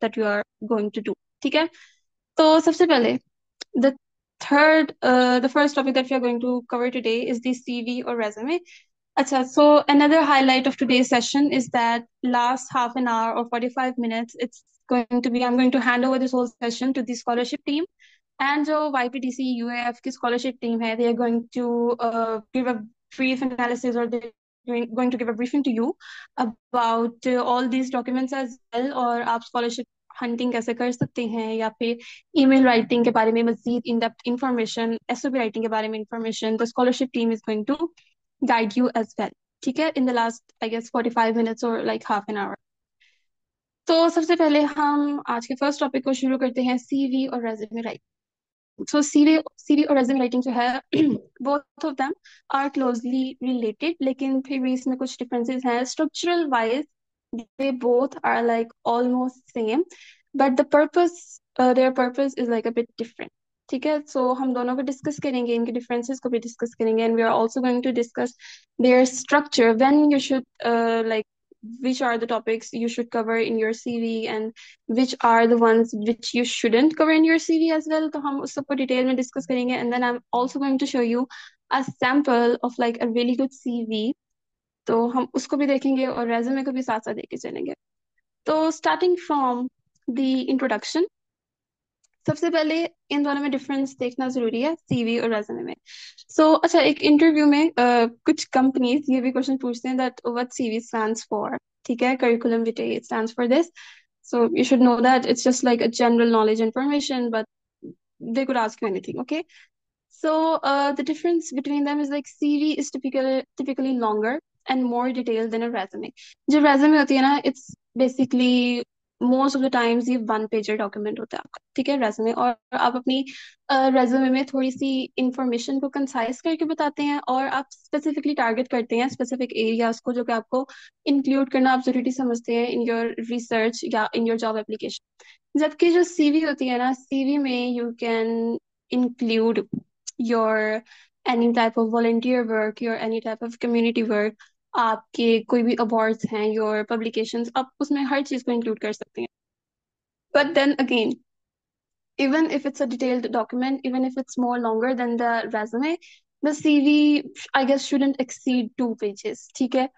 that you are going to do. ठीक है, तो सबसे पहले the the first topic that we are going to cover today is the CV or resume. Acha, so another highlight of today's session is that last half an hour or 45 minutes, I'm going to hand over this whole session to the scholarship team. And जो YPTC UAF की scholarship team है, they are going to give a brief analysis, or they're going to give a briefing to you about all these documents as well. और आप scholarship hunting कैसे कर सकते हैं, या फिर email writing के बारे में मज़ीद in-depth information, SOP writing के बारे में information, the scholarship team is going to guide you as well. ठीक है, in the last, I guess, 45 minutes or like half an hour. तो सबसे पहले हम आज के फर्स्ट टॉपिक को शुरू करते हैं, सीवी और रेज्यूमे राइटिंग. सो सीवी और रेज्यूमे राइटिंग जो है both of them are closely related, लेकिन फिर भी इसमें कुछ differences हैं. Structural wise they both are like almost same, but their purpose is like a bit different. ठीक है, so हम दोनों को डिस्कस करेंगे, इनके differences को भी डिस्कस करेंगे, and we are also going to discuss their structure, when you should like which are the topics you should cover in your CV and which are the ones which you shouldn't cover in your CV as well. तो हम उस सबको detail में discuss करेंगे, and then I'm also going to show you a sample of like a really good CV. तो हम उसको भी देखेंगे और रेज्यूमे को भी साथ साथ देके चलेंगे. तो स्टार्टिंग फ्रॉम द इंट्रोडक्शन, सबसे पहले इन दोनों में डिफरेंस देखना जरूरी है, सीवी और रेज्यूमे में. अच्छा, एक इंटरव्यू में कुछ कंपनीज ये भी क्वेश्चन पूछते हैं that what CV stands for. ठीक है, curriculum Vite, it stands for this. So you should know that it's just like a general knowledge information, but they could ask you anything, okay? So the difference between them is like CV is typically longer and more detailed than a resume. जो resume होती है ना, it's basically most of the times ये one pager document होता है आपका. ठीक है, resume, और आप अपनी resume में थोड़ी सी information को concise करके बताते हैं, और आप specifically target करते हैं specific areas को जो कि आपको include करना आप जरूरी समझते हैं in your research या in your job application. जबकि जो CV होती है ना, CV में you can include your any type of volunteer work, your any type of community work, आपके कोई भी awards हैं, your publications, आप उसमें हर चीज को include कर सकते हैं. But then again, even if it's a detailed document, even if it's more longer than the resume, the CV, I guess, shouldn't exceed 2 pages. ठीक है,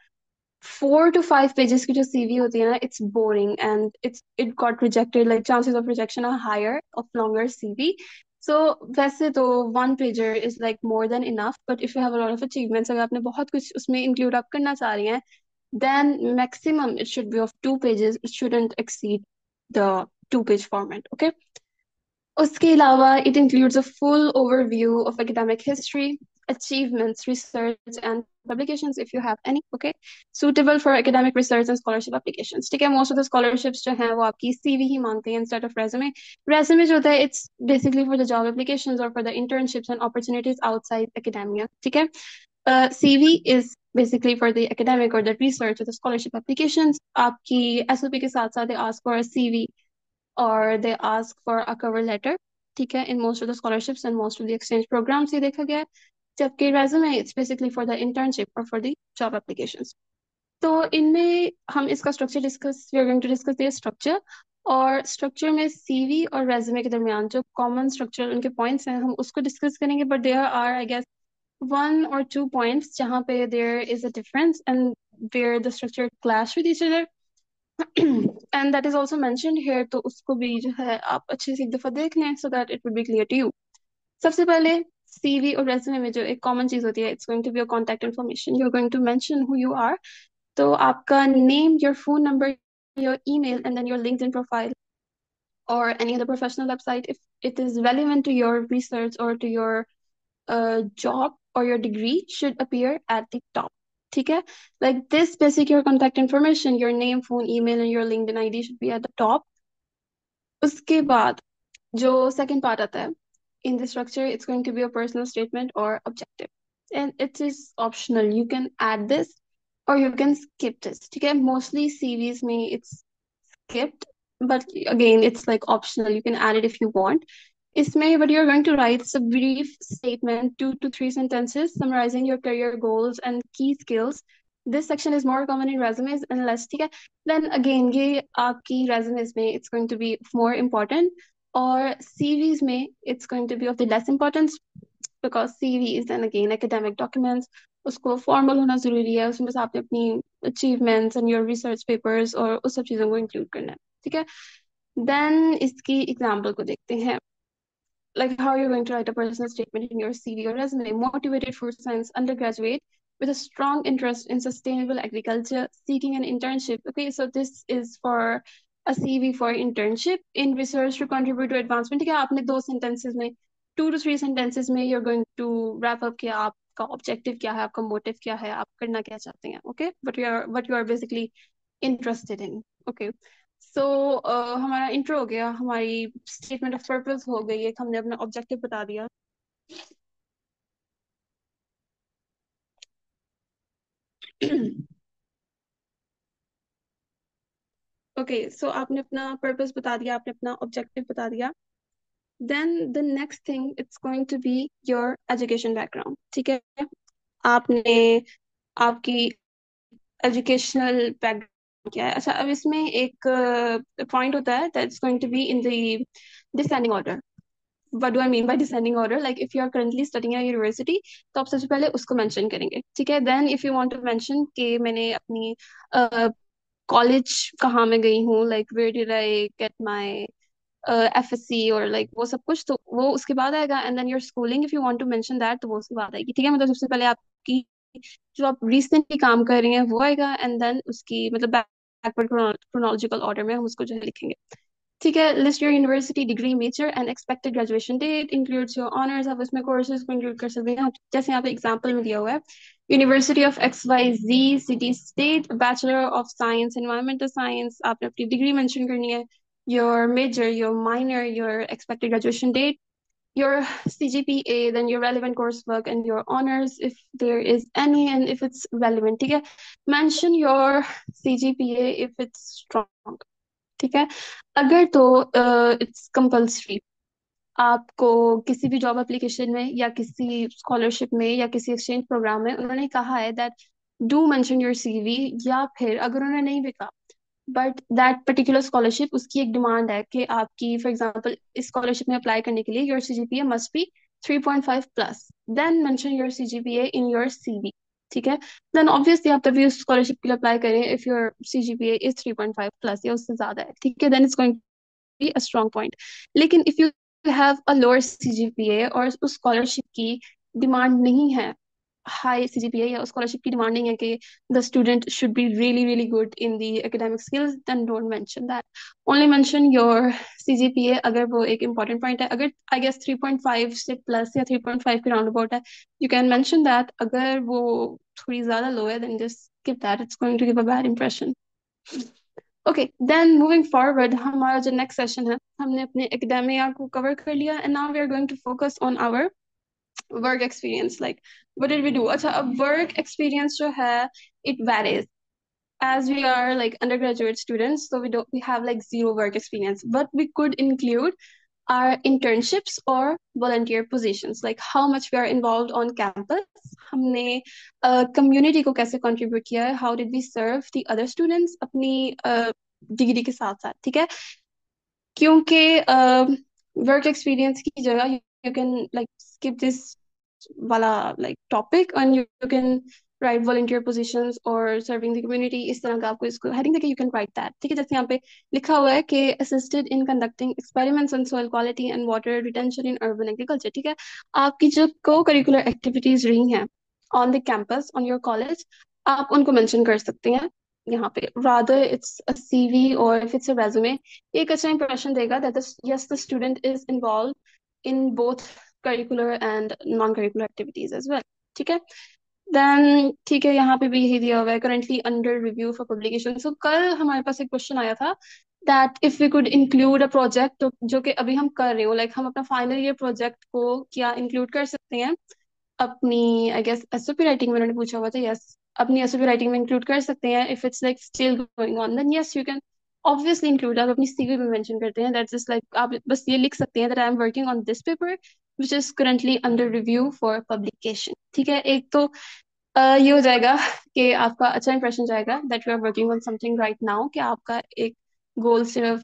4 to 5 pages की जो CV होती है ना, it's boring and it got rejected. Like chances of rejection are higher of longer CV. So वैसे तो 1 pager is like more than enough. But if you have a lot of achievements, अगर आपने बहुत कुछ उसमें include आप करना चाह रही हैं, then maximum it should be of 2 pages. It shouldn't exceed the 2 page format. Okay. उसके अलावा it includes a full overview of academic history, achievements, research, and publications if you have any, okay, suitable for academic research and scholarship applications. ठीक है, most of the scholarships जो हैं वो आपकी CV ही मांगते हैं instead of resume. Resume जो होता है, it's basically for the job applications or for the internships and opportunities outside academia. ठीक है, CV is basically for the academic or the research or the scholarship applications. आपकी SOP के साथ साथ they ask for a CV or they ask for a cover letter. ठीक है, in most of the scholarships and most of the exchange programs ये देखा गया है. जबकि resume it's basically for the internship or for the job applications. तो इनमें हम इसका structure discuss, we are going to discuss this structure. और स्ट्रक्चर में सीवी और रेज्यूमे के दरमियान जो कॉमन स्ट्रक्चर उनके पॉइंट्स हैं, हम उसको डिस्कस करेंगे. But there are, I guess, 1 or 2 points जहाँ पे there is a difference and where the structure clash with each other. And that is also mentioned here, तो उसको भी जो है आप अच्छे से एक दफा देख लें so that it would be clear to you. सबसे पहले सीवी और रेज्यूमे में जो एक कॉमन चीज होती है, it's going to be your contact information. You are going to mention who you are. तो आपका name, your phone number, your email, and then your LinkedIn profile or any other professional website, if it is relevant to your research or to your job or your degree, should appear at the top. ठीक है, like this basic your contact information, your name, phone, email, and your LinkedIn ID should be at the top. उसके बाद जो second part आता है, in the structure, it's going to be a personal statement or objective, and it is optional. You can add this or you can skip this. ठीक है, mostly CVs में it's skipped, but again, it's like optional. You can add it if you want. Isme, what you're going to write is a brief statement, 2 to 3 sentences, summarizing your career goals and key skills this section is more common in resumes unless, ठीक है। Then again ये आपकी resumes में it's going to be more important, और CVs में it's going to be of the less importance, because CV is then again academic documents. उसको formal होना जरूरी है, उसमें बस आपने अपनी achievements and your research papers और उस सब चीज़ों को इंक्लूड करना है, ठीक है। देन इसकी एग्जाम्पल को देखते हैं, like how you're going to write a personal statement in your CV or resume. Motivated food science undergraduate with a strong interest in sustainable agriculture, seeking an internship. Okay, so this is for a CV for internship in research to contribute to advancement. ठीक है, आपने दो sentences में, 2 to 3 sentences में you're going to wrap up कि आपका objective क्या है, आपका motive क्या है, आप करना क्या चाहते हैं. Okay, what you are basically interested in. Okay. सो हमारा इंट्रो हो गया, हमारी स्टेटमेंट ऑफ पर्पस हो गई, एक हमने अपना ऑब्जेक्टिव बता दिया। ओके, सो आपने अपना पर्पस बता दिया, आपने अपना ऑब्जेक्टिव बता दिया। Then the next thing it's going to be your education background, ठीक है। आपने आपकी एजुकेशनल बैकग्राउंड क्या है। अच्छा, अब इसमें एक पॉइंट होता है that's going to be in the descending order. what do I mean by descending order? Like if you are currently studying at university, तो आप सबसे पहले उसको मेंशन करेंगे, ठीक है। Then if you want to mention कि मैंने अपनी कॉलेज कहाँ में गई हूँ, like where did I get my FSc और लाइक वो सब कुछ, तो वो उसके बाद आएगा। And then your schooling if you want to mention that, तो वो उसके बाद आएगी, ठीक है। मतलब सबसे पहले आपकी जो आप रिसेंटली काम कर रही हैं वो आएगा, एंड देन उसकी मतलब बैकवर्ड क्रोनोलॉजिकल ऑर्डर में हम उसको जो है लिखेंगे, ठीक है। List your university degree major and expected graduation date, includes your honours, आप उसमें कोर्सेज को इंक्लूड कर सकते हैं। जैसे यहाँ पे एग्जांपल में दिया हुआ है, university of X Y Z city state, bachelor of science environmental science, आपने अपनी डिग्री मेंशन करनी है, your major, your minor, your expected graduation date, your CGPA, then your relevant coursework and your honors if there is any and if it's relevant, ठीक है। mention your CGPA if it's strong, ठीक है। अगर तो it's compulsory, आपको किसी भी job application में या किसी स्कॉलरशिप में या किसी एक्सचेंज प्रोग्राम में उन्होंने कहा है that do mention your CV, या फिर अगर उन्होंने नहीं भी कहा बट दैट पर्टिकुलर स्कॉलरशिप उसकी एक डिमांड है कि आपकी फॉर एग्जांपल इस स्कॉलरशिप में अप्लाई करने के लिए your CGPA must be 3.5 plus, then mention your CGPA in your CV, ठीक है। देन ऑब्वियसली आप तभी उस स्कॉलरशिप के लिए अप्लाई करें if your CGPA is 3.5 plus या उससे ज्यादा है, ठीक है। Then it's going be a strong point. लेकिन if you have a lower CGPA और उस स्कॉलरशिप की डिमांड नहीं है, हाई सीजीपीए या स्कॉलरशिप की डिमांड नहीं है कि the student should be really really good in the academic skills, then don't mention that, only mention your CGPA अगर वो एक इंपॉर्टेंट पॉइंट है। अगर आई गेस 3.5 से प्लस या 3.5 के राउंड अबाउट है, यू कैन मेंशन दैट। अगर वो थोड़ी ज्यादा लो है, then just skip that, it's going to give a bad impression. Okay, then moving forward, हमारा जो नेक्स्ट सेशन है, हमने अपने एकेडेमिया को कवर कर लिया and now we are going to focus on our work experience, like what did we do. अच्छा, अब वर्क एक्सपीरियंस जो है it varies as we are like undergraduate students, so we have like zero work experience, but we could include our internships or volunteer positions, like how much we are involved on campus, हमने community को कैसे contribute किया है, how did we serve the other students अपनी degree के साथ साथ, ठीक है। क्योंकि वर्क एक्सपीरियंस की जगह you can like skip this वाला like topic and you can write volunteer positions और सर्विंग द कम्युनिटी, इस तरह का आपको इसको हेडिंग देके यू कैन राइट दैट, ठीक है। जैसे यहाँ पे लिखा हुआ है कि assisted in conducting experiments on soil quality and water retention in urban agriculture, ठीक है। आपकी जो को करिकुलर एक्टिविटीज रही हैं on the campus on your college, आप उनको मेंशन कर सकते हैं यहाँ पे, rather it's a CV or if it's a resume, एक अच्छा impression देगा that yes the student is involved in both curricular and non-curricular activities as well, ठीक है। देन ठीक है, यहाँ पे भी यही दिया हुआ है currently under review for publication। so कल हमारे पास एक क्वेश्चन आया था that if we could include a project, तो जो कि अभी हम कर रहे हो, like हम अपना फाइनल ईयर प्रोजेक्ट को क्या इंक्लूड कर सकते हैं अपनी, आई गेस एसओपी राइटिंग में उन्होंने पूछा हुआ था, यस अपनी एसओपी राइटिंग में इंक्लूड कर सकते हैं। If it's like still going on, then yes you can obviously include, आप अपनी सीवी में मेंशन करते हैं दैट्स जस्ट लाइक आप बस ये लिख सकते हैं that I am working on this paper which is currently under review for publication, ठीक है। एक तो ये हो जाएगा कि आपका अच्छा इंप्रेशन जाएगा that you are working on something right now, कि आपका एक गोल सिर्फ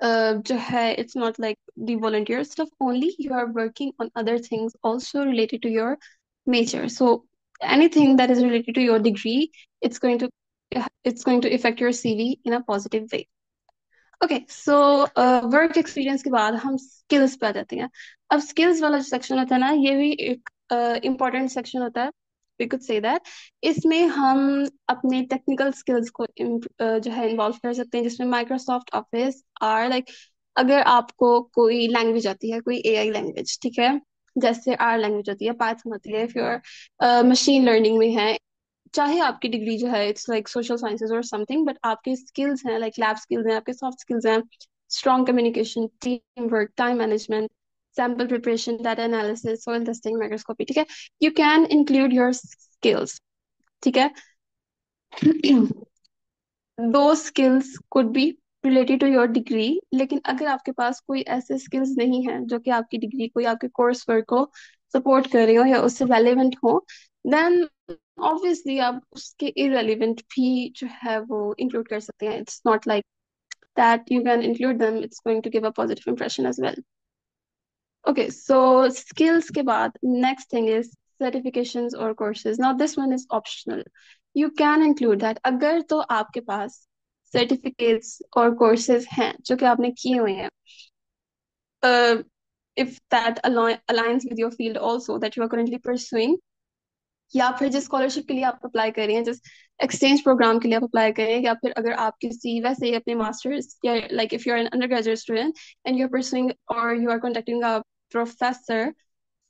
जो है it's not like the volunteer stuff only, you are working on other things also related to your major. So anything that is related to your degree, it's going to it's going to affect your CV in a positive way. Okay so work experience के बाद हम skills पे आ जाते हैं. अब skills वाला जो section होता है ना, ये भी एक इम्पोर्टेंट सेक्शन होता है, वी कुड से दैट. इसमें हम अपने टेक्निकल स्किल्स को जो है इन्वॉल्व कर सकते हैं, जिसमें माइक्रोसॉफ्ट ऑफिस आर लाइक, अगर आपको कोई लैंग्वेज आती है, कोई एआई लैंग्वेज, ठीक है, जैसे आर लैंग्वेज होती है, पाइथन होती है, if you're मशीन लर्निंग में है, चाहे आपकी डिग्री जो है इट्स लाइक सोशल साइंसेज और समथिंग, बट आपके स्किल्स हैं लाइक लैब स्किल्स हैं, आपके सॉफ्ट स्किल्स हैं, strong communication, team work, time management, sample preparation, data analysis, soil testing, microscopy, ठीक है, you can include your skills. ठीक है. Those skills could be related to your degree, लेकिन अगर आपके पास कोई ऐसे स्किल्स नहीं है जो कि आपकी डिग्री को या आपके कोर्स वर्क को सपोर्ट कर रही हो या उससे रेलेवेंट हो, देन ऑब्वियसली आप उसके इरेलीवेंट भी जो है वो इंक्लूड कर सकते हैं. It's not like that you can include them, it's going to give a positive impression as well. Okay so skills के बाद नेक्स्ट थिंग इज सर्टिफिकेशंस और courses. Now this one is optional, you can include that अगर तो आपके पास certificates और courses हैं जो कि आपने किए हुए हैं, if that aligns with your field also that you are currently pursuing, या फिर जिस स्कॉलरशिप के लिए आप अप्लाई कर रहे हैं, जिस एक्सचेंज प्रोग्राम के लिए आप अप्लाई कर रहे हैं, या फिर अगर आप किसी वैसे ही अपने मास्टर्स या like if you are an undergraduate student and you are pursuing और you are contacting a professor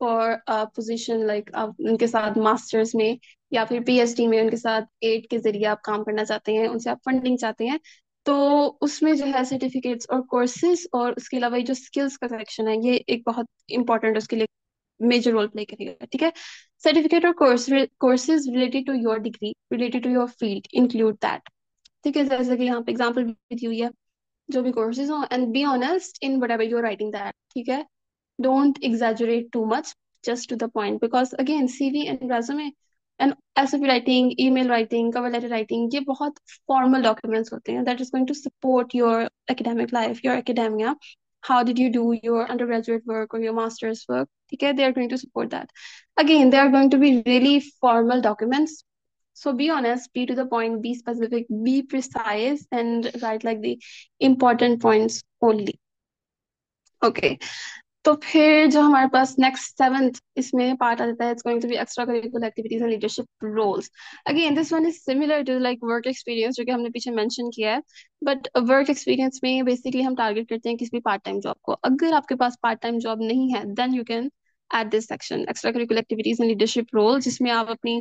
for a position, like आप उनके साथ मास्टर्स में या फिर पीएचडी में उनके साथ एड के जरिए आप काम करना चाहते हैं, उनसे आप फंडिंग चाहते हैं, तो उसमें जो है सर्टिफिकेट्स और कोर्सेज और उसके अलावा ये जो स्किल्स का सेक्शन है, ये एक बहुत इंपॉर्टेंट उसके लिए मेजर रोल प्ले करेगा. ठीक है. सर्टिफिकेट और courses related to your degree, related to your field, include that. ठीक है, जैसे कि यहाँ पे एग्जाम्पल भी दी हुई है, जो भी कोर्सेज हो, and be honest in whatever you are writing that. ठीक है. Don't exaggerate too much, just to the point, because again CV and resume and SOP writing, email writing, cover letter writing, ये बहुत formal documents होते हैं that is going to support your academic life, your academia. How did you do your undergraduate work or your master's work? ठीक है, they are going to support that. Again, they are going to be really formal documents. So be honest, be to the point, be specific, be precise, and write like the important points only. Okay. तो फिर जो हमारे पास next seventh इसमें part आ जाता है, it's going to be extra curricular activities and leadership roles. Again this one is similar to like work experience जो कि हमने पीछे मेंशन किया है, बट वर्क एक्सपीरियंस में बेसिकली हम टारगेट करते हैं किसी भी पार्ट टाइम जॉब को. अगर आपके पास पार्ट टाइम जॉब नहीं है, then you can at this section extra curricular activities and leadership role, जिसमें आप अपनी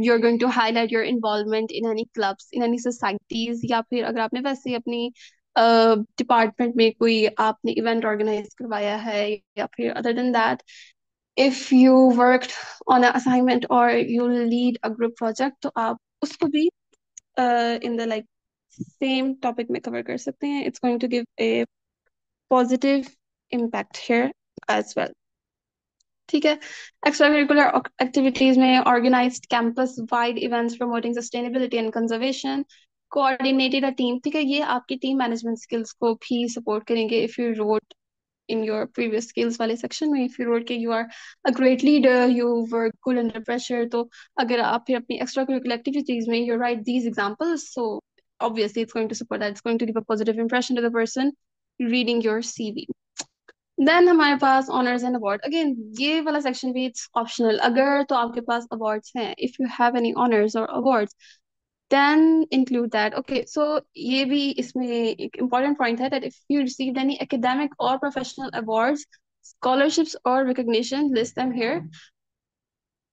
you are going to highlight your involvement in any clubs, in any societies, या फिर अगर आपने वैसे ही अपनी डिपार्टमेंट में कोई आपने इवेंट ऑर्गेनाइज करवाया है, या फिर other than that if you worked on a assignment और you lead a group project, तो आप उसको भी in the like same topic में कवर कर सकते हैं. It's going to give a positive impact here as well. ठीक है. एक्स्ट्रा करिकुलर एक्टिविटीज में organised campus wide events promoting sustainability and conservation, coordinated a team. ठीक है, ये आपकी टीम मैनेजमेंट स्किल्स को भी सपोर्ट करेंगे. If you wrote in your previous skills वाले section में, if you wrote कि you are a great leader, you work good under pressure, तो अगर आप फिर अपनी extracurricular activities में you write these examples, so obviously it's going to support that, it's going to give a positive impression to the person reading your CV. देन हमारे पास honours and award. Again ये वाला सेक्शन भी it's optional. अगर तो आपके पास अवार्ड्स हैं, if you have any honours और awards, then include that. Okay, so ये भी इसमें एक important point है that if you received any academic or professional awards, scholarships or recognition, list them here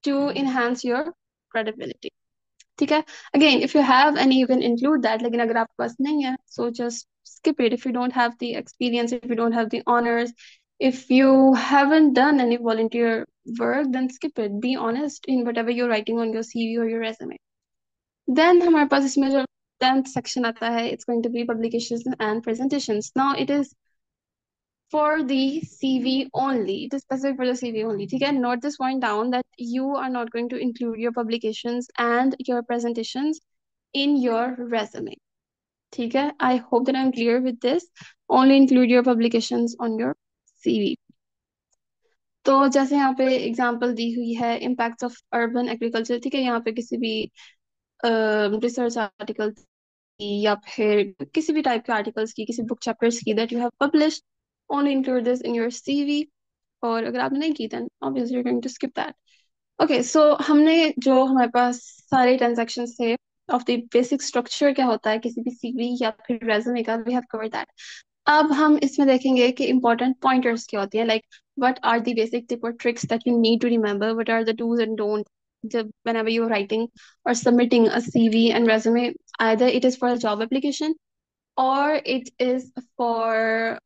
to enhance your credibility. ठीक है. Again, if you have any, you can include that. लेकिन अगर आपके पास नहीं है, so just skip it. If you don't have the experience, if you don't have the honors, if you haven't done any volunteer work, then skip it. Be honest in whatever you're writing on your CV or your resume. देन हमारे पास इसमें जो tenth section आता है, it's going to be publications and presentations. Now it is for the CV only. It is specific for the CV only. ठीक है? Note this point down that you are not going to include your publications and your presentations in your resume. ठीक है? I hope that I'm clear with this. Only include your publications on your CV. तो जैसे यहाँ पे example दी हुई है impacts of urban agriculture, ठीक है, यहाँ पे किसी भी रिसर्च आर्टिकल की या फिर किसी भी टाइप के आर्टिकल्स की, किसी बुक चैप्टर्स की that you have published, only include this in your CV. और अगर आपने नहीं की then obviously you going to skip that. Okay, so हमने जो हमारे पास सारे ट्रांजैक्शंस थे ऑफ द बेसिक स्ट्रक्चर क्या होता है किसी भी सीवी या फिर रेज्यूमे का, वी हैव कवर्ड दैट। अब हम इसमें देखेंगे कि इंपॉर्टेंट पॉइंटर्स क्या होती हैं, like what are the basic tip और tricks that you need to remember, what are the dos and don't जब whenever you're writing or submitting a CV and resume, either it is for a job application or it is for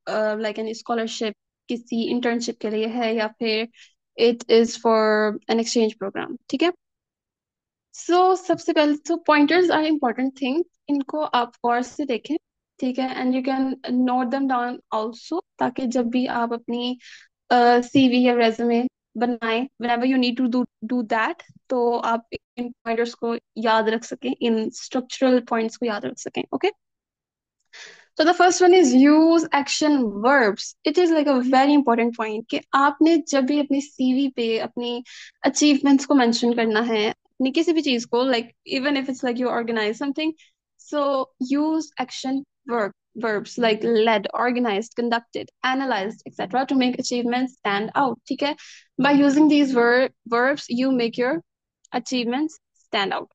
like an scholarship, किसी internship के लिए है, या फिर it is for an exchange program, ठीक है। सो सबसे पहले तो पॉइंटर्स आर इम्पोर्टेंट थिंग, इनको आप गौर से देखें, ठीक है, and you can note them down also, ताकि जब भी आप अपनी सीवी या रेज्यूमे बनाएं, whenever you need to do that, तो आप इन पॉइंटर्स को याद रख सकें, इन स्ट्रक्चरल पॉइंट्स को याद रख सकें। Okay, so the first one is use action verbs. It is like a very important point कि आपने जब भी अपनी सीवी पे अपनी achievements को mention करना है, अपनी किसी भी चीज को, like even if it's like you organize something, so use action verbs like led, organized, conducted, analyzed, etc. to make achievements stand out. ठीक है? By using these verbs, you make your achievements stand out.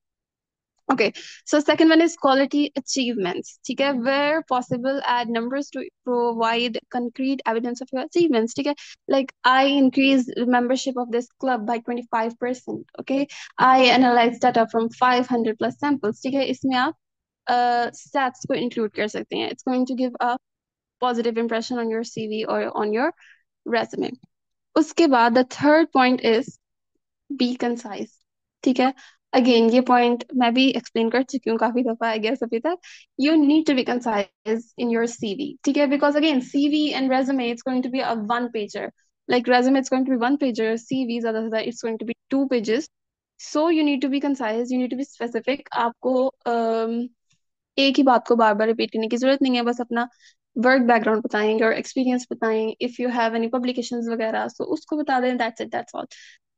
Okay, so second one is quality achievements. ठीक है, where possible, add numbers to provide concrete evidence of your achievements. ठीक है, like I increased the membership of this club by 25%. Okay, I analyzed data from 500 plus samples. ठीक है, इसमें आप stats को include कर सकते हैं. It's going to give a positive impression on your CV or on your resume. उसके बाद the third point is B concise. ठीक है, अगेन ये पॉइंट मैं भी एक्सप्लेन कर चुकी हूँ काफी दफा आई गेस अभी तक। You need to be concise in your CV, ठीक है, because again CV and resume it's going to be a one pager, like resume it's going to be one pager, CV ज्यादा से ज्यादा it's going to be two pages. So you need to be concise, you need to be specific. आपको एक ही बात को बार बार repeat करने की जरूरत नहीं है, बस अपना वर्क बैकग्राउंड बताएं और एक्सपीरियंस बताएं, if you have any publications वगैरह तो उसको बता दें, that's it, that's all.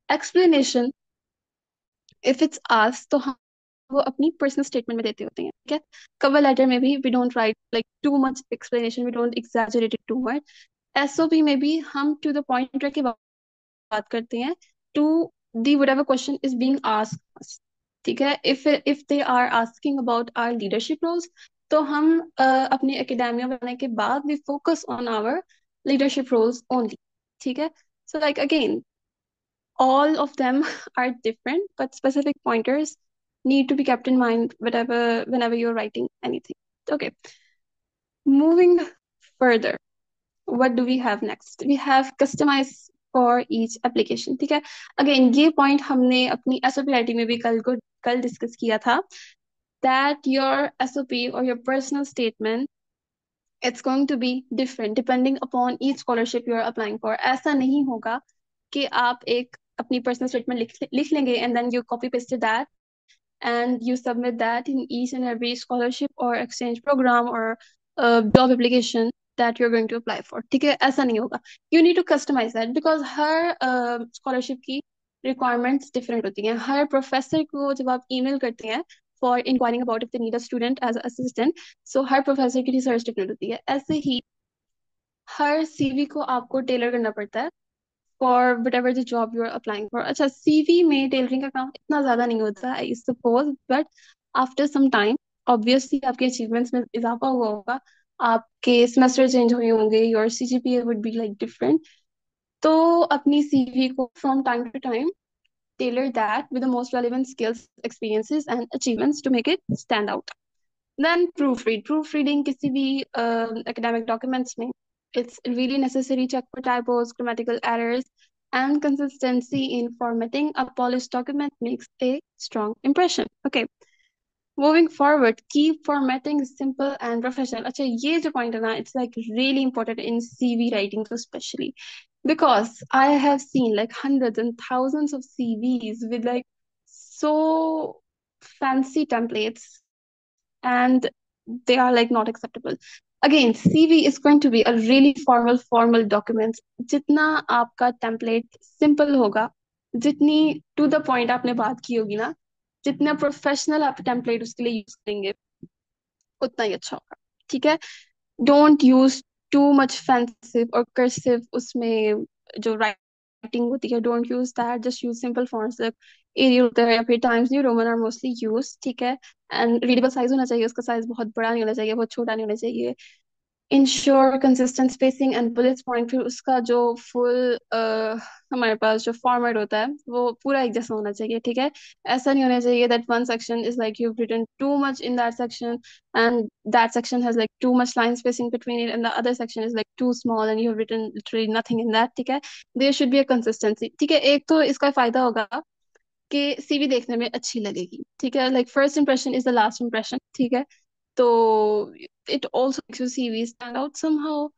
Explanation if it's asked तो हम वो अपनी पर्सनल स्टेटमेंट में देते होते हैं, ठीक है। कवर लेटर में भी we don't write like too much explanation, we don't exaggerate it too much. SOP में भी हम टू द पॉइंट रख के बात करते हैं, to the whatever question is being asked, ठीक है। If they are asking about our leadership roles, तो हम अपनी एकेडमिया बनाने के बाद we focus on our leadership roles only, ठीक है। So like again all of them are different, but specific pointers need to be kept in mind whenever you're writing anything. Okay, moving further, what do we have next? We have customize for each application. ठीक है, again ये point हमने अपनी SOP writing में भी कल discuss किया था, that your SOP or your personal statement, it's going to be different depending upon each scholarship you are applying for. ऐसा नहीं होगा कि आप एक अपनी पर्सनल स्टेटमेंट लिख लेंगे and then you copy pasted that and you submit that in each and every scholarship or exchange program or job application that you're going to apply for. ठीक है, ऐसा नहीं होगा. You need to customize that because her scholarship की requirements different होती हैं. हर professor को जब आप email करते हैं for inquiring about if they need a student as an assistant, so her professor की research different होती है. ऐसे ही हर CV को आपको टेलर करना पड़ता है for whatever the job you are applying for. अच्छा, CV में टेलरिंग का काम इतना ज्यादा नहीं होता I suppose, but after some time obviously आपके achievements में इजाफा हुआ होगा, आपके semester change हुए होंगे, your CGPA would be like different, तो अपनी CV को from time to time tailor that with the most relevant skills, experiences and achievements to make it stand out. Then proofreading किसी भी academic documents में it's really necessary to check for typos, grammatical errors, and consistency in formatting. A polished document makes a strong impression. Okay. Moving forward, keep formatting simple and professional. अच्छा ये जो point है ना, it's like really important in CV writing तो especially because I have seen like hundreds and thousands of CVs with like so fancy templates and they are like not acceptable. Again, CV is going to be a really formal document. जितना आपका template simple होगा, जितनी to the point आपने बात की होगी ना, जितना प्रोफेशनल आप टेम्पलेट उसके लिए यूज करेंगे उतना ही अच्छा होगा, ठीक है। Don't use too much fancy और कर्सिव उसमें जो राइटिंग होती है, don't use that, just use simple fonts like Arial होता है या फिर Times New Roman are mostly use, ठीक है। एंड रीडेबल साइज होना चाहिए, उसका साइज बहुत बड़ा नहीं होना चाहिए, बहुत छोटा नहीं होना चाहिए। Ensure consistent spacing and bullet point, फिर उसका जो फुल हमारे पास जो फॉर्मेट होता है वो पूरा एक जैसा होना चाहिए, ठीक है। ऐसा नहीं होना चाहिए that one section is like you written too much in that section and that section has like too much line spacing between it and the other section is like too small and you have written literally nothing in that, ठीक है। there should be a consistency, ठीक है। एक तो इसका फायदा होगा कि सीवी देखने में अच्छी लगेगी, ठीक है, like first impression is the last impression, ठीक है। तो it also makes your CV stand out somehow.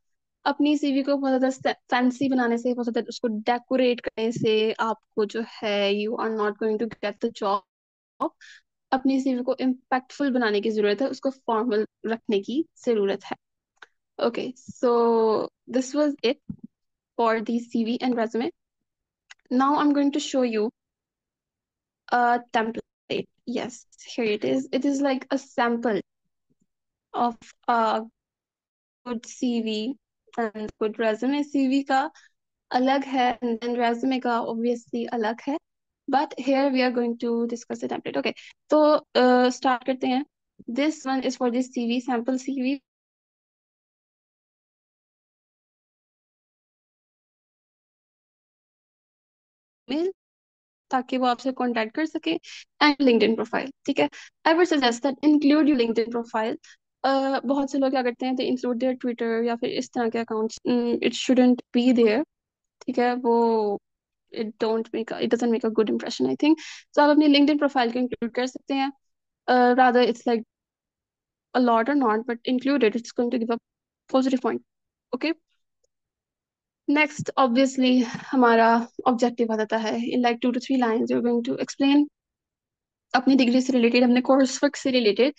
अपनी सीवी को बहुत ज्यादा फैंसी बनाने से, बहुत ज्यादा उसको डेकोरेट करने से आपको जो है you are not going to get the job. अपनी सीवी को इम्पैक्टफुल बनाने की जरूरत है, उसको फॉर्मल रखने की जरूरत है। Okay, so this was it for the CV and resume. Now I am going to show you a template. Yes, here it is. It is like a sample of a good CV and good resume. CV का अलग है and then resume का obviously अलग है. But here we are going to discuss the template. Okay, तो start करते हैं. This one is for this CV, sample CV. ताकि वो आपसे कांटेक्ट कर सके एंड लिंक्डइन प्रोफाइल, ठीक है। I would suggest that include your LinkedIn profile. बहुत से लोग क्या करते हैं, तो इंक्लूड देयर ट्विटर या फिर इस तरह के accounts, it shouldn't be there, ठीक है। वो it doesn't make a good impression I think. So आप अपनी लिंक्डइन प्रोफाइल को इंक्लूड कर सकते हैं, rather it's like a lot or not, but include it, it's going to give a positive point, okay। next obviously हमारा objective आ जाता है, in like 2 to 3 lines you're going to explain अपनी degree से related, अपने course work से related,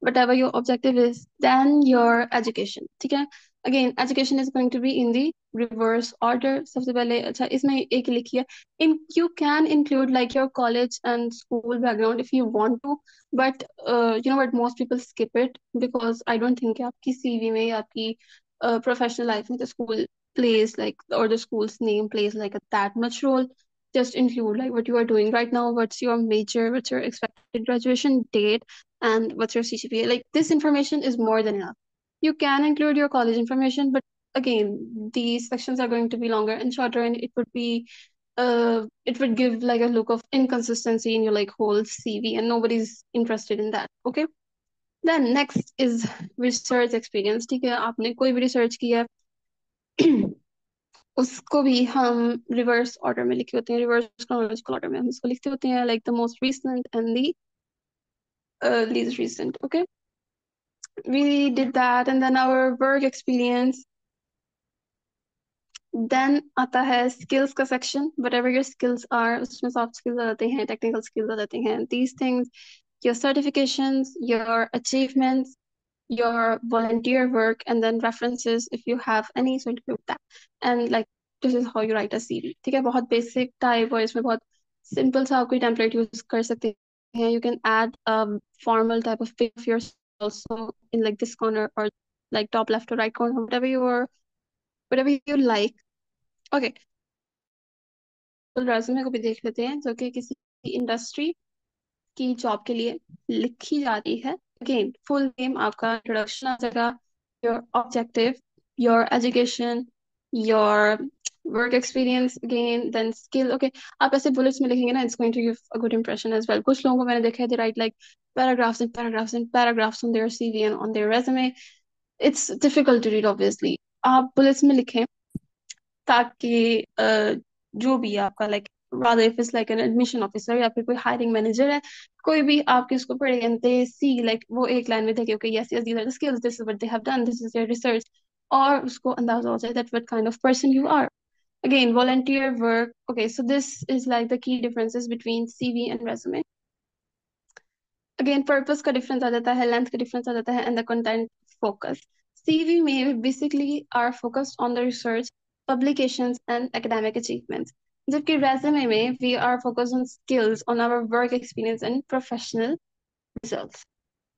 whatever your objective is, then your education, ठीक है। Again education is going to be in the reverse order. सबसे पहले अच्छा इसमें एक ही लिखिए, in you can include like your college and school background if you want to, but you know what most people skip it because I don't think आपकी CV में या आपकी प्रोफेशनल लाइफ में the school plays like, or the school's name plays like that much role। just include like what you are doing right now, what's your major, what's your expected graduation date, and what's your CGPA. Like this information is more than enough. You can include your college information, but again, these sections are going to be longer and shorter, and it would give like a look of inconsistency in your like whole CV, and nobody's interested in that. Okay. Then next is research experience. ठीक है, आपने कोई भी research किया है उसको भी हम रिवर्स ऑर्डर में लिखे होते हैं, रिवर्स क्रोनोलॉजिकल ऑर्डर में हम इसको लिखते होते हैं, like the most recent and the least recent, okay। we did that and then our work experience, then आता है skills का section, whatever your skills are, उसमें soft skills आ जाते हैं, technical skills आ जाते हैं, these things, your certifications, your achievements, your volunteer work, and then references if you have any, so include that। and like this is how you write a CV, ठीक है। बहुत basic type और इसमें बहुत simple सा आप कोई template use कर सकते हैं। you can add a formal type of pic of yourself also in like this corner or like top left or right corner, whatever you like, okay। तो resume को भी देख लेते हैं जो कि किसी इंडस्ट्री की जॉब के लिए लिखी जाती है। अगेन फुल नेम, आपका इंट्रोडक्शन आ जाएगा, your objective, your education, your work experience, again then skill, okay. आप ऐसे बुलेट्स में लिखेंगे ना, it's going to give a good impression as well. कुछ लोगों को मैंने देखा है, they write like paragraphs and paragraphs and paragraphs on their CV and on their resume। it's difficult to read obviously। आप बुलेट्स में लिखें ताकि जो भी है आपका like rather if it's like an admission officer या फिर कोई hiring manager है, कोई भी आपके उसको पढ़ेगा and they see like वो एक line में देखे okay yes these are the skills, this is what they have done, this is their research, और उसको अंदाजा हो जाए that what kind of person you are. Again, volunteer work. Okay, so this is like the key differences between CV and resume. Again, purpose का difference आ जाता है, length का difference आ जाता है, and the content focus. CV में basically are focused on the research, publications, and academic achievements. जबकि resume में we are focused on skills, on our work experience and professional results.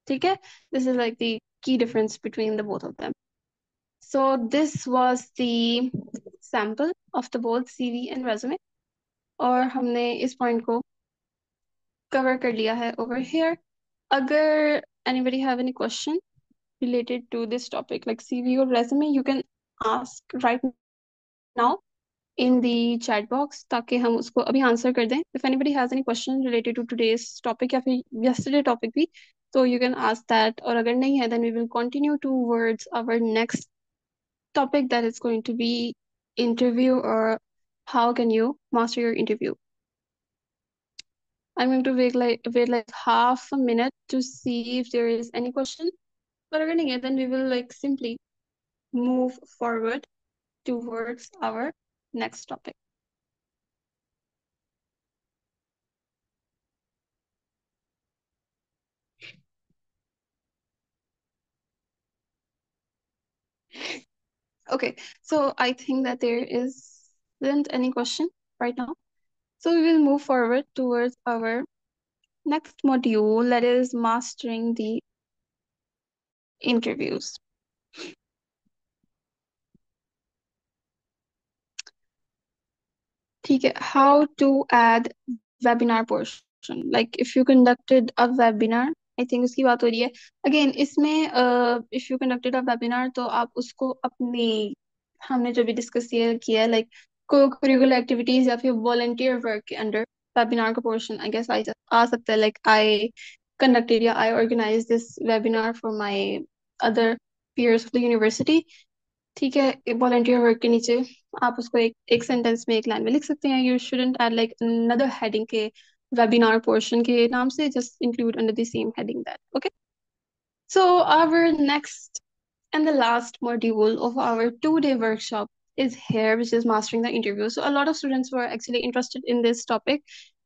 ठीक है? This is like the key difference between the both of them. So this was the sample of the both CV and resume. और हमने इस point को cover कर लिया है over here. अगर anybody have any question related to this topic like CV or resume, you can ask right now in the chat box ताकि हम उसको अभी answer कर दें. If anybody has any question related to today's topic या फिर yesterday topic भी, so you can ask that. और अगर नहीं है, then we will continue towards our next topic that is going to be interview or how can you master your interview. I'm going to wait like half a minute to see if there is any question. But again, then we will like simply move forward towards our next topic. Okay, so I think that there isn't any question right now. So we will move forward towards our next module, that is mastering the interviews. ठीक है, how to add webinar portion, like if you conducted a webinar, I think उसकी बात हो रही है. Again, इसमें if you conducted a webinar तो आप उसको अपनी हमने जो भी डिस्कस किया है like co-curricular activities या फिर volunteer work के अंडर webinar का portion I guess आ सकता है. Like I conducted या I organized this webinar for my other peers of the university. ठीक है, वॉलंटियर वर्क के नीचे आप उसको एक सेंटेंस में एक लाइन में लिख सकते हैं. You shouldn't add like another heading के वेबिनार पोर्शन के नाम से, just include under the same heading that. Okay, so our next and the last module of our 2-day workshop is here, which is mastering the interview. So a lot of students were actually interested in this topic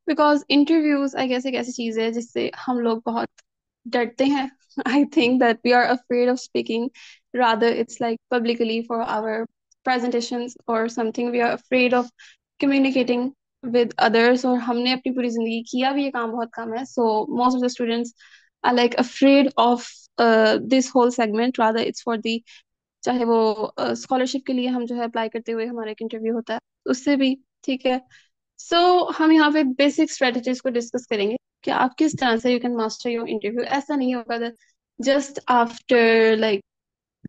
because interviews I guess एक ऐसी चीज है जिससे हम लोग बहुत डरते हैं. I think that we are afraid of speaking, rather it's like publicly for our presentations or something. We are afraid of communicating with others, और हमने अपनी पूरी जिंदगी किया भी ये काम बहुत कम है. So most of the students are like afraid of this whole segment, rather it's for the चाहे वो स्कॉलरशिप के लिए हम जो है अप्लाई करते हुए हमारा एक इंटरव्यू होता है उससे भी. ठीक है, सो हम यहाँ पे बेसिक स्ट्रेटजीज को डिस्कस करेंगे कि आप किस तरह से you can master your interview. ऐसा नहीं होगा just after like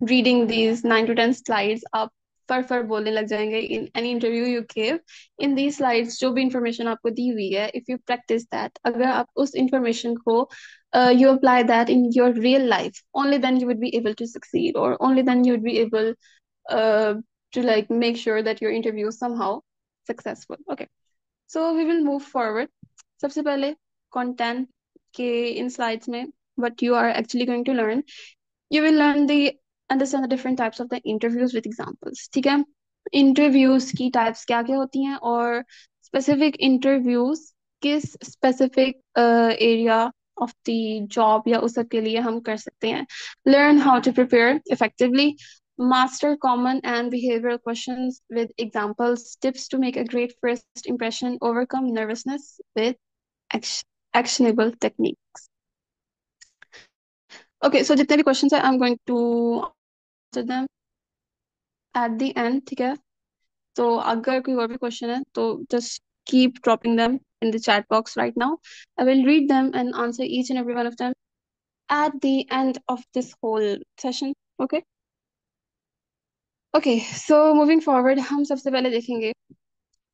reading these 9 to 10 slides आप फर बोलने लग जाएंगे in any interview you give. In these slides जो भी information आपको दी हुई है, if you practice that, अगर आप उस information को you apply that in your real life, only then you would be able to succeed, or only then you would be able uh, to like make sure that your interview is somehow successful. Okay, so we will move forward. सबसे पहले content के इन slides में what you are actually going to learn, you will learn the understand the different types of the interviews with examples. ठीक है, interviews की types क्या क्या होती हैं और specific interviews किस specific area of the job या उस सब के लिए हम कर सकते हैं. Learn how to prepare effectively, master common and behavioral questions with examples, tips to make a great first impression, overcome nervousness with actionable techniques. Okay, so जितने भी questions हैं, I'm going to answer them at the end. ठीक है, तो अगर कोई और भी question है तो just keep dropping them in the chat box right now. I will read them and answer each and every one of them at the end of this whole session. Okay. Okay, so moving forward, हम सबसे पहले देखेंगे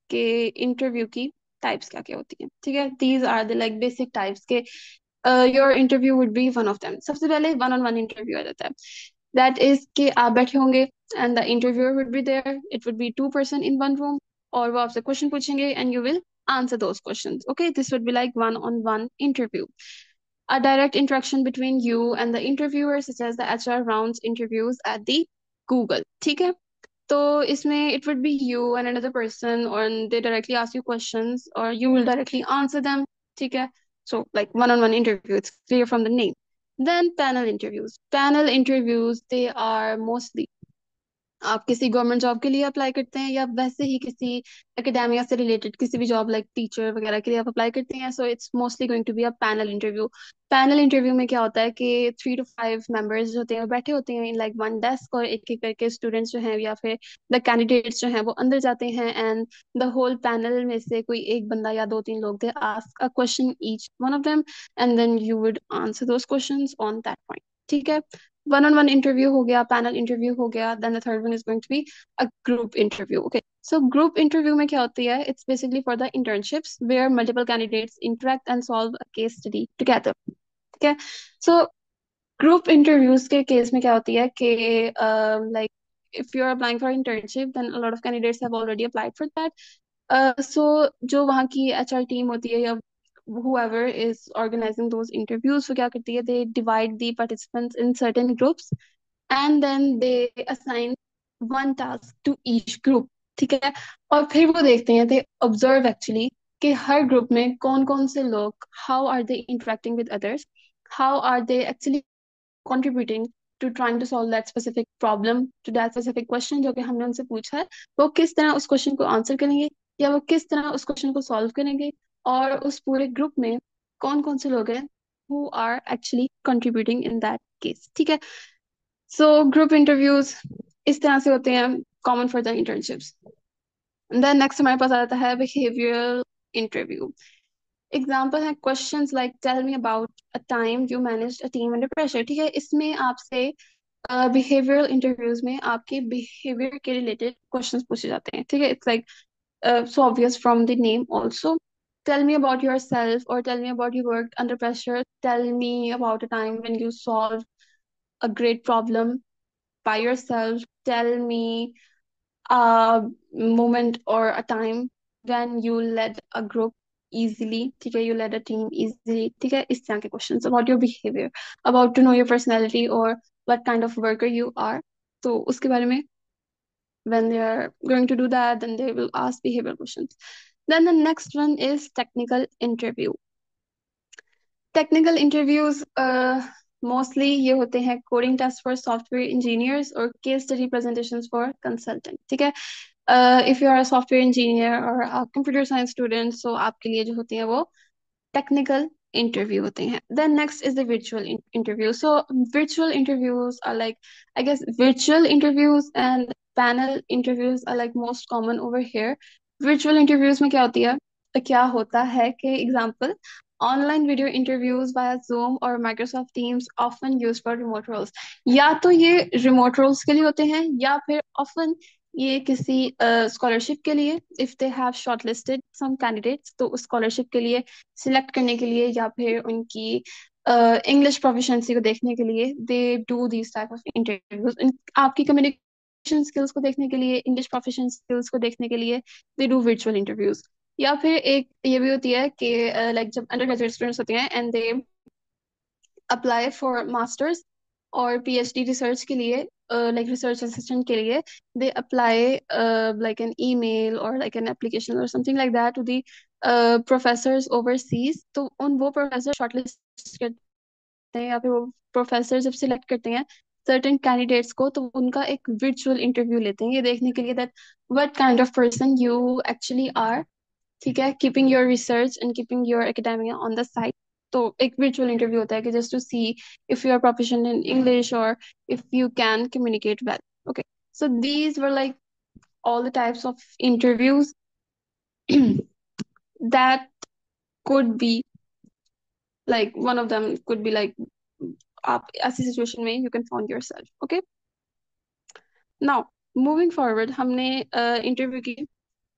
कि interview की types क्या क्या होती हैं. ठीक है, these are the like basic types के your interview would be one of them. सबसे पहले one on one interview आ जाता है. That is कि आप बैठे होंगे and the interviewer would be there. It would be 2 person in one room, और वो आपसे क्वेश्चन पूछेंगे and you will answer those questions. Okay, this would be like one-on-one interview. A direct interaction between you and the interviewer, such as the HR rounds interviews at the Google. ठीक है? तो इसमें it would be you and another person, or they directly ask you questions, or you will directly answer them. ठीक है? So like one-on-one interview, it's clear from the name. Then panel interviews. Panel interviews, they are mostly आप किसी government job के लिए apply करते हैं, या वैसे ही किसी एकेडेमिया से रिलेटेड किसी भी जॉब लाइक टीचर वगैरह के लिए आप अप्लाई करते हैं, so it's mostly going to be a panel interview. Panel interview में क्या होता है कि 3 to 5 मेंबर्स जो होते हैं वो बैठे होते हैं इन लाइक वन डेस्क, और एक एक करके स्टूडेंट्स जो हैं या फिर द कैंडिडेट्स जो हैं वो अंदर जाते हैं, एंड द होल पैनल में से कोई एक बंदा या 2-3 लोग, they ask a question each one of them, and then you would answer those questions on that point. ठीक है? वन ऑन वन इंटरव्यू हो गया, पैनल इंटरव्यू हो गया, then the third one is going to be a group interview. Okay, so group interview में क्या होती है, it's basically for the internships where multiple candidates interact and solve a case study together. ठीक है? So group interviews के case में क्या होती है कि like if you are applying for internship, then a lot of candidates have already applied for that. So जो वहाँ की एचआर टीम होती है, या whoever is organizing those interviews, वो क्या करती है, they divide the participants in certain groups, and then they assign one task to each group। ठीक है? और फिर वो देखते हैं, they observe actually कि हर ग्रुप में कौन कौन से लोग, how are they interacting with others, how are they actually contributing to trying to solve that specific problem, to that specific question जो कि हमने उनसे पूछा है, वो किस तरह उस क्वेश्चन को आंसर करेंगे, या वो किस तरह उस क्वेश्चन को सॉल्व करेंगे, और उस पूरे ग्रुप में कौन कौन से लोग हैं who are actually contributing in that case। ठीक है? सो ग्रुप इंटरव्यूज इस तरह से होते हैं, common for the internships. Then next हमारे पास आ जाता है बिहेवियरल इंटरव्यू। एग्जाम्पल है questions like tell me about a time you managed a team under pressure. ठीक है? इसमें आपसे बिहेवियरल इंटरव्यूज में आपके बिहेवियर के रिलेटेड क्वेश्चंस पूछे जाते हैं। ठीक है? It's like so obvious from the name also. Tell me about yourself, or tell me about you worked under pressure. Tell me about a time when you solved a great problem by yourself. Tell me a moment or a time when you led a group easily। ठीक है? You led a team easily। ठीक है? इस तरह के questions about your behavior, about to know your personality or what kind of worker you are। तो उसके बारे में, when they are going to do that, then they will ask behavioral questions। Then the next one is technical interview। Technical interviews mostly ये होते हैं coding test for software engineers और case study presentations for consultant. ठीक है? If you are a software engineer और computer science student, so आपके लिए जो होते हैं वो technical interview होते हैं। Then next is the virtual interview। So virtual interviews are like, I guess virtual interviews and panel interviews are like most common over here। virtual interviews में क्या होता है कि example, online video interviews via Zoom or Microsoft Teams often used for remote roles। या तो ये remote roles के लिए होते हैं, या फिर often ये किसी स्कॉलरशिप के लिए, if they have shortlisted some candidates, तो उस स्कॉलरशिप के लिए सिलेक्ट करने के लिए, या फिर उनकी इंग्लिश प्रोफिशिएंसी को देखने के लिए, they do these type of interviews. आपकी कम्युनिकेशन स्किल्स को देखने के लिए, इंग्लिश प्रोफिशिएंट स्किल्स को देखने के लिए दे डू वर्चुअल इंटरव्यूज। या फिर एक ये भी होती है कि लाइक जब अंडर ग्रेजुएट स्टूडेंट्स होते हैं and they apply for masters और पीएचडी रिसर्च के लिए, लाइक रिसर्च असिस्टेंट के लिए, they apply like an email or like an application or something like that to the professors overseas। तो उन वो प्रोफेसर शॉर्टलिस्ट करते हैं, या फिर वो प्रोफेसर जब सिलेक्ट करते हैं सर्टेन कैंडिडेट्स को, तो उनका एक वर्चुअल इंटरव्यू लेते हैं ये देखने के लिए that what kind of person you actually are. ठीक है? Keeping your research and keeping your academia on the side. तो एक virtual इंटरव्यू होता है कि just to see if you are proficient in English or if you can communicate well। Okay, so these were like all the types of interviews that could be like, one of them could be like, आप ऐसी situation में you can find yourself। Okay, now moving forward, हमने interview की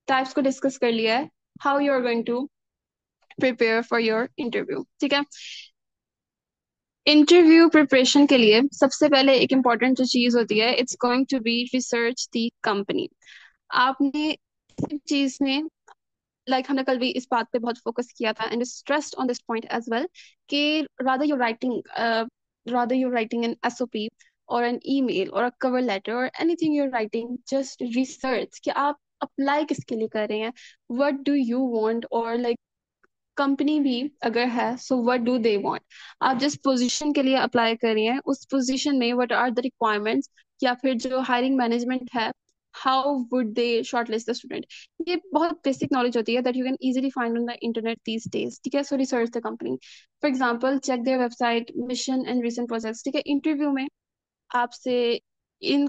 types को discuss कर लिया है, how you are going to prepare for your interview। ठीक है? इंटरव्यू प्रिपरेशन के लिए सबसे पहले एक इम्पॉर्टेंट जो चीज होती है, it's going to be research the company. आपने इस चीज में हमने कल भी इस बात पे बहुत फोकस किया था and stressed on this point as well कि rather you're writing an SOP or an email or a cover letter or anything you're writing, just research कि आप अप्लाई किसके लिए कर रहे हैं, what do you want, और कंपनी भी अगर है so what do they want. आप जिस पोजीशन के लिए अप्लाई कर रही हैं उस पोजीशन में व्हाट आर द रिक्वायरमेंट्स, या फिर जो हायरिंग मैनेजमेंट है how would they shortlist the student. ये बहुत बेसिक नॉलेज होती है that you can easily find on the internet these days, ठीक है। So research the company, for example check their website, mission and recent projects, ठीक है। Interview में आपसे इन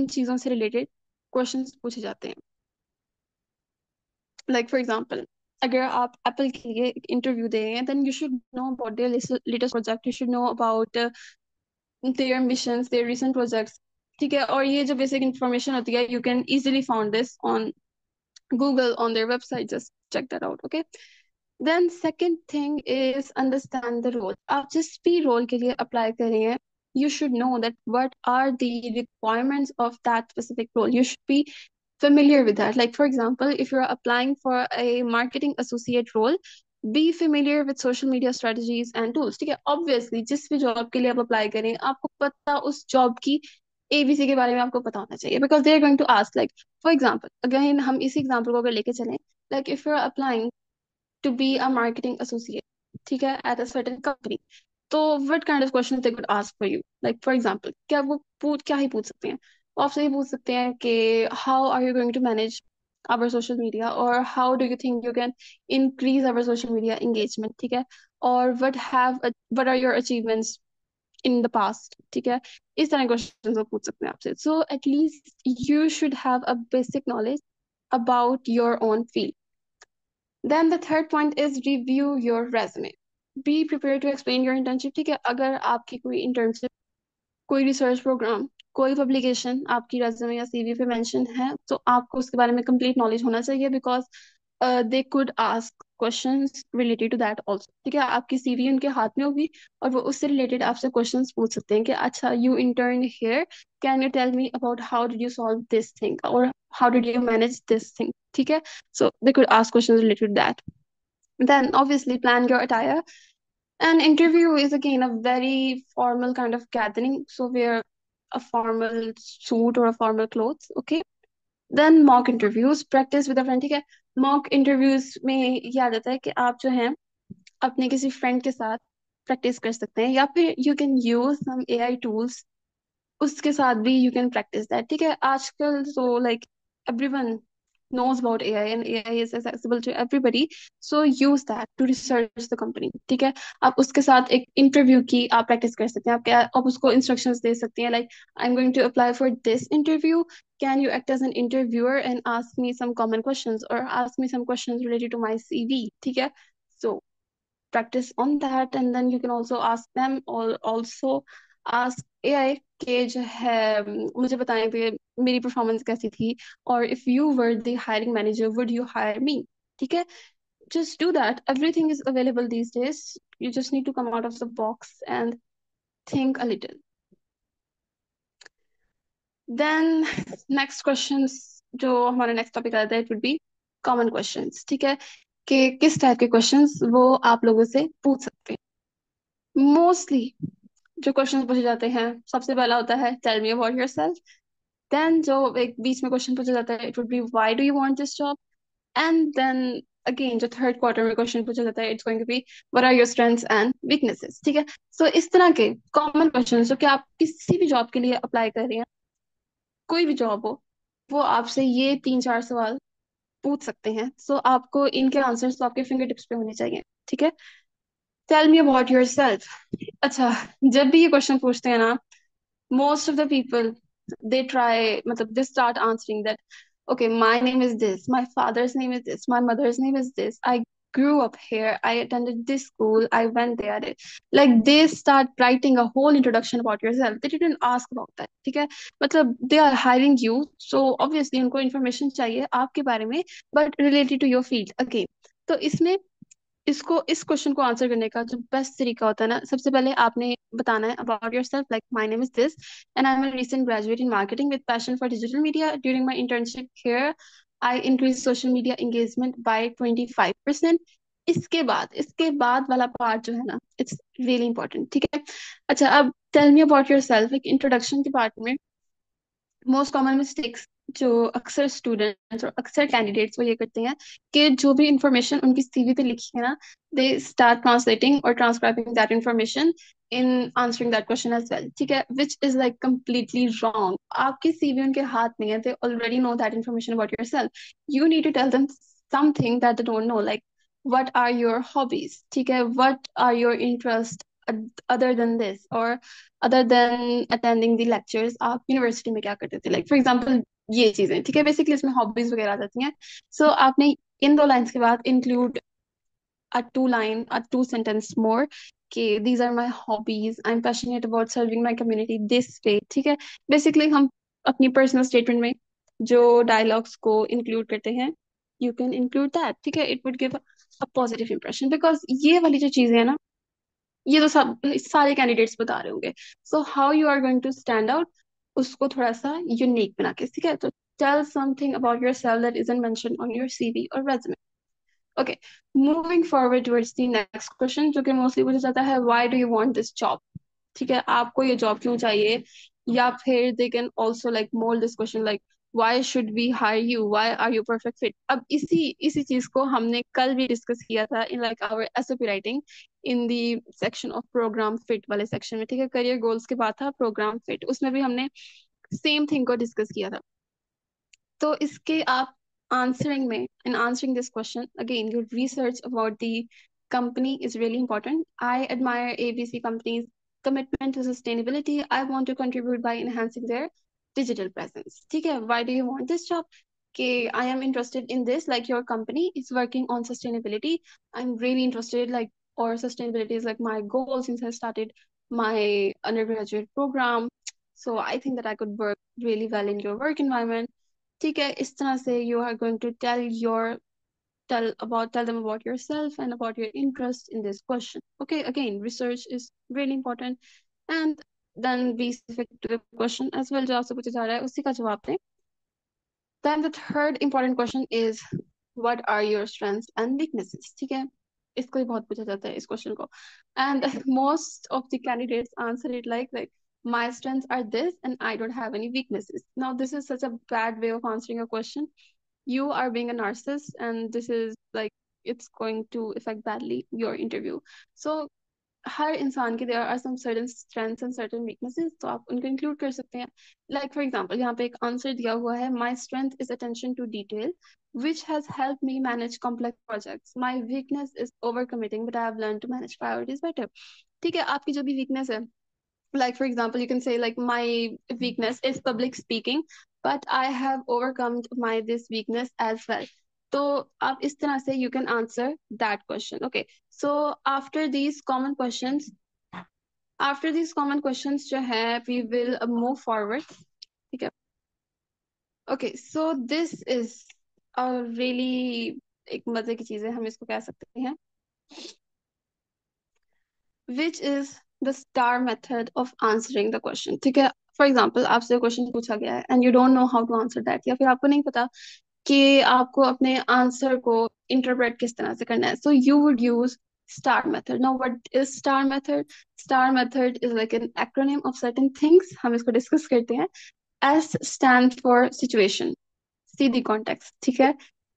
चीजों से रिलेटेड क्वेश्चंस पूछे जाते हैं। फॉर एग्जांपल अगर आप एप्पल के लिए इंटरव्यू दे रहे हैं then you should know about their latest project, you should know about their missions, their recent projects, ठीक है। और ये जो बेसिक इंफॉर्मेशन होती है you can easily found this on Google on their website, just check that out, okay. Then second thing is understand the role. आप जिस भी रोल के लिए अप्लाई कर रहे हैं you should know that what are the requirements of that specific role. You should be familiar with that. Like, for example, if you're applying for a marketing associate role, be familiar with social media strategies and tools, ठीक है। Obviously, जिस भी job के लिए आप apply करें आपको पता उस जॉब की ABC के बारे में आपको पता होना चाहिए, because they are going to ask, like, for example, again हम इसी एग्जांपल को अगर लेके चलें, like if you're applying to be a marketing associate, ठीक है, at a certain company, तो what kind of questions they could ask for you, like for example क्या वो क्या ही पूछ सकते हैं, वो आपसे ये पूछ सकते हैं कि how are you going to manage our social media, or how do you think you can increase our social media engagement, ठीक है, और what are your achievements in the past, ठीक है। इस तरह के क्वेश्चन वो पूछ सकते हैं आपसे। So at least you should have a basic knowledge about your own field. Then the third point is review your resume. Be prepared to explain your internship, ठीक है। अगर आपकी कोई इंटर्नशिप, कोई रिसर्च प्रोग्राम, कोई पब्लिकेशन आपकी resume या CV पे मेंशन है तो आपको उसके बारे में कंप्लीट नॉलेज होना चाहिए, because they could ask questions related to that also, ठीक है। आपकी सीवी उनके हाथ में होगी और वो उससे रिलेटेड आपसे क्वेश्चंस पूछ सकते हैं कि अच्छा you intern here, can you tell me about how did you solve this thing, और how did you manage this thing, ठीक है। So they could ask questions related to that. Then obviously plan your attire. An interview is again a very formal kind of gathering, so wear a formal suit or a formal clothes, okay? Then mock interviews, practice with a friend, ठीक है। mock interviews में ये आ जाता है कि आप जो हैं अपने किसी फ्रेंड के साथ प्रैक्टिस कर सकते हैं, या फिर you can use some AI tools, उसके साथ भी you can practice that, ठीक है। आजकल तो like everyone knows about AI and AI is accessible to everybody, so use that to research the company, ठीक है। आप उसके साथ एक इंटरव्यू की आप प्रैक्टिस कर सकते हैं, आप उसको इंस्ट्रक्शंस दे सकते हैं, like I'm going to apply for this interview, can you act as an interviewer and ask me some common questions or ask me some questions related to my CV, ठीक है। So practice on that, and then you can also ask them, or also ask AI कि जो है मुझे बताएं कि मेरी performance कैसी थी, और if you were the hiring manager would you hire me, ठीक है। Just do that, everything is available these days, you just need to come out of the box and think a little. Then next questions, जो हमारा next topic आता है, it would be common questions, ठीक है, कि किस type के questions वो आप लोगों से पूछ सकते हैं। मोस्टली जो क्वेश्चन पूछे जाते हैं सबसे पहला होता है tell me about yourself. Then जो एक बीच में क्वेश्चन पूछा जाता है it would be why do you want this job. And then again जो थर्ड क्वार्टर में क्वेश्चन पूछा जाता है it's going to be what are your strengths and weaknesses, ठीक है। सो इस तरह के कॉमन क्वेश्चन जो कि आप किसी भी जॉब के लिए अप्लाई कर रहे हैं, कोई भी जॉब हो, वो आपसे ये 3-4 सवाल पूछ सकते हैं। सो आपको इनके आंसर्स तो आपके फिंगर टिप्स पे होने चाहिए, ठीक है। Tell me about yourself. अच्छा, जब भी ये क्वेश्चन पूछते हैं ना, most of the people they try matlab they start answering that, okay, my name is this, my father's name is this, my mother's name is this, I grew up here, I attended this school, I went there, like they start writing a whole introduction about yourself, they didn't ask about that, ठीक है। मतलब they are hiring you, so obviously उनको information चाहिए आपके बारे में, but related to your field again। तो इसमें इस क्वेश्चन को आंसर करने का जो बेस्ट तरीका होता है ना, सबसे पहले आपने बताना है about yourself, like my name is this and I am a recent graduate in marketing with passion for digital media during my internship here I increase social media engagement by 25%. इसके बाद वाला पार्ट जो है ना, it's really important, ठीक है। अच्छा, अब tell me about yourself. एक इंट्रोडक्शन के पार्ट में मोस्ट कॉमन मिस्टेक्स जो अक्सर स्टूडेंट्स और अक्सर कैंडिडेट्स वो ये करते हैं कि जो भी इंफॉर्मेशन उनकी सीवी पे लिखी है ना, दे स्टार्ट ट्रांसलेटिंग और transcribing that information in answering that question as well, ठीक है, which is like completely wrong. आपकी सीवी उनके हाथ में है, they already know that information about yourself. You need to tell them something that they don't know, like what are your hobbies, ठीक है, what are your interests other than this, or other than attending the lectures आप university में क्या करते थे, like for example ये चीजें, ठीक है। बेसिकली इसमें हॉबीज वगैरह आ जाती हैं। सो आपने इन दो लाइंस के बाद इंक्लूड a 2 sentence more कि these are my hobbies, I'm passionate about serving my community this way, ठीक है। बेसिकली हम अपनी पर्सनल स्टेटमेंट में जो डायलॉग्स को इंक्लूड करते हैं, यू कैन इंक्लूड दैट, ठीक है। It would give a positive impression, because ये वाली जो चीजें हैं ना, ये तो सब सारे कैंडिडेट्स बता रहे होंगे। So how you are going to stand out, उसको थोड़ा सा यूनिक बना के, ठीक है। तो tell something about yourself that isn't mentioned on your CV और resume. Okay, moving forward towards the next question, जो कि मोस्टली पूछा जाता है, why do you want this job, ठीक है, आपको ये जॉब क्यों चाहिए। या फिर they can also like mould this question like why should we hire you, why are you perfect fit. अब इसी इसी चीज को हमने कल भी डिस्कस किया था in like our SOP writing, in the section of program fit वाले सेक्शन में, ठीक है। करियर गोल्स के बाद था प्रोग्राम फिट, उसमें भी हमने सेम थिंग को डिस्कस किया था। तो इसके आप आंसरिंग में, in answering this question, again, your research about the company is really important. I admire ABC companies' commitment to sustainability. I want to contribute by enhancing their digital presence. ठीक है, why do you want this job? Okay, I am interested in this, like your company is working on sustainability. I'm really interested, like, or sustainability is like my goal since I started my undergraduate program. So I think that I could work really well in your work environment. ठीक है, इस तरह से you are going to tell them about yourself and about your interest in this question. Okay, again, research is really important, and then be specific to the question as well जो आपसे पूछा जा रहा है उसी का जवाब दें। Then the third important question is what are your strengths and weaknesses, ठीक है। इसको भी बहुत पूछा जाता है इस क्वेश्चन को, and most of the candidates answer it like my strengths are this and I don't have any weaknesses. Now this is such a bad way of answering a question. You are being a narcissist and this is like it's going to affect badly your interview. So हर इंसान के there are some certain strengths and certain weaknesses, तो आप उनको include कर सकते हैं। Like for example यहाँ पे एक आंसर दिया हुआ है, my strength is attention to detail which has helped me manage complex projects. My weakness is overcommitting, but I have learned to manage priorities better. ठीक है, आपकी जो भी वीकनेस है, like for example you can say like my weakness is public speaking, but I have overcome my this weakness as well. तो आप इस तरह से you can answer that question. Okay, so after these common questions जो है we will move forward, ठीक है। Okay, so this is a really एक मजे की चीज है, हम इसको कह सकते हैं, which is the star method of answering the question, ठीक है। फॉर एग्जाम्पल आपसे क्वेश्चन पूछा गया है and you don't know how to answer that, या फिर आपको नहीं पता कि आपको अपने आंसर को इंटरप्रेट किस तरह से करना है, so you would use star method. Now what is star method? Star method is like an acronym of certain things, हम इसको डिस्कस करते हैं। S stands for situation, see the context, ठीक है।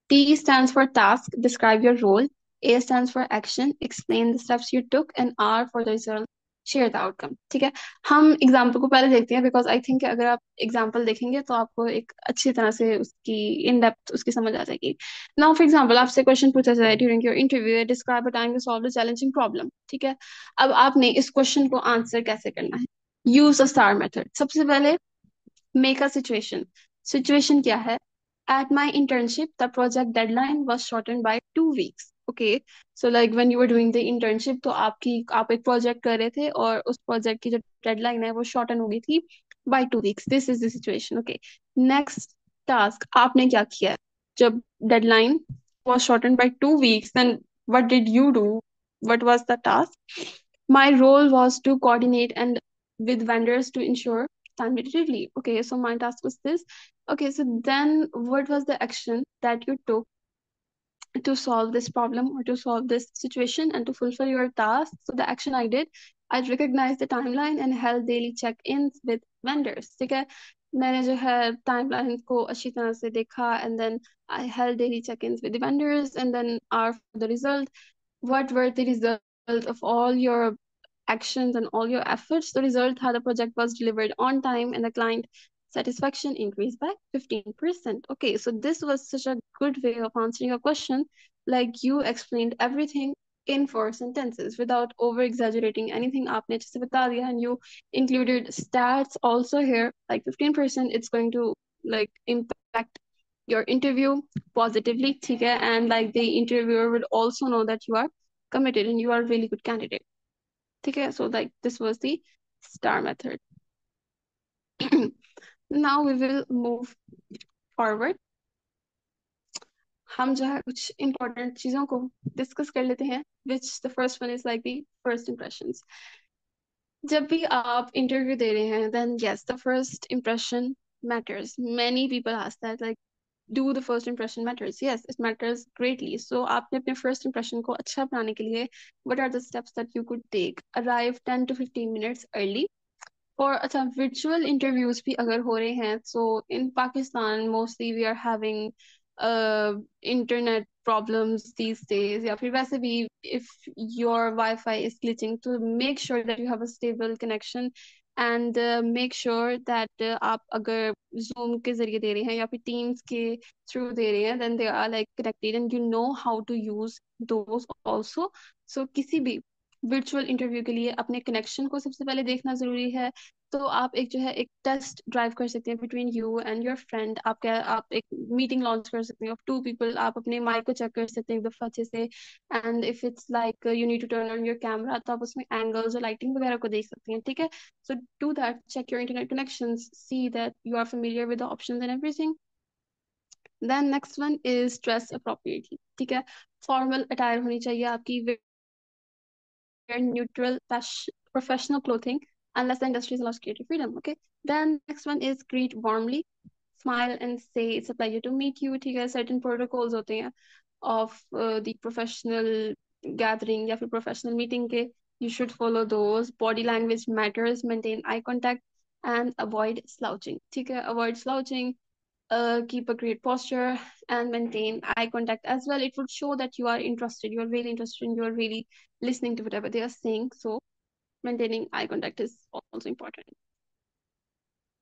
T stands for task, describe your role. A stands for action, explain the steps you took. And R for the result, share the outcome, ठीक है। हम example को पहले देखते हैं because I think अगर आप एग्जाम्पल देखेंगे तो आपको एक अच्छी तरह से उसकी इन डेप्थ उसकी समझ आ जाएगी। नाउ फॉर एग्जाम्पल आपसे क्वेश्चन पूछा जाए during your interview, describe a time you solve a challenging problem, ठीक है। अब आपने इस क्वेश्चन को आंसर कैसे करना है? Use a star method. सबसे पहले मेक अ सिचुएशन क्या है? At my internship, the project deadline was shortened by 2 weeks. Okay, so like when you were doing the internship, तो आप एक प्रोजेक्ट कर रहे थे और उस प्रोजेक्ट की जो डेडलाइन है वो शॉर्टन हो गई थी by 2 weeks. This is the situation. Okay, next task, आपने क्या किया है? जब deadline was shortened by 2 weeks, then what did you do? What was the task? My role was to coordinate and with vendors to ensure time-related Okay, so my task was this. Okay, so then what was the action that you took to solve this problem or to solve this situation and to fulfill your task? So the action I did, I recognized the timeline and held daily check-ins with vendors. ठीक है, मैंने जो है timeline को अच्छी तरह से देखा, and then I held daily check-ins with the vendors, and then the result. What were the result of all your actions and all your efforts? The result, how the project was delivered on time and the client satisfaction increased by 15%. Okay, so this was such a good way of answering a question. Like, you explained everything in 4 sentences without over exaggerating anything. आपने अच्छे से बता दिया, and you included stats also here. Like 15%, it's going to like impact your interview positively, ठीक है? And like the interviewer would also know that you are committed and you are a really good candidate. Okay, so like this was the star method. Now we will move forward. हम जो है कुछ important चीजों को discuss कर लेते हैं, which the first one is like the first impressions. जब भी आप interview दे रहे हैं, then yes, the first impression matters. Many people ask that, like, do the first impression matters? Yes, it matters greatly. So आपने अपने first impression को अच्छा बनाने के लिए, what are the steps that you could take? Arrive 10 to 15 minutes early. और अच्छा, virtual interviews भी अगर हो रहे हैं, so in Pakistan mostly we are having internet problems these days, या फिर वैसे भी if your Wi-Fi is glitching, to make sure that you have a stable connection, and make sure that आप अगर Zoom के जरिए दे रहे हैं या फिर Teams के through दे रहे हैं, then they are like connected and you know how to use those also. So किसी भी virtual interview के लिए अपने connection को सबसे पहले देखना जरूरी है. तो आप एक जो है एक टेस्ट ड्राइव कर सकते हैं between you and your friend. आप एक मीटिंग लॉन्च कर सकते हैं of 2 people. आप अपने माइक को चेक कर सकते हैं एक दफा अच्छे से, and if it's like you need to turn on your camera, तो आप उसमें एंगल्स और लाइटिंग वगैरह को देख सकते हैं, ठीक है? So do that, check your internet connections, see that you are familiar with the options and everything. Then next one is dress appropriately, ठीक है? Formal attire होनी चाहिए आपकी, wear neutral professional clothing unless the industry allows creative freedom. Okay. Then next one is greet warmly, smile and say it's a pleasure to meet you. ठीक है, certain protocols होते हैं of the professional gathering या फिर professional meeting के, you should follow those. Body language matters, maintain eye contact and avoid slouching. ठीक है, avoid slouching, keep a great posture and maintain eye contact as well. It would show that you are interested, you are really interested, and you are really listening to whatever they are saying. So maintaining eye contact is also important.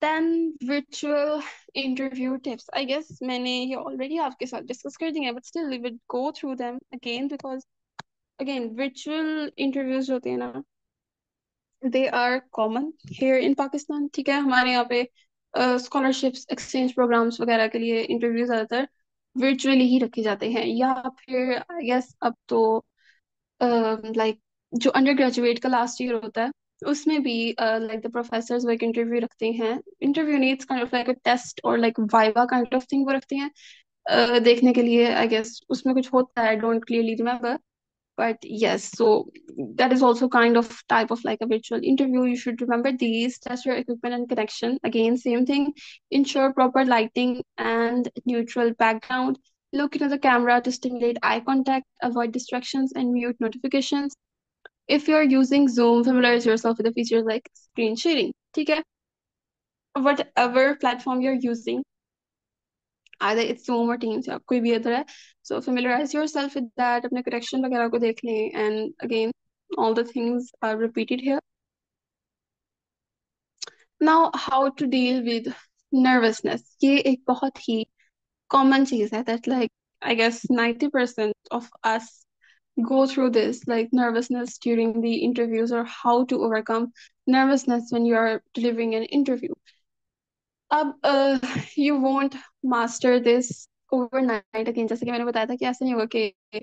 Then virtual interview tips. I guess मैंने ये already आपके साथ discuss कर दिए हैं, but still we would go through them again, because again virtual interviews जो होते हैं ना, they are common here in Pakistan. ठीक है, हमारे यहाँ पे scholarships, exchange programs वगैरह के लिए interviews ज़्यादातर virtually ही रखे जाते हैं, या फिर I guess अब तो like जो undergraduate का last year होता है, उसमें भी like the professors वो एक interview रखते हैं. Interview नहीं, it's kind of like a test or like viva kind of thing वो रखते हैं देखने के लिए. I guess उसमें कुछ होता है, I don't clearly remember. But yes, so that is also kind of type of like a virtual interview. You should remember these, test your equipment and connection. Again, same thing, ensure proper lighting and neutral background. Look into the camera to stimulate eye contact, avoid distractions and mute notifications. If you're using Zoom, familiarize yourself with the features like screen sharing. Okay? Whatever platform you're using, either it's Zoom or Teams या कोई भी other है, so familiarize yourself with that, अपने correction वगैरह को देख लें, and again all the things are repeated here. Now how to deal with nervousness. ये एक बहुत ही common चीज है that like I guess 90% of us go through this, like nervousness during the interviews, or how to overcome nervousness when you are delivering an interview. अब you won't master this overnight. Again, जैसे कि मैंने बताया था कि ऐसा नहीं होगा कि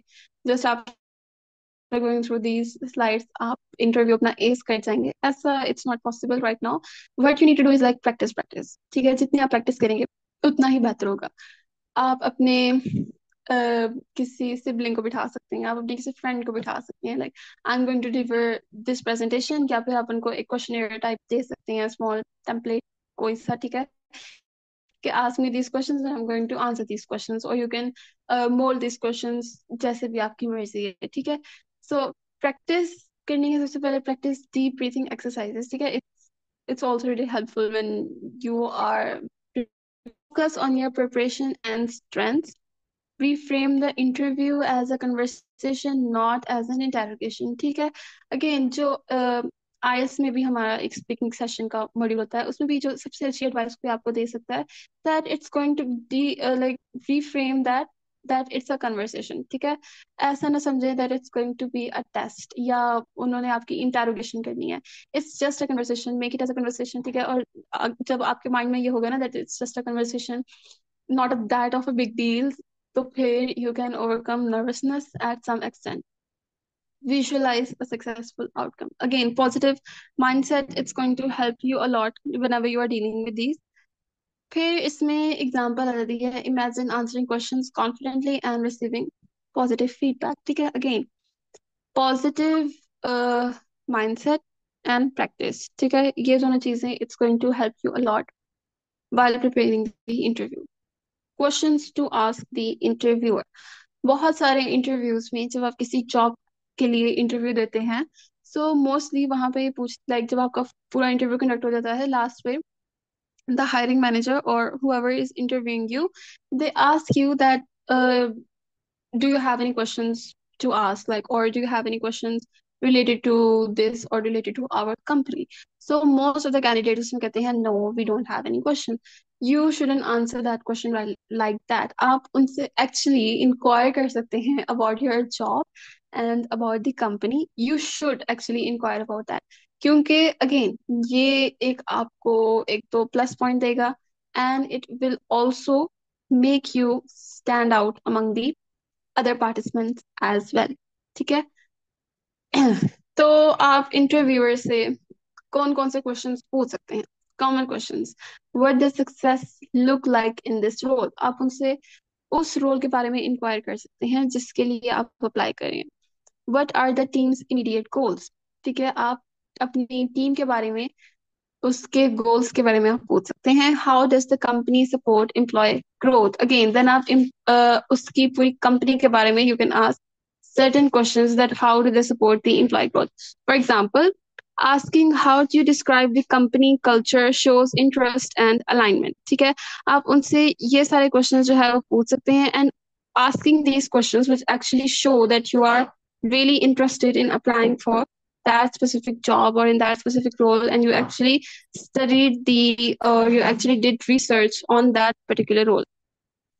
just after going through these slides आप interview अपना ace कर जाएंगे. ऐसा it's not possible right now. What you need to do is like practice. ठीक है, जितनी आप practice करेंगे उतना ही बेहतर होगा. आप अपने किसी सिबलिंग को बिठा सकते हैं, आप अपने किसी फ्रेंड को बिठा सकते हैं, like I'm going to deliver this presentation, या फिर आप उनको एक क्वेश्चनेयर टाइप दे सकते हैं, स्मॉल टेम्पलेट, कोई सा, ठीक है, कि ask me these questions and I'm going to answer these questions, or you can mold these questions जैसे भी आपकी मर्जी है, ठीक है। So practice करनी है सबसे पहले, practice deep breathing exercises, ठीक है। It's also really helpful when you are focus on your preparation and strengths. Reframe the interview as a conversation, not as an interrogation, ठीक है। Again, जो आईएलटीएस में भी हमारा एक स्पीकिंग सेशन का मॉड्यूल होता है, उसमें भी जो सबसे अच्छी एडवाइस कोई आपको दे सकता है, that it's going to be like reframe that it's a conversation, ठीक है। ऐसा ना समझे that it's going to be a test या उन्होंने आपकी इंटेरोगेशन करनी है। It's just a conversation, make it as a conversation, ठीक है। और जब आपके माइंड में ये होगा ना that it's just a conversation, not that of a big deal, तो फिर you can overcome nervousness at some extent. Visualize a successful outcome. Again, positive mindset, it's going to help you a lot whenever you are dealing with these. फिर इसमें example आ जाती है, imagine answering questions confidently and receiving positive feedback, ठीक है। Again, positive mindset and practice, ठीक है, ये दोनों चीजें it's going to help you a lot while preparing the interview. Questions to ask the interviewer. बहुत सारे इंटरव्यूज में जब आप किसी जॉब के लिए इंटरव्यू देते हैं, सो मोस्टली वहां पे पूछ लाइक जब आपका पूरा इंटरव्यू कंडक्ट हो जाता है, लास्ट पे the hiring manager or whoever is interviewing you, they ask you that do you have any questions to ask, like, or do you have any questions related to this or related to our company? So most of the candidates उसमें कहते हैं no, we don't have any question. You shouldn't answer that question like that. आप उनसे actually inquire कर सकते हैं about your job and about the company. You should actually inquire about that, क्योंकि again ये एक आपको एक तो plus point देगा, and it will also make you stand out among the other participants as well, ठीक है। तो आप इंटरव्यूअर से कौन कौन से क्वेश्चंस पूछ सकते हैं? Common questions, what does success look like in this role, आप उनसे उस रोल के बारे में इंक्वायर कर सकते हैं जिसके लिए आप अप्लाई करें। What are the team's immediate goals, ठीक है, आप अपनी टीम के बारे में उसके गोल्स के बारे में आप पूछ सकते हैं। How does the company support employ growth, again then आप उसकी पूरी कंपनी के बारे में you can ask certain questions that how do they support the employee growth. For example, asking how do you describe the company culture shows interest and alignment, ठीक है। आप उनसे ये सारे questions जो है वो पूछ सकते हैं, and asking these questions which actually show that you are really interested in applying for that specific job or in that specific role, and you actually studied the or you actually did research on that particular role.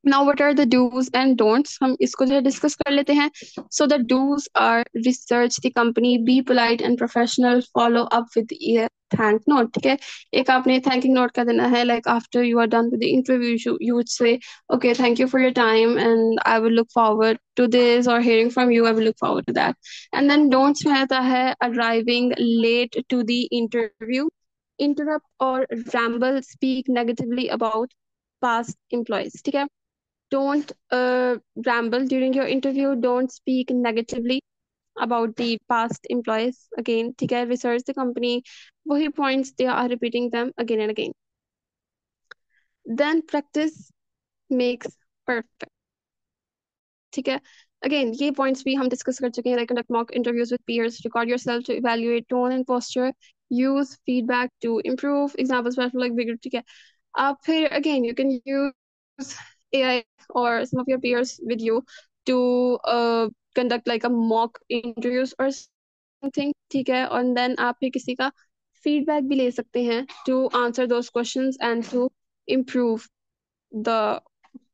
Now, what are the do's and don'ts? हम इसको जो है discuss कर लेते हैं। So the do's are research the company, be polite and professional, follow up with a thank note, ठीक है। एक आपने thanking note का देना है, like after you are done with the interview, you would say, okay, thank you for your time, and I will look forward to this, or hearing from you, I will look forward to that. And then don'ts में आता है arriving late to the interview, interrupt or ramble, speak negatively about past employees, ठीक है। Don't ramble during your interview. Don't speak negatively about the past employees. Again, ठीक है, research the company. वही points they are repeating them again and again. Then practice makes perfect. ठीक है। Again, ये points भी हम discuss कर चुके हैं, like conduct mock interviews with peers, record yourself to evaluate tone and posture, use feedback to improve. Examples like bigger, ठीक है। आप फिर again you can use AI or some of your peers with you to conduct like a mock interviews or something, ठीक है। and then आप फिर किसी का feedback भी ले सकते हैं to answer those questions and to improve the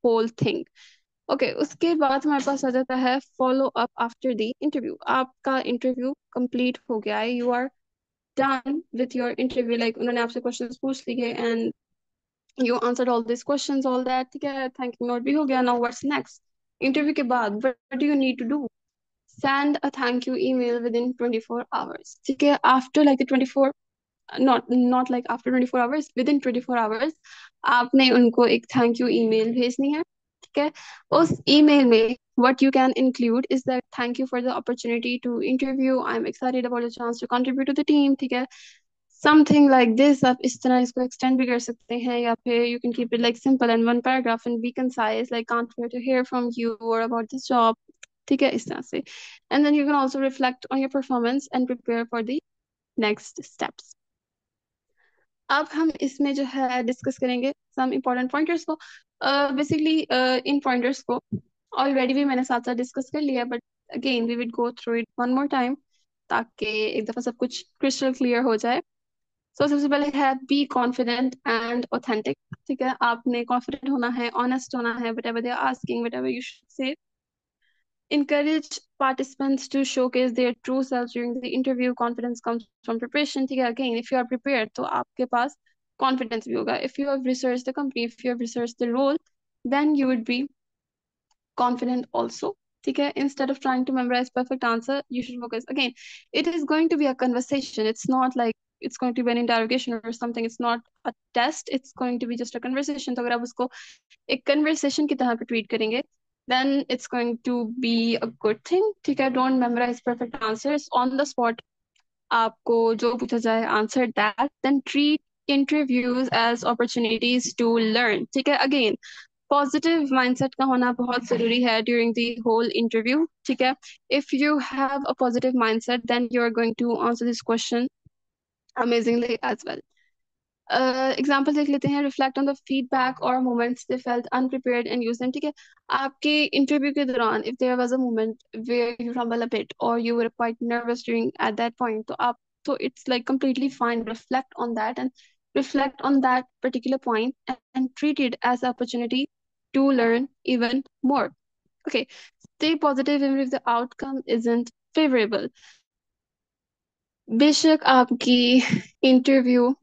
whole thing. Okay उसके बाद हमारे पास आ जाता है follow up after the interview. आपका इंटरव्यू कंप्लीट हो गया है, you are done with your interview, like उन्होंने आपसे क्वेश्चंस पूछ लिए and you answered all this questions all that, ठीक है, थैंक यू नोट भी हो गया। Now what's next? इंटरव्यू के बाद what do you need to do? Send a thank you email within 24 hours, ठीक है। After like the 24, not like after 24 hours, within 24 hours आपने उनको एक थैंक यू ईमेल भेजनी है, ठीक है। उस ईमेल में what you can include is that thank you for the opportunity to interview, I'm excited about the chance to contribute to the team, ठीक है। समथिंग लाइक दिस, आप इस तरह इसको एक्सटेंड भी कर सकते हैं, या फिर you can keep it like simple and one paragraph and be concise, like can't wait to hear from you और अबाउट दिस जॉब। ठीक है, इस तरह से। And then you can also reflect on your performance and prepare for the next steps. अब हम इसमें जो है डिस्कस करेंगे सम इम्पोर्टेंट पॉइंटर्स को। बेसिकली इन पॉइंटर्स को ऑलरेडी भी मैंने साथ साथ डिस्कस कर लिया, but again we will go through it one more time, ताकि एक दफा सब कुछ क्रिस्टल क्लियर हो जाए। तो सबसे पहले है बी कॉन्फिडेंट एंड ऑथेंटिक। ठीक है, आपने कॉन्फिडेंट होना है, ऑनेस्ट होना है, whatever they are asking, whatever you should say. Encourage participants to showcase their true selves during the interview. Confidence comes from preparation. ठीक है, again, if you are prepared, तो आपके पास confidence भी होगा. If you have researched the company, if you have researched the role, then you would be confident also. ठीक है, instead of trying to memorize perfect answer, you should focus. Again, it is going to be a conversation. It's not like it's going to be an interrogation or something. It's not a test. It's going to be just a conversation. तो अगर आप उसको एक conversation की तरह पे treat करेंगे, then it's going to be a good thing. ठीक है, don't memorize perfect answers on the spot. आपको जो पूछा जाए answer that, then treat interviews as opportunities to learn. ठीक है, again, पॉजिटिव माइंडसेट का होना बहुत जरूरी है ड्यूरिंग द होल इंटरव्यू। ठीक है, if you have a positive mindset, then you are going to answer this question amazingly as well. Example देख लेते हैं। रिफ्लेक्ट ऑन द फीडबैक और moments they felt unprepared and use them. ठीक है, आपके interview के दौरान if there was a moment where you fumble a bit और you were quite nervous during at that point, तो आप, तो it's like completely fine. Reflect on that particular point and treat it as an opportunity to learn even more. Okay, stay positive even if the outcome isn't favorable. बेशक आपकी interview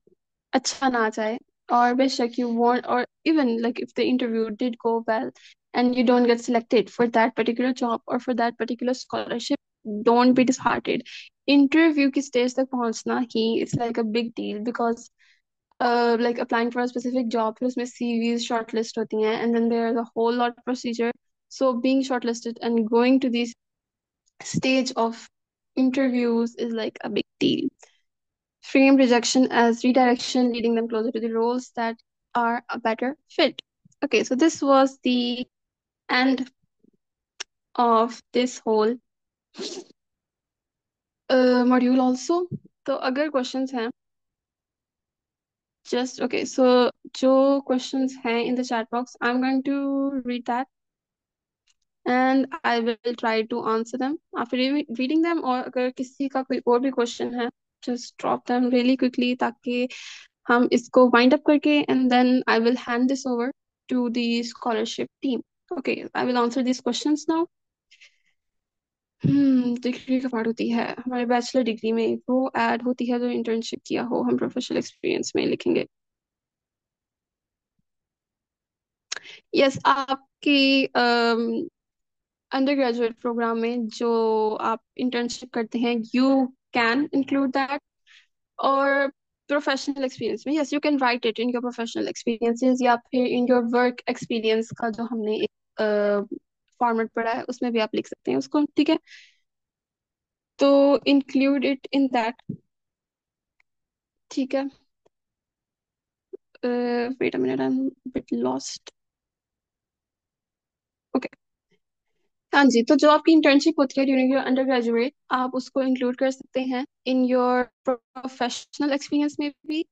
अच्छा ना जाए, or बेशक you want, or even like if the interview did go well and you don't get selected for that particular job or for that particular scholarship, don't be disheartened. Interview की stage तक पहुंचना ही it's like a big deal, because like applying for a specific job, फिर उसमें CVs shortlist होती हैं, and then there's a whole lot of procedure. So being shortlisted and going to this stage of interviews is like a big deal. Frame rejection as redirection, leading them closer to the roles that are a better fit. Okay, so this was the end of this whole module also. तो अगर questions हैं, just okay, so जो questions हैं in the chat box, I'm going to read that and I will try to answer them after reading them. और अगर किसी का कोई और भी question है, just drop them really quickly, ताकि हम इसको wind up करके and then I will hand this over to the scholarship team. Okay, I will answer these questions now. Degree का पार्ट होती है हमारे बैचलर डिग्री में, वो ऐड होती है जो इंटर्नशिप किया हो, हम प्रोफेशनल एक्सपीरियंस में लिखेंगे। यस, आपकी अंडर ग्रेजुएट प्रोग्राम में जो आप इंटर्नशिप करते हैं, यू कैन इंक्लूड दैट। और प्रोफेशनल एक्सपीरियंस में, yes, you can right it in your professional experiences, या फिर इन योर वर्क एक्सपीरियंस का जो हमने एक फॉर्मेट पढ़ा है उसमें भी आप लिख सकते हैं उसको। ठीक है, तो इंक्लूड इट इन दैट। ठीक है, wait a minute, I am bit lost. Okay, हाँ जी, तो जो आपकी इंटर्नशिप होती है ड्यूरिंग योर अंडर ग्रेजुएट, आप उसको इंक्लूड कर सकते हैं इन योर प्रोफेशनल एक्सपीरियंस में भी,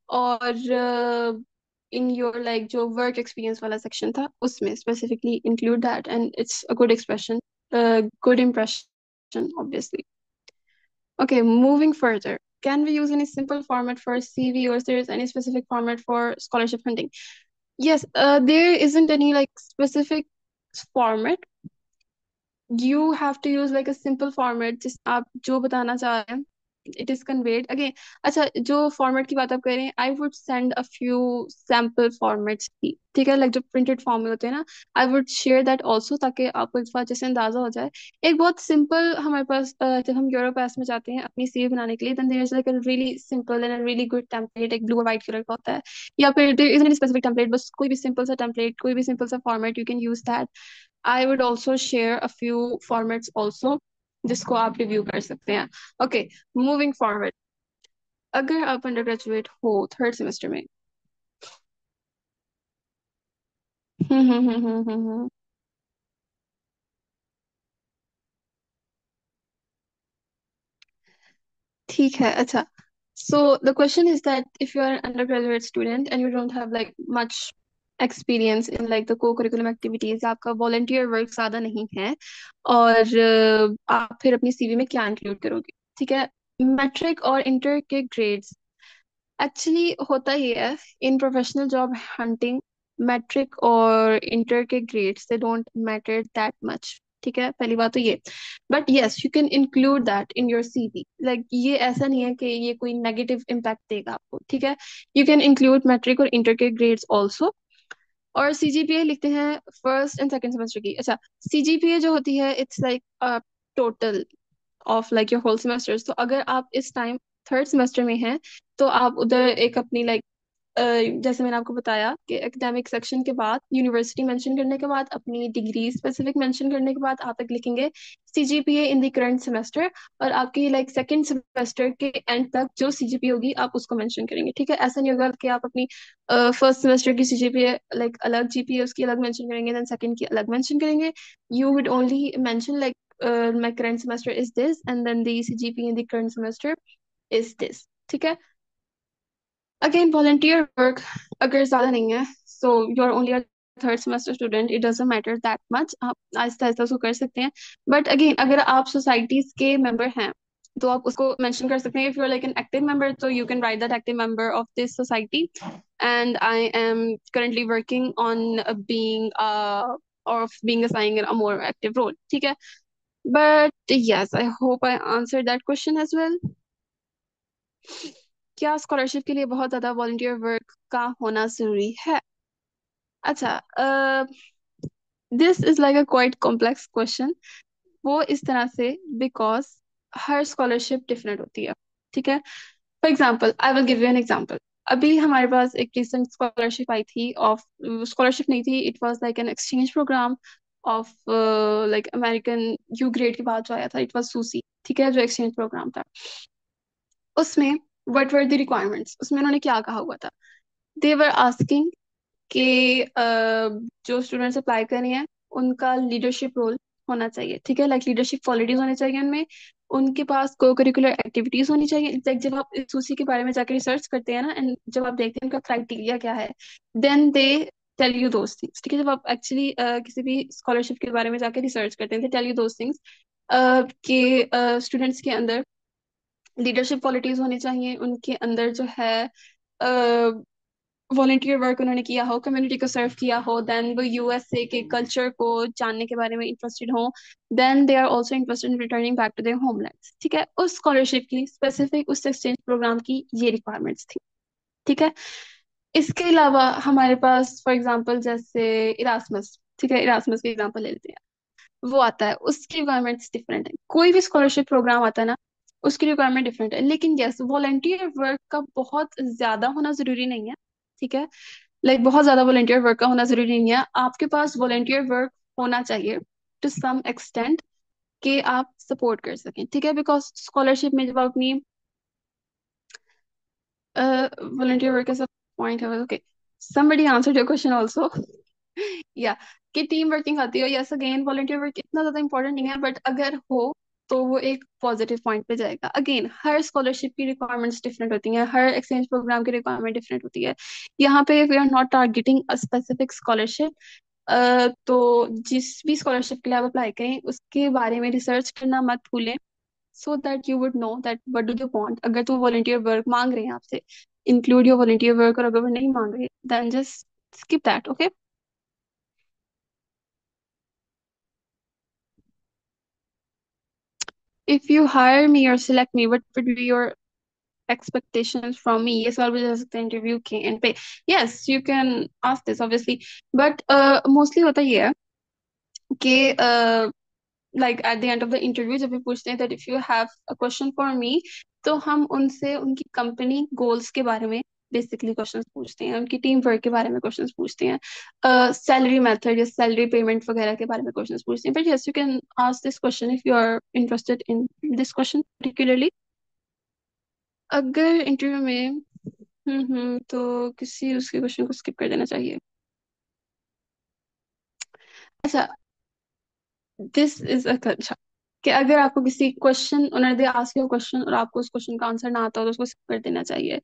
और इन योर लाइक जो वर्क एक्सपीरियंस वाला सेक्शन था उसमें specifically include that, and it's a good expression, good impression obviously. Okay, moving further, can we use any simple format for CV, or is there any specific format for scholarship funding? Yes, there isn't any like specific format. You have to use like a simple format, जिस आप जो बताना चाह रहे हैं, it is conveyed again. अच्छा, जो format की बात आप कर रहे हैं, I would send a few sample formats भी, ठीक है, like जो printed form में होते हैं ना, I would share that also, ताकि आपको एक बार जैसे अंदाजा हो जाए। एक बहुत simple हमारे पास जब हम यूरोप पास में जाते हैं अपनी CV बनाने के लिए, then there is like a really simple and a really good template, एक blue और white कलर का होता है, या फिर there isn't any specific template, बस कोई भी simple सा template, कोई भी simple सा format, you can use that. I would also share a few formats also, जिसको आप रिव्यू कर सकते हैं। Okay, moving forward. अगर आप अंडर ग्रेजुएट हो थर्ड सेमेस्टर में। हम्म। ठीक है, अच्छा। So the question is that if you are an undergraduate student and you don't have like much experience in like the co-curriculum activities, आपका volunteer work ज्यादा नहीं है, और आप फिर अपनी सीवी में क्या इंक्लूड करोगे? ठीक है, मैट्रिक और इंटर के ग्रेड्स। एक्चुअली होता ही है in professional job hunting, matric और इंटर के grades they don't matter that much. ठीक है, पहली बात तो ये। But yes, you can include that in your CV. Like ये ऐसा नहीं है कि ये कोई नेगेटिव इम्पैक्ट देगा आपको। ठीक है, यू कैन इंक्लूड मैट्रिक और इंटर के ग्रेड्स ऑल्सो। और सीजीपीए लिखते हैं फर्स्ट एंड सेकंड सेमेस्टर की। अच्छा, सीजीपीए जो होती है it's like total of like your whole semesters. तो अगर आप इस टाइम थर्ड सेमेस्टर में हैं, तो आप उधर एक अपनी लाइक जैसे मैंने आपको बताया कि एकेडमिक सेक्शन के बाद यूनिवर्सिटी मेंशन करने के बाद अपनी डिग्री स्पेसिफिक मेंशन करने के बाद आप एक लिखेंगे CGPA in the current semester. और आपकी लाइक सेकंड सेमेस्टर के एंड तक जो सीजीपीए होगी आप उसको मेंशन करेंगे। ठीक है, ऐसा नहीं होगा कि आप अपनी फर्स्ट सेमेस्टर की सीजीपीए लाइक अलग जीपीए उसकी अलग मेंशन करेंगे देन सेकंड की अलग मेंशन करेंगे। You would only mention like my current semester is this and then the CGPA in the current semester is this। ठीक है, अगेन वॉलंटियर वर्क अगर ज्यादा नहीं है, so you are only third semester student, it doesn't matter that much, आप आहिस्ता आहिस्ता उसको कर सकते हैं। बट अगेन अगर आप सोसाइटीज के मेंबर हैं तो आप उसको मेंशन कर सकते हैं। If you are like an active member तो you can write that active member of this society and I am currently working on being assigned a more active role। ठीक है, but yes, I hope I answered that question as well। क्या scholarship के लिए बहुत ज्यादा volunteer work का होना जरूरी है? अच्छा, this is like a quite complex question. वो इस तरह से बिकॉज हर स्कॉलरशिप डिफरेंट होती है। ठीक है, for example I will give you an example. अभी हमारे पास एक रिसेंट स्कॉलरशिप आई थी ऑफ, स्कॉलरशिप नहीं थी, it was like an exchange program of like American UGrad के बाद जो आया था, इट वाज सूसी। ठीक है, जो एक्सचेंज प्रोग्राम था उसमें व्हाट वर द रिक्वायरमेंट्स, उसमें उन्होंने क्या कहा हुआ था? दे वर आस्किंग कि जो स्टूडेंट्स अप्लाई कर रहे हैं उनका लीडरशिप रोल होना चाहिए। ठीक है, लाइक लीडरशिप क्वालिटीज होनी चाहिए उनमें, उनके पास को करिकुलर एक्टिविटीज होनी चाहिए। लाइक जब आप इस उसी के बारे में जाकर रिसर्च करते हैं ना एंड जब आप देखते हैं उनका क्राइटेरिया क्या है, then they tell you those things. ठीक है, जब आप एक्चुअली किसी भी स्कॉलरशिप के बारे में जाकर रिसर्च करते हैं, they tell you those things कि स्टूडेंट्स के अंदर लीडरशिप क्वालिटीज होनी चाहिए, उनके अंदर जो है वॉलेंटियर वर्क उन्होंने किया हो, कम्युनिटी को सर्व किया हो, देन वो यूएसए के कल्चर को जानने के बारे में इंटरेस्टेड हो, then they are also interested in returning back to their homelands. ठीक है, उस स्कॉलरशिप की स्पेसिफिक उस एक्सचेंज प्रोग्राम की ये रिक्वायरमेंट्स थी। ठीक है, इसके अलावा हमारे पास फॉर एग्जांपल जैसे इरासमस। ठीक है, इरासमस की एग्जांपल ले लेते हैं, वो आता है, उसकी रिक्वायरमेंट्स डिफरेंट है। कोई भी स्कॉलरशिप प्रोग्राम आता है ना, उसकी रिक्वायरमेंट डिफरेंट है। लेकिन यस, वॉलंटियर वर्क का बहुत ज्यादा होना जरूरी नहीं है। ठीक है, लाइक बहुत ज्यादा वॉलंटियर वर्क का होना जरूरी नहीं है, आपके पास वॉलंटियर वर्क होना चाहिए टू सम एक्सटेंट कि आप सपोर्ट कर सकें। ठीक है, बिकॉज स्कॉलरशिप में जब आप अपनी वॉलंटियर वर्क का पॉइंट है, okay, somebody answered your question also। या कि टीम वर्किंग आती है, यस अगेन वॉलंटियर वर्क इतना ज्यादा इंपॉर्टेंट नहीं है, बट अगर हो तो वो एक पॉजिटिव पॉइंट पे जाएगा। अगेन हर स्कॉलरशिप की रिक्वायरमेंट्स डिफरेंट होती हैं, हर एक्सचेंज प्रोग्राम की रिक्वायरमेंट डिफरेंट होती है। यहाँ पे we are not targeting a specific scholarship. तो जिस भी स्कॉलरशिप के लिए आप अप्लाई करें उसके बारे में रिसर्च करना मत भूलें, so that you would know that what do you want. अगर तो वॉलंटियर वर्क मांग रहे हैं आपसे, इंक्लूड योर वॉलंटियर वर्क, और अगर वो नहीं मांग रहे then just skip that। okay, if you hire me or select me, what would be your expectations from me? ये सवाल पूछा जा सकता है इंटरव्यू के एंड पे। yes, you can ask this obviously, but mostly होता ये है कि like at the end of the interview जब भी पूछते हैं that if you have a question for me, तो हम उनसे उनकी कंपनी गोल्स के बारे में बेसिकली क्वेश्चंस पूछते हैं, उनकी टीम वर्क के बारे में क्वेश्चंस पूछते हैं, सैलरी मेथड या सैलरी पेमेंट वगैरह के बारे में क्वेश्चंस पूछते हैं। But yes, you can ask this question if you are interested in this question particularly. अगर इंटरव्यू में तो किसी उसके क्वेश्चन को स्किप कर देना चाहिए। अच्छा, दिस इज अ कल्चर कि अगर आपको किसी क्वेश्चन उन्होंने दे आस्क यू क्वेश्चन और आपको उस क्वेश्चन का आंसर ना आता हो तो उसको स्किप कर देना चाहिए।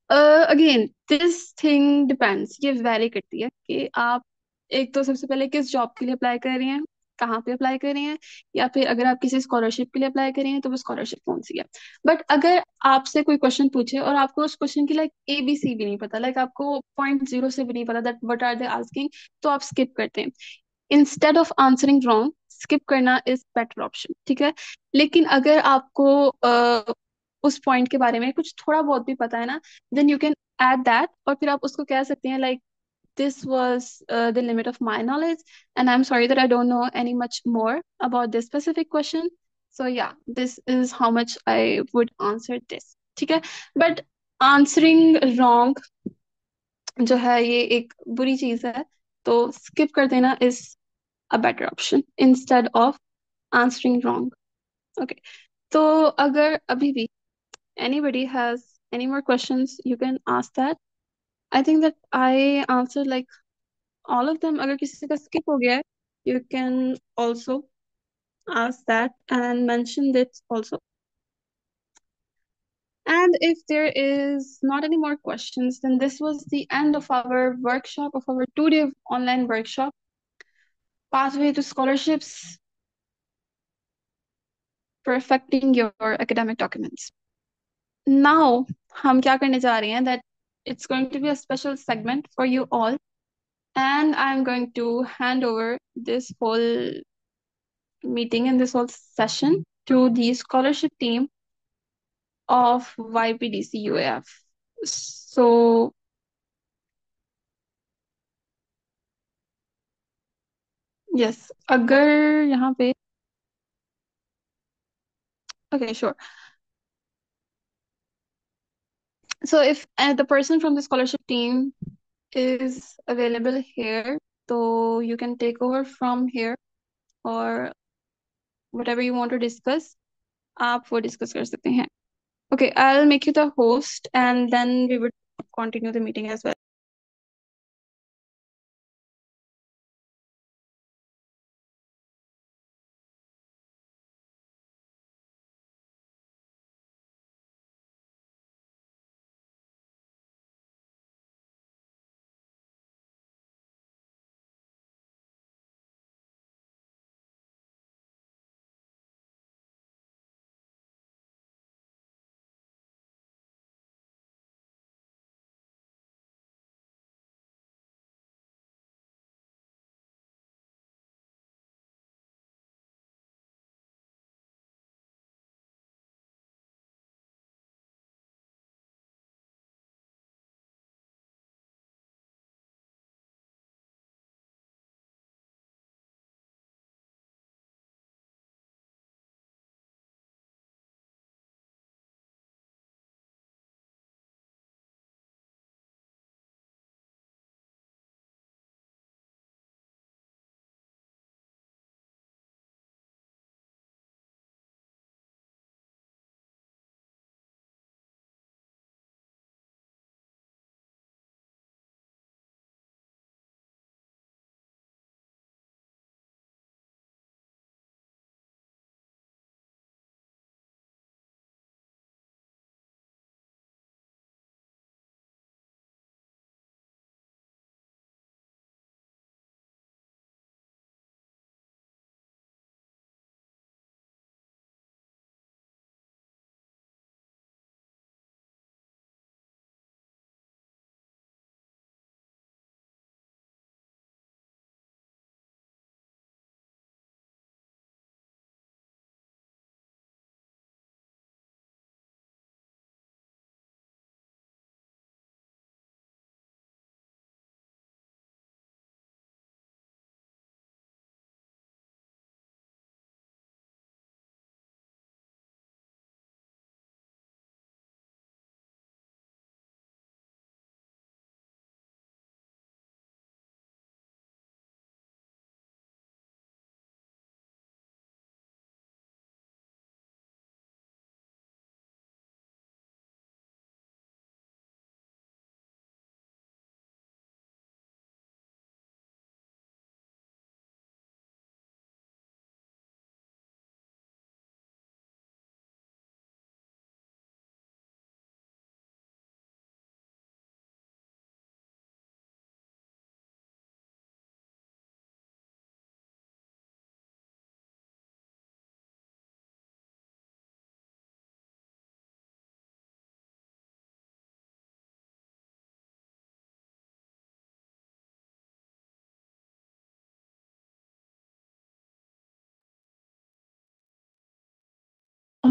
अगेन दिस थिंग डिपेंड्स, ये वेरी करती है कि आप एक तो सबसे पहले किस जॉब के लिए अप्लाई कर रही हैं, कहाँ पे अप्लाई कर रही हैं, या फिर अगर आप किसी स्कॉलरशिप के लिए अप्लाई कर रही हैं तो वो स्कॉलरशिप कौन सी है। बट अगर आपसे कोई क्वेश्चन पूछे और आपको उस क्वेश्चन की लाइक ABC भी नहीं पता, लाइक आपको .0 से भी नहीं पता that what are they asking, तो आप स्किप करते हैं। Instead of answering wrong, skip करना इज बेटर ऑप्शन, ठीक है। लेकिन अगर आपको उस पॉइंट के बारे में कुछ थोड़ा बहुत भी पता है ना, then you can add that, और फिर आप उसको कह सकते हैं like this was the limit of my knowledge, and I'm sorry that I don't know any much more about this specific question. So yeah, this is how much I would answer this, ठीक है। But answering wrong जो है ये एक बुरी चीज है, तो skip कर देना is a better option instead of answering wrong. Okay, तो अगर अभी भी anybody has any more questions, you can ask that. I think that I answered like all of them. अगर किसी का skip हो गया है, you can also ask that and mention this also. And if there is not any more questions, then this was the end of our workshop, of our 2-day online workshop, Pathway to Scholarships, Perfecting Your Academic Documents. Now, हम क्या करने जा रहे हैं that it's going to be a special segment for you all, and I'm going to hand over this whole meeting and this whole session to the scholarship team of YPDC UAF. So yes, अगर यहाँ पे okay, sure. So if the person from the scholarship team is available here, so you can take over from here, or whatever you want to discuss, आप वो discuss कर सकते हैं. Okay, I'll make you the host and then we would continue the meeting as well.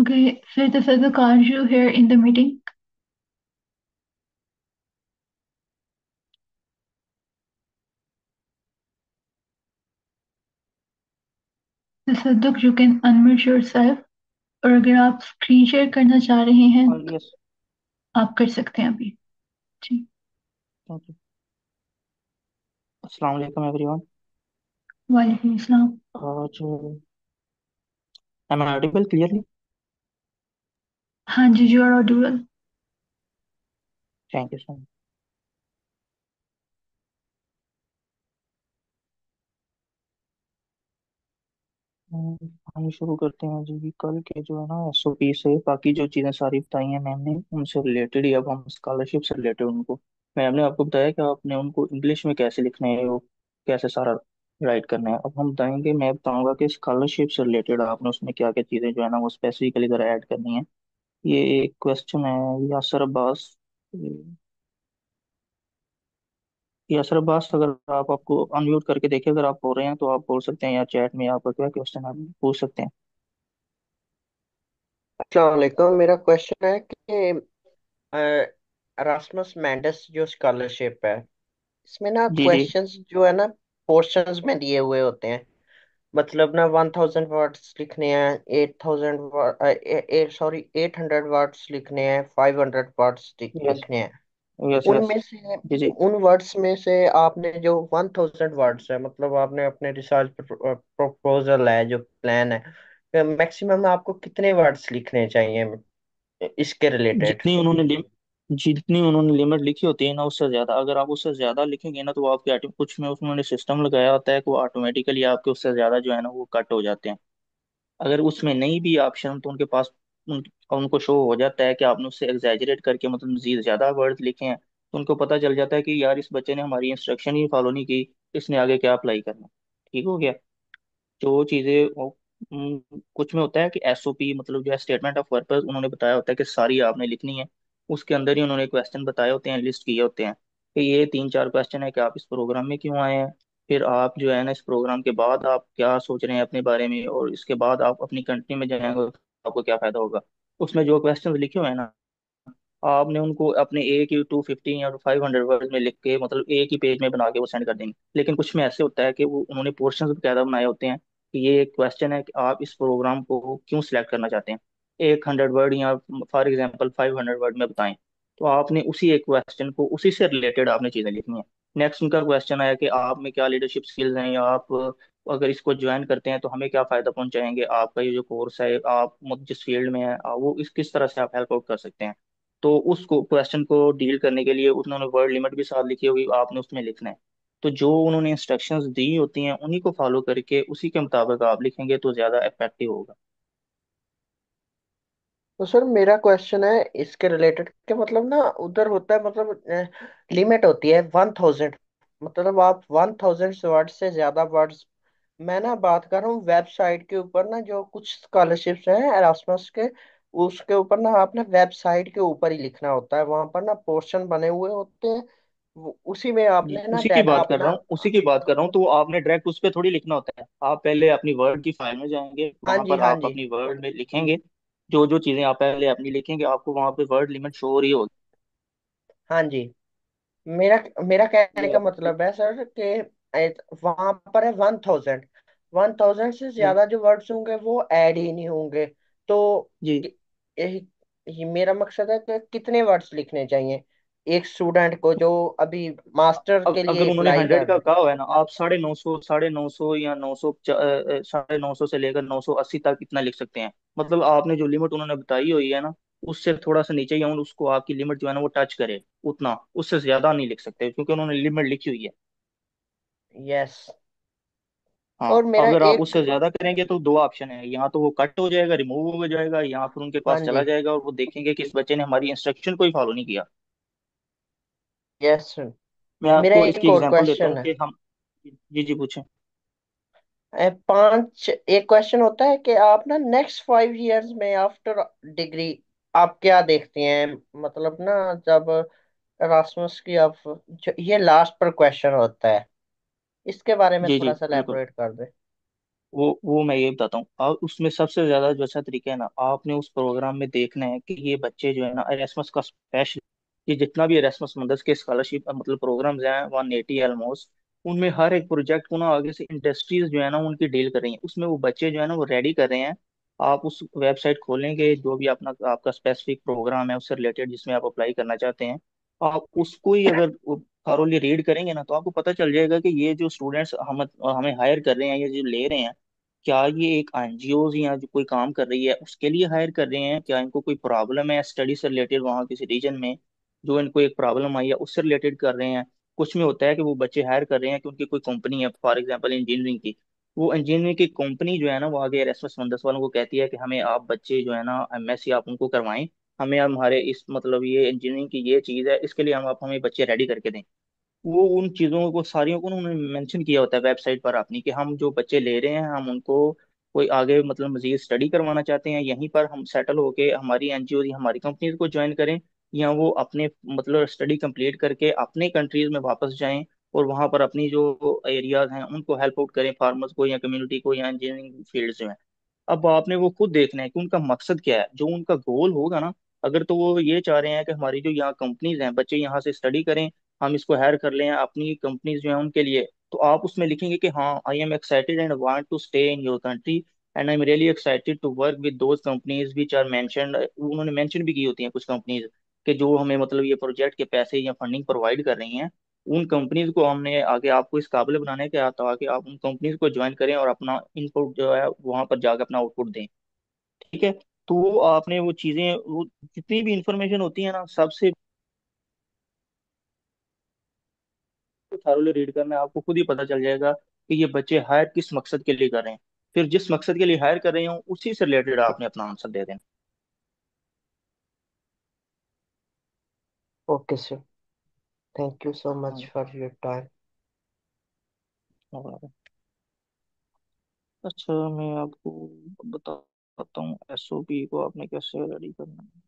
Okay, so the Tasadduq, are you here in the meeting? Tasadduq, you can unmute yourself, और अगर आप screen share करना चाह रहे हैं yes. आप कर सकते हैं अभी। जी। Thank you. अस्सलाम वालेकुम एवरीवन। वालेकुम अस्सलाम। आज एम आई ऑडिबल क्लियरली? हाँ जी, you are audible. Thank you so much. हम शुरू करते हैं जी। कल के जो है ना एसओपी से बाकी जो चीज़ें सारी बताई हैं मैम ने उनसे रिलेटेड, ही अब हम स्कॉलरशिप से रिलेटेड उनको, मैम ने आपको बताया कि आपने उनको इंग्लिश में कैसे लिखना है, वो कैसे सारा राइट करना है। अब हम बताएंगे, मैं बताऊंगा कि स्कॉलरशिप से रिलेटेड आपने उसमें क्या क्या चीज़ें जो है ना वो स्पेसिफिकली ज़रा ऐड करनी है। ये एक क्वेश्चन है यासर अब्बास। यासर अब्बास, अगर आप आपको अनम्यूट करके देखिए, अगर आप बोल रहे हैं तो आप बोल सकते हैं, या चैट में आपका क्या क्वेश्चन आप पूछ सकते हैं। अस्सलाम वालेकुम। मेरा क्वेश्चन है कि अरास्मस मैंडस जो स्कॉलरशिप है, इसमें ना जी जी। क्वेश्चंस जो है ना पोर्शंस में दिए हुए होते हैं। मतलब ना 1000 वर्ड्स लिखने हैं, 8000 सॉरी 800 वर्ड्स लिखने हैं, 500 वर्ड्स यस लिखने हैं। Yes yes. उनमें से जी जी। उन वर्ड्स में से आपने जो 1000 वर्ड्स है, मतलब आपने अपने रिसर्च प्रपोजल है, जो प्लान है, मैक्सिमम आपको कितने वर्ड्स लिखने चाहिए इसके रिलेटेड? जितनी उन्होंने लिमिट लिखी होती है ना उससे ज्यादा, अगर आप उससे ज्यादा लिखेंगे ना तो वो आपके कुछ में उन्होंने सिस्टम लगाया होता है कि वो ऑटोमेटिकली आपके उससे ज्यादा जो है ना वो कट हो जाते हैं। अगर उसमें नहीं भी ऑप्शन तो उनके पास उनको शो हो जाता है कि आपने उससे एग्जैजरेट करके मतलब मजीद ज्यादा वर्ड लिखे हैं, तो उनको पता चल जाता है कि यार इस बच्चे ने हमारी इंस्ट्रक्शन ही फॉलो नहीं की, इसने आगे क्या अप्लाई करना है। ठीक हो गया। जो चीजें कुछ में होता है कि एसओपी मतलब जो है स्टेटमेंट ऑफ पर्पस, उन्होंने बताया होता है कि सारी आपने लिखनी है। उसके अंदर ही उन्होंने क्वेश्चन बताए होते हैं, लिस्ट किए होते हैं कि ये तीन चार क्वेश्चन है कि आप इस प्रोग्राम में क्यों आए हैं, फिर आप जो है ना इस प्रोग्राम के बाद आप क्या सोच रहे हैं अपने बारे में, और इसके बाद आप अपनी कंट्री में जाएंगे तो आपको क्या फायदा होगा। उसमें जो क्वेश्चन लिखे हुए हैं ना, आपने उनको अपने एक ही 250 या 500 वर्ड में लिख के मतलब एक ही पेज में बना के वो सेंड कर देंगे। लेकिन कुछ में ऐसे होता है कि वो उन्होंने पोर्शन बकायदा बनाए होते हैं कि ये एक क्वेश्चन है कि आप इस प्रोग्राम को क्यों सिलेक्ट करना चाहते हैं, 100 वर्ड या फॉर एग्जांपल 500 वर्ड में बताएं। तो आपने उसी एक क्वेश्चन को उसी से रिलेटेड आपने चीजें लिखनी है। नेक्स्ट उनका क्वेश्चन आया कि आप में क्या लीडरशिप स्किल्स हैं, या आप अगर इसको ज्वाइन करते हैं तो हमें क्या फायदा पहुंचाएंगे, आपका ये जो कोर्स है आप जिस फील्ड में है वो इस किस तरह से आप हेल्प आउट कर सकते हैं। तो उसको क्वेश्चन को डील करने के लिए उन्होंने वर्ड लिमिट भी साथ लिखी होगी, आपने उसमें लिखना है। तो जो उन्होंने इंस्ट्रक्शंस दी होती हैं उन्हीं को फॉलो करके उसी के मुताबिक आप लिखेंगे तो ज़्यादा इफेक्टिव होगा। तो सर मेरा क्वेश्चन है इसके रिलेटेड कि मतलब ना उधर होता है, मतलब लिमिट होती है 1000। मतलब आप 1000 वर्ड से ज्यादा वर्ड्स, मैं ना बात कर रहा हूँ वेबसाइट के ऊपर ना, जो कुछ स्कॉलरशिप्स हैं एरास्मस के, उसके ऊपर ना आपने वेबसाइट के ऊपर ही लिखना होता है। वहां पर ना पोर्शन बने हुए होते हैं, उसी में जी आपने ना उसी की डाटा बात कर रहा अपना। हूँ, उसी की बात कर रहा हूँ। तो आपने डायरेक्ट उस पर थोड़ी लिखना होता है, आप पहले अपनी वर्ड की फाइल में जाएंगे, हाँ वहां जी, पर हाँ आप जी, अपनी वर्ड में लिखेंगे। जो जो चीज़ें आप पहले अपनी लिखेंगे आपको वहां पे वर्ड लिमिट शो हो रही होगी। हाँ जी। मेरा मेरा कहने ये का आप मतलब है सर कि वहां पर है 1000। 1000 से जी ज्यादा जो वर्ड्स होंगे वो ऐड ही नहीं होंगे। तो जी। कि- यही यही मेरा मकसद है कि कितने वर्ड्स लिखने चाहिए एक स्टूडेंट को जो अभी मास्टर के लिए अगर उन्होंने अप्लाई 100 कर का रहा है। कहा हुआ है ना, आप 950, 950 या 900, 950 से लेकर 980 तक इतना लिख सकते हैं। मतलब आपने जो लिमिट उन्होंने बताई हुई है ना उससे थोड़ा सा नीचे या उसको आपकी लिमिट जो है ना वो टच करे, उतना, उससे ज्यादा नहीं लिख सकते क्योंकि उन्होंने लिमिट लिखी हुई है। यस। हाँ, और मेरा अगर आप एक। उससे ज्यादा करेंगे तो दो ऑप्शन है, यहाँ तो वो कट हो जाएगा, रिमूव हो जाएगा, यहाँ पर उनके हाँ पास चला जी। जाएगा और वो देखेंगे कि इस बच्चे ने हमारी इंस्ट्रक्शन को ही फॉलो नहीं किया। यस। मैं मेरा आपको एक इसकी और एग्जांपल देता हूँ क्वेश्चन है। कि हम, जी जी पूछें। एक क्वेश्चन होता है कि आप ना नेक्स्ट 5 इयर्स में आफ्टर डिग्री आप क्या देखते हैं? मतलब ना जब रासमस की आप, ये लास्ट पर क्वेश्चन होता है, इसके बारे में जी जी थोड़ा सा बिल्कुल। एलैबोरेट कर दे। वो मैं ये बताता हूँ। आप उसमें सबसे ज्यादा जो अच्छा तरीका है ना, आपने उस प्रोग्राम में देखना है कि ये बच्चे जो है ना एरेस्मस का स्पेशल, ये जितना भी एरेस्मस मदर्स के स्कॉलरशिप मतलब प्रोग्राम्स हैं 180 ऑलमोस्ट, उनमें हर एक प्रोजेक्ट को ना आगे से इंडस्ट्रीज जो है ना उनकी डील कर रही हैं, उसमें वो बच्चे जो है ना वो रेडी कर रहे हैं। आप उस वेबसाइट खोलेंगे, जो भी अपना आपका स्पेसिफिक प्रोग्राम है उससे रिलेटेड जिसमें आप अप्लाई करना चाहते हैं, आप उसको ही अगर थॉरोली रीड करेंगे ना, तो आपको पता चल जाएगा कि ये जो स्टूडेंट्स हम हमें हायर कर रहे हैं या जो ले रहे हैं, क्या ये एक एनजीओ या जो कोई काम कर रही है उसके लिए हायर कर रहे हैं, क्या इनको कोई प्रॉब्लम है स्टडी से रिलेटेड वहाँ किसी रीजन में, जो इनको एक प्रॉब्लम आई है उससे रिलेटेड कर रहे हैं। कुछ में होता है कि वो बच्चे हायर कर रहे हैं कि उनकी कोई कंपनी है, फॉर एग्जांपल इंजीनियरिंग की, वो इंजीनियरिंग की कंपनी जो है ना वो आगे एरेस्मस मंदस वालों को कहती है कि हमें आप बच्चे जो है ना एमएससी आप उनको करवाएं, हमें हमारे इस मतलब ये इंजीनियरिंग की ये चीज़ है इसके लिए हम आप हमें बच्चे रेडी करके दें। वो उन चीज़ों को सारियों को ना उन्होंने मेंशन किया होता है वेबसाइट पर अपनी, कि हम जो बच्चे ले रहे हैं हम उनको कोई आगे मतलब मजीद स्टडी करवाना चाहते हैं, यहीं पर हम सेटल होके हमारी एनजीओ या हमारी कंपनीज को ज्वाइन करें, या वो अपने मतलब स्टडी कंप्लीट करके अपने कंट्रीज में वापस जाएं और वहां पर अपनी जो एरियाज हैं उनको हेल्प आउट करें, फार्मर्स को या कम्युनिटी को या इंजीनियरिंग फील्ड जो है। अब आपने वो खुद देखना है कि उनका मकसद क्या है, जो उनका गोल होगा ना, अगर तो वो ये चाह रहे हैं कि हमारी जो यहाँ कंपनीज हैं बच्चे यहाँ से स्टडी करें, हम इसको हायर कर लें अपनी कंपनीज जो है उनके लिए, तो आप उसमें लिखेंगे कि हाँ I am excited and want to stay in your country and I am really excited to work with those companies which are mentioned, उन्होंने मेंशन भी की होती हैं कुछ कंपनीज कि जो हमें मतलब ये प्रोजेक्ट के पैसे या फंडिंग प्रोवाइड कर रही हैं, उन कंपनीज को हमने आगे आपको इस काबिल बनाने के ताकि आप उन कंपनीज को ज्वाइन करें और अपना इनपुट जो है वहां पर जाकर अपना आउटपुट दें। ठीक है, तो वो आपने वो चीजें वो जितनी भी इंफॉर्मेशन होती है ना सबसे थारोली रीड करना है, आपको खुद ही पता चल जाएगा कि ये बच्चे हायर किस मकसद के लिए कर रहे हैं, फिर जिस मकसद के लिए हायर कर रहे हो उसी से रिलेटेड आपने अपना answer they okay sir, thank you so much for your time. देना। अच्छा, मैं आपको बताता हूँ एसओपी को आपने कैसे रेडी करना है।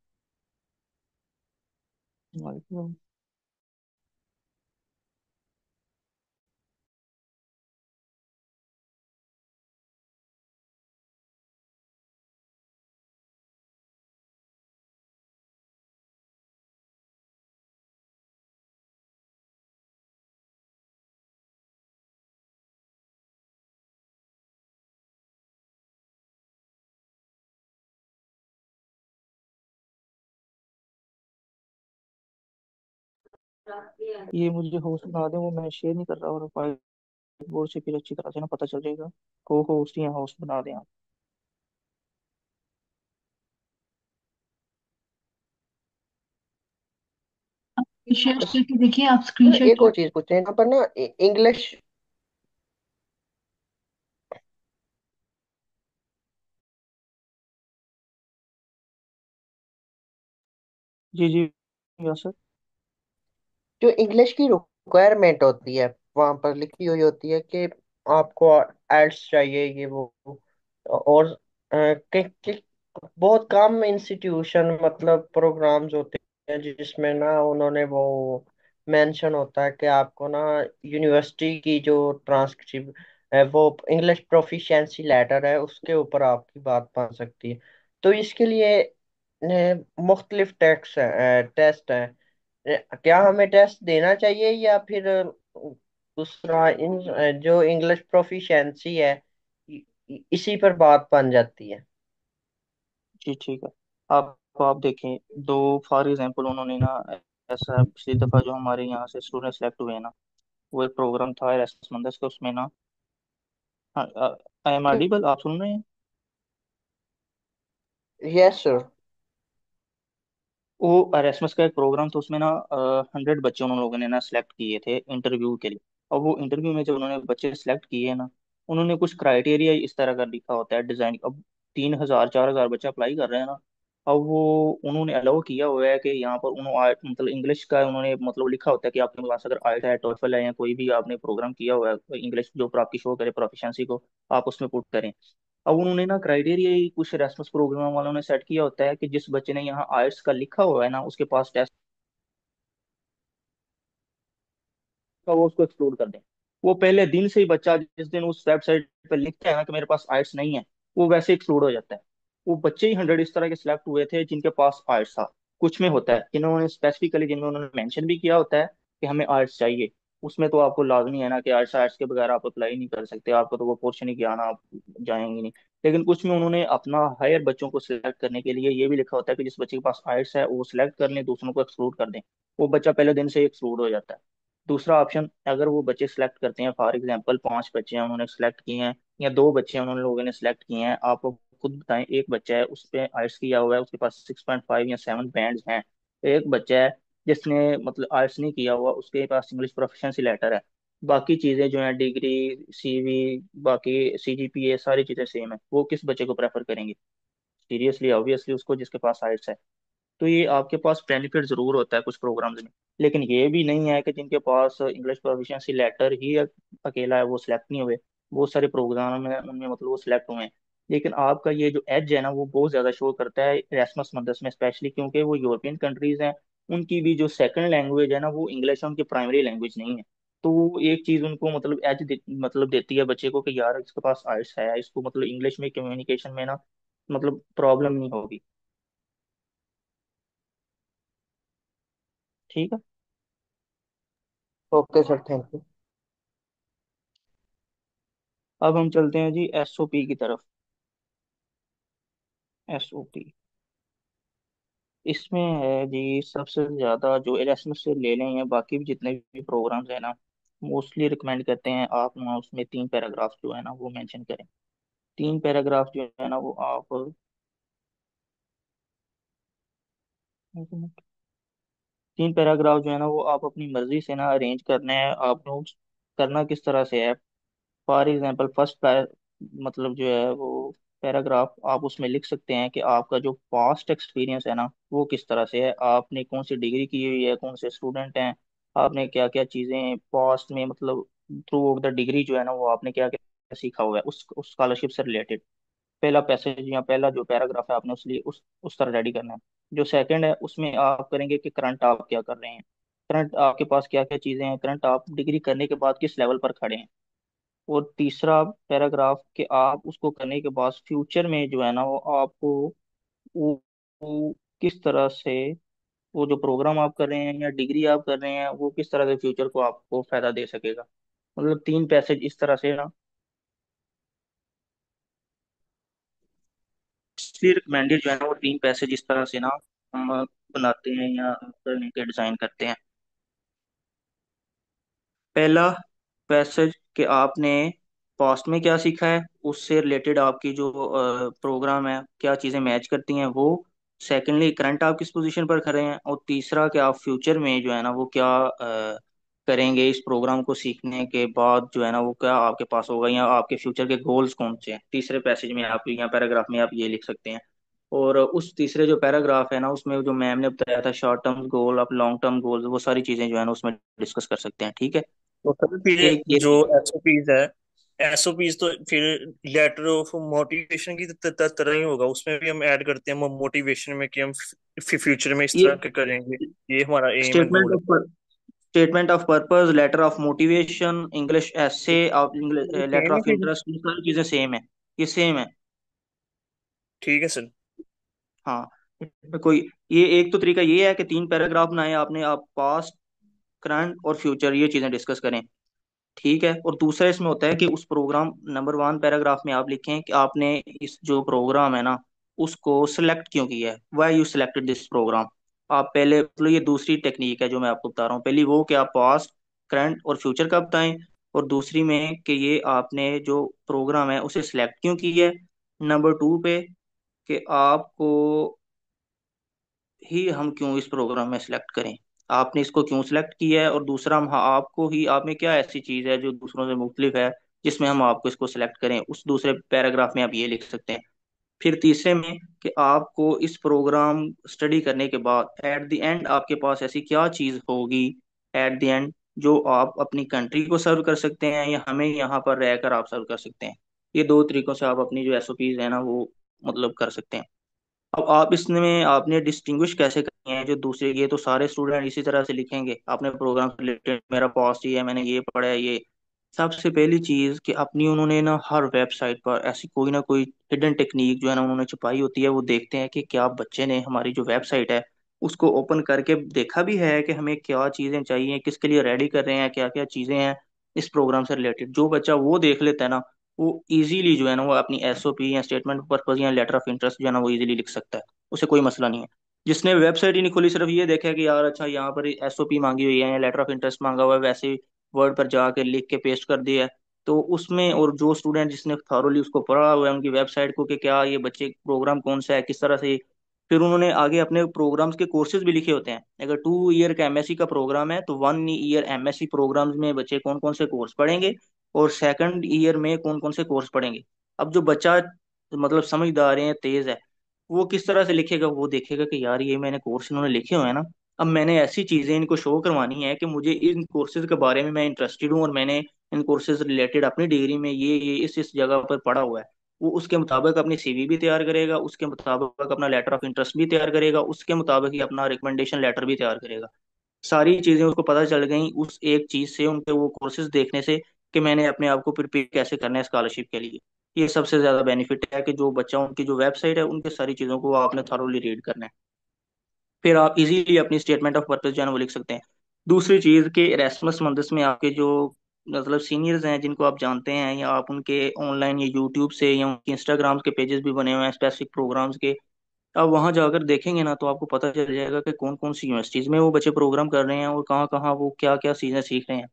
ये मुझे होस्ट बना दें, वो मैं शेयर नहीं कर रहा, और व्हाइट बोर्ड से फिर अच्छी तरह से ना पता चल जाएगा। को होस्ट या होस्ट बना दें आप। शेयर करके देखिए, आप सर स्क्रीनशॉट। एक और चीज पूछते हैं यहाँ पर ना, इंग्लिश। जी जी, यस सर। जो इंग्लिश की रिक्वायरमेंट होती है वहां पर लिखी हुई होती है कि आपको एड्स चाहिए ये वो, और बहुत कम इंस्टीट्यूशन मतलब प्रोग्राम्स होते हैं जिसमें ना उन्होंने वो मेंशन होता है कि आपको ना यूनिवर्सिटी की जो ट्रांसक्रिप्ट है वो इंग्लिश प्रोफिशिएंसी लेटर है उसके ऊपर आपकी बात बन सकती है। तो इसके लिए मुख्तलिफ टेस्ट हैं। क्या हमें टेस्ट देना चाहिए या फिर दूसरा जो इंग्लिश प्रोफिशिएंसी है इसी पर बात बन जाती है? जी ठीक है। आप देखें, दो फॉर एग्जांपल उन्होंने ना ऐसा पिछली दफ़ा जो हमारे यहाँ से स्टूडेंट सेलेक्ट हुए ना, वो एक प्रोग्राम था एरasmus मंदस का, उसमें ना, आई एम ऑडिबल, आप सुन रहे हैं? Yes sir. वो एरेस्मस का एक प्रोग्राम था, उसमें ना 100 बच्चे उन लोगों ने ना सेलेक्ट किए थे इंटरव्यू के लिए। और वो इंटरव्यू में जब उन्होंने बच्चे सेलेक्ट किए ना, उन्होंने कुछ क्राइटेरिया इस तरह का लिखा होता है डिजाइन। अब 3,000 4,000 बच्चे अप्लाई कर रहे हैं ना, अब वो उन्होंने अलाउ किया हुआ है कि यहाँ पर उन्होंने मतलब इंग्लिश का उन्होंने मतलब लिखा होता है कि आपके पास अगर आयट है, टोफल है, या कोई भी आपने प्रोग्राम किया हुआ है इंग्लिश जो पर आपकी शो करे प्रोफिशिएंसी को, आप उसमें पुट करें। अब उन्होंने ना क्राइटेरिया ही कुछ एरास्मस प्रोग्राम वालों ने सेट किया होता है कि जिस बच्चे ने यहाँ आयट्स का लिखा हुआ है ना उसके पास टेस्ट का, वो उसको एक्सक्लूड कर दें। वो पहले दिन से ही बच्चा जिस दिन उस वेबसाइट पर लिखता है ना कि मेरे पास आइट्स नहीं है, वो वैसे एक्सक्लूड हो जाता है। वो बच्चे ही 100 इस तरह के सिलेक्ट हुए थे जिनके पास आइट्स था। कुछ में होता है इन्होंने स्पेसिफिकली, जिनमें उन्होंने मेंशन भी किया होता है कि हमें आइट्स चाहिए, उसमें तो आपको लाजमी है ना कि आइट्स, आइट्स के बगैर आप अप्लाई नहीं कर सकते, आपको तो वो पोर्शन ही किया ना, आप जाएंगे नहीं। लेकिन कुछ में उन्होंने अपना हायर बच्चों को सिलेक्ट करने के लिए ये भी लिखा होता है कि जिस बच्चे के पास आइट्स है वो सिलेक्ट कर लें, दूसरों को एक्सक्लूड कर दें। वो बच्चा पहले दिन से एक्सक्लूड हो जाता है। दूसरा ऑप्शन, अगर वो बच्चे सिलेक्ट करते हैं, फॉर एग्जांपल 5 बच्चे हैं उन्होंने सिलेक्ट किए हैं, या 2 बच्चे हैं उन्होंने लोगों ने सिलेक्ट किए हैं, आप खुद बताएं, एक बच्चा है उस पे आर्ट्स किया हुआ है, उसके पास 6.5 या 7 बैंड्स हैं। एक बच्चा है जिसने मतलब आर्ट्स नहीं किया हुआ, उसके पास इंग्लिश प्रोफिशिएंसी लेटर है। बाकी चीज़ें जो हैं, डिग्री, सीवी, बाकी सीजीपीए, सारी चीज़ें सेम है, वो किस बच्चे को प्रेफर करेंगे? सीरियसली, ऑब्वियसली उसको जिसके पास आर्ट्स है। तो ये आपके पास बेनिफिट जरूर होता है कुछ प्रोग्राम्स में, लेकिन ये भी नहीं है कि जिनके पास इंग्लिश प्रोफिशिएंसी लेटर ही अकेला है वो सिलेक्ट नहीं हुए। बहुत सारे प्रोग्राम हैं उनमें मतलब वो सिलेक्ट हुए हैं। लेकिन आपका ये जो एज है ना वो बहुत ज्यादा शो करता है एरास्मस मदर्स में, स्पेशली क्योंकि वो यूरोपियन कंट्रीज हैं। उनकी भी जो सेकंड लैंग्वेज है ना वो इंग्लिश है, उनकी प्राइमरी लैंग्वेज नहीं है। तो वो एक चीज उनको मतलब मतलब देती है बच्चे को कि यार इसके पास आइल्स है, इसको मतलब इंग्लिश में कम्युनिकेशन में ना मतलब प्रॉब्लम नहीं होगी। ठीक है। Okay sir, thank you. अब हम चलते हैं जी एसओपी की तरफ। एसओपी इसमें है जी सबसे ज्यादा जो एरास्मस से ले लें या बाकी भी जितने भी प्रोग्राम्स हैं ना, मोस्टली रिकमेंड करते हैं आप ना उसमें 3 पैराग्राफ जो है ना वो मेंशन करें। 3 पैराग्राफ जो है ना वो आप, एक मिनट। 3 पैराग्राफ जो है ना वो आप अपनी मर्जी से ना अरेंज करने हैं। आप नोट्स करना किस तरह से है, फॉर एग्जाम्पल फर्स्ट मतलब जो है वो पैराग्राफ आप उसमें लिख सकते हैं कि आपका जो पास्ट एक्सपीरियंस है ना वो किस तरह से है, आपने कौन सी डिग्री की हुई है, कौन से स्टूडेंट हैं, आपने क्या क्या चीज़ें पास्ट में मतलब थ्रू आउट द डिग्री जो है ना वो आपने क्या क्या सीखा हुआ है उस स्कॉलरशिप से रिलेटेड। पहला पैसेज या पहला जो पैराग्राफ है आपने उस लिए उस तरह रेडी करना है। जो सेकंड है उसमें आप करेंगे कि करंट आप क्या कर रहे हैं, करंट आपके पास क्या क्या चीज़ें हैं, करंट आप डिग्री करने के बाद किस लेवल पर खड़े हैं। और तीसरा पैराग्राफ कि आप उसको करने के बाद फ्यूचर में जो है ना वो आपको वो किस तरह से, वो जो प्रोग्राम आप कर रहे हैं या डिग्री आप कर रहे हैं वो किस तरह से फ्यूचर को आपको फायदा दे सकेगा। मतलब 3 पैसेज इस तरह से ना, इसलिए रिकमेंडेड जो है ना वो 3 पैसेज इस तरह से ना हम बनाते हैं या करने के डिजाइन करते हैं। पहला पैसेज कि आपने पास्ट में क्या सीखा है, उससे रिलेटेड आपकी जो प्रोग्राम है क्या चीज़ें मैच करती हैं वो। सेकेंडली करंट आप किस पोजीशन पर खड़े हैं, और तीसरा कि आप फ्यूचर में जो है ना वो क्या करेंगे इस प्रोग्राम को सीखने के बाद, जो है ना वो क्या आपके पास होगा, या आपके फ्यूचर के गोल्स कौन से हैं। तीसरे पैसेज में आप या पैराग्राफ में आप ये लिख सकते हैं। और उस तीसरे जो पैराग्राफ है ना उसमें जो मैम ने बताया था शॉर्ट टर्म गोल, आप लॉन्ग टर्म गोल, वो सारी चीज़ें जो है ना उसमें डिस्कस कर सकते हैं। ठीक है। तो सर फिर एक ये जो एसओपीज है, एसओपीज तो फिर लेटर ऑफ मोटिवेशन की तरह ही होगा, उसमें भी हम ऐड करते हैं मोटिवेशन में कि हम फ्यूचर में इस ये तरह के करेंगे, ये हमारा एम है, statement goal of statement of purpose, letter of motivation, English है। एसे, ये लेटर सेम है ऑफ फिर। इंटरेस्ट, ये सारी चीजें सेम है। ये सेम है। ठीक है सर। हाँ। कोई ये एक तो तरीका ये है कि 3 पैराग्राफ बनाए आपने, आप पास्ट, करंट और फ्यूचर ये चीजें डिस्कस करें। ठीक है। और दूसरा इसमें होता है कि उस प्रोग्राम नंबर 1 पैराग्राफ में आप लिखें कि आपने इस जो प्रोग्राम है ना उसको सिलेक्ट क्यों किया है, why you selected this program. आप पहले मतलब ये दूसरी टेक्निक है जो मैं आपको बता रहा हूँ, पहली वो कि आप पास्ट, करंट और फ्यूचर का बताएं, और दूसरी में कि ये आपने जो प्रोग्राम है उसे सिलेक्ट क्यों किया है। नंबर 2 पे कि आपको ही हम क्यों इस प्रोग्राम में सिलेक्ट करें, आपने इसको क्यों सिलेक्ट किया है। और दूसरा हम, हाँ, आपको ही, आप में क्या ऐसी चीज़ है जो दूसरों से मुख्तलिफ है जिसमें हम आपको इसको सिलेक्ट करें, उस दूसरे पैराग्राफ में आप ये लिख सकते हैं। फिर तीसरे में कि आपको इस प्रोग्राम स्टडी करने के बाद एट द एंड आपके पास ऐसी क्या चीज़ होगी एट द एंड जो आप अपनी कंट्री को सर्व कर सकते हैं या हमें यहाँ पर रहकर आप सर्व कर सकते हैं। ये 2 तरीकों से आप अपनी जो एसओपीज है ना वो मतलब कर सकते हैं। अब आप इसमें आपने डिस्टिंग्विश कैसे करनी है जो दूसरे, ये तो सारे स्टूडेंट इसी तरह से लिखेंगे अपने प्रोग्राम से रिलेटेड, मेरा पास्ट ही है, मैंने ये पढ़ा है ये, सबसे पहली चीज कि अपनी उन्होंने ना हर वेबसाइट पर ऐसी कोई ना कोई हिडन टेक्निक जो है ना उन्होंने छुपाई होती है। वो देखते हैं कि क्या बच्चे ने हमारी जो वेबसाइट है उसको ओपन करके देखा भी है कि हमें क्या चीजें चाहिए, किसके लिए रेडी कर रहे हैं, क्या क्या चीजें हैं इस प्रोग्राम से रिलेटेड। जो बच्चा वो देख लेता है ना, वो इजीली जो है ना वो अपनी एसओपी या स्टेटमेंट ऑफ पर्पज या लेटर ऑफ इंटरेस्ट जो है ना वो इजीली लिख सकता है। उसे कोई मसला नहीं है। जिसने वेबसाइट ही नहीं खोली, सिर्फ ये देखा है कि यार अच्छा यहाँ पर एसओपी मांगी हुई है या लेटर ऑफ इंटरेस्ट मांगा हुआ है, वैसे वर्ड पर जाके लिख के पेस्ट कर दिया है, तो उसमें और जो स्टूडेंट जिसने थॉरोली उसको पढ़ा हुआ है उनकी वेबसाइट को कि क्या ये बच्चे प्रोग्राम कौन सा है, किस तरह से, फिर उन्होंने आगे अपने प्रोग्राम्स के कोर्सेज भी लिखे होते हैं। अगर 2 ईयर का एमएससी का प्रोग्राम है तो 1 ईयर एमएससी प्रोग्राम्स में बच्चे कौन कौन से कोर्स पढ़ेंगे और सेकंड ईयर में कौन कौन से कोर्स पढ़ेंगे। अब जो बच्चा मतलब समझदार है, तेज है, वो किस तरह से लिखेगा, वो देखेगा कि यार ये मैंने कोर्स इन्होंने लिखे हुए हैं ना, अब मैंने ऐसी चीजें इनको शो करवानी है कि मुझे इन कोर्सेज के बारे में मैं इंटरेस्टेड हूँ और मैंने इन कोर्सेज रिलेटेड अपनी डिग्री में ये इस जगह पर पढ़ा हुआ है। वो उसके मुताबिक अपनी सीवी भी तैयार करेगा, उसके मुताबिक अपना लेटर ऑफ इंटरेस्ट भी तैयार करेगा, उसके मुताबिक ही अपना रिकमेंडेशन लेटर भी तैयार करेगा। सारी चीजें उसको पता चल गई उस एक चीज से, उनके वो कोर्सेज देखने से, कि मैंने अपने आप को प्रिपेयर कैसे करना है स्कॉलरशिप के लिए। ये सबसे ज्यादा बेनिफिट है कि जो बच्चा उनकी जो वेबसाइट है उनके सारी चीजों को आपने थॉरोली रीड करना है। फिर आप इजीली अपनी स्टेटमेंट ऑफ पर्पस जो है ना वो लिख सकते हैं। दूसरी चीज कि एरास्मस मंदस में आपके जो मतलब सीनियर्स हैं जिनको आप जानते हैं, या आप उनके ऑनलाइन या यूट्यूब से या उनके इंस्टाग्राम के पेजेस भी बने हुए हैं स्पेसिफिक प्रोग्राम्स के, आप वहां जाकर देखेंगे ना तो आपको पता चल जाएगा कि कौन कौन सी यूनिवर्सिटीज में वो बच्चे प्रोग्राम कर रहे हैं और कहाँ कहाँ वो क्या क्या चीजें सीख रहे हैं।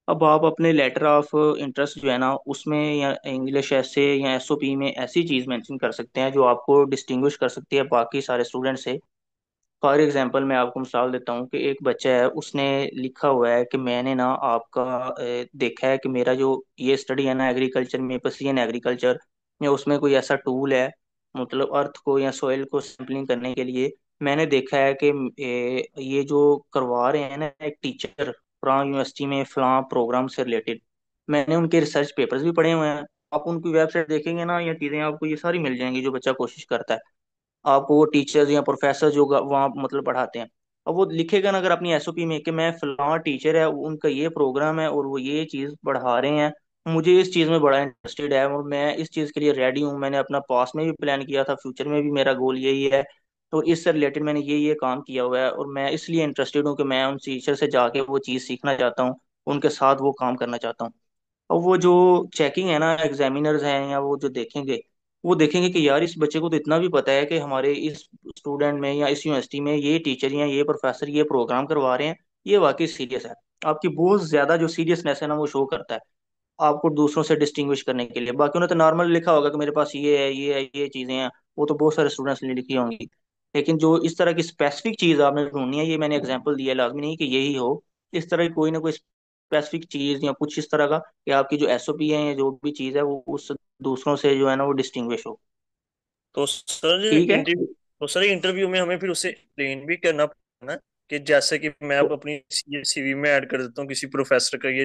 अब आप अपने लेटर ऑफ इंटरेस्ट जो है ना उसमें या इंग्लिश ऐसे या एसओपी में ऐसी चीज मेंशन कर सकते हैं जो आपको डिस्टिंग्विश कर सकती है बाकी सारे स्टूडेंट से। फॉर एग्जांपल मैं आपको मिसाल देता हूँ कि एक बच्चा है, उसने लिखा हुआ है कि मैंने ना आपका देखा है कि मेरा जो ये स्टडी है ना एग्रीकल्चर में, प्रिसीजन एग्रीकल्चर में, उसमें कोई ऐसा टूल है मतलब अर्थ को या सोइल को सैंपलिंग करने के लिए। मैंने देखा है कि ये जो करवा रहे हैं ना एक टीचर फलां यूनिवर्सिटी में फलां प्रोग्राम से रिलेटेड, मैंने उनके रिसर्च पेपर्स भी पढ़े हुए हैं। आप उनकी वेबसाइट देखेंगे ना, ये चीज़ें आपको ये सारी मिल जाएंगी जो बच्चा कोशिश करता है। आपको वो टीचर्स या प्रोफेसर जो वहाँ मतलब पढ़ाते हैं, अब वो लिखेगा ना अगर अपनी एसओपी में कि मैं फलां टीचर है, उनका ये प्रोग्राम है और वो ये चीज़ पढ़ा रहे हैं, मुझे इस चीज़ में बड़ा इंटरेस्टेड है और मैं इस चीज़ के लिए रेडी हूँ, मैंने अपना पास में भी प्लान किया था, फ्यूचर में भी मेरा गोल यही है, तो इससे रिलेटेड मैंने ये काम किया हुआ है और मैं इसलिए इंटरेस्टेड हूँ कि मैं उन टीचर से जाके वो चीज़ सीखना चाहता हूँ, उनके साथ वो काम करना चाहता हूँ। और वो जो चेकिंग है ना, एग्जामिनर्स हैं या वो जो देखेंगे, वो देखेंगे कि यार इस बच्चे को तो इतना भी पता है कि हमारे इस स्टूडेंट में या इस यूनिवर्सिटी में ये टीचर या ये प्रोफेसर ये प्रोग्राम करवा रहे हैं, ये वाकई सीरियस है। आपकी बहुत ज्यादा जो सीरियसनेस है ना वो शो करता है आपको दूसरों से डिस्टिंग्विश करने के लिए। बाकी उन्होंने तो नॉर्मल लिखा होगा कि मेरे पास ये है ये है ये चीजें हैं, वो तो बहुत सारे स्टूडेंट्स ने लिखी होंगी, लेकिन जो इस तरह की स्पेसिफिक चीज आपने ढूंढनी है, ये मैंने एग्जांपल दिया, लाजमी नहीं कि यही हो, इस तरह की कोई ना कोई स्पेसिफिक चीज या कुछ इस तरह का कि आपकी जो एसओपी है या जो भी चीज है वो उस दूसरों से जो है ना वो डिस्टिंग्विश हो। तो सर ठीक है। इंटरव्यू तो सर इंटरव्यू में हमें फिर उसे एक्सप्लेन भी करना पड़ना कि जैसे कि मैं अब तो अपनी सीवी में ऐड कर देता हूँ किसी प्रोफेसर का ये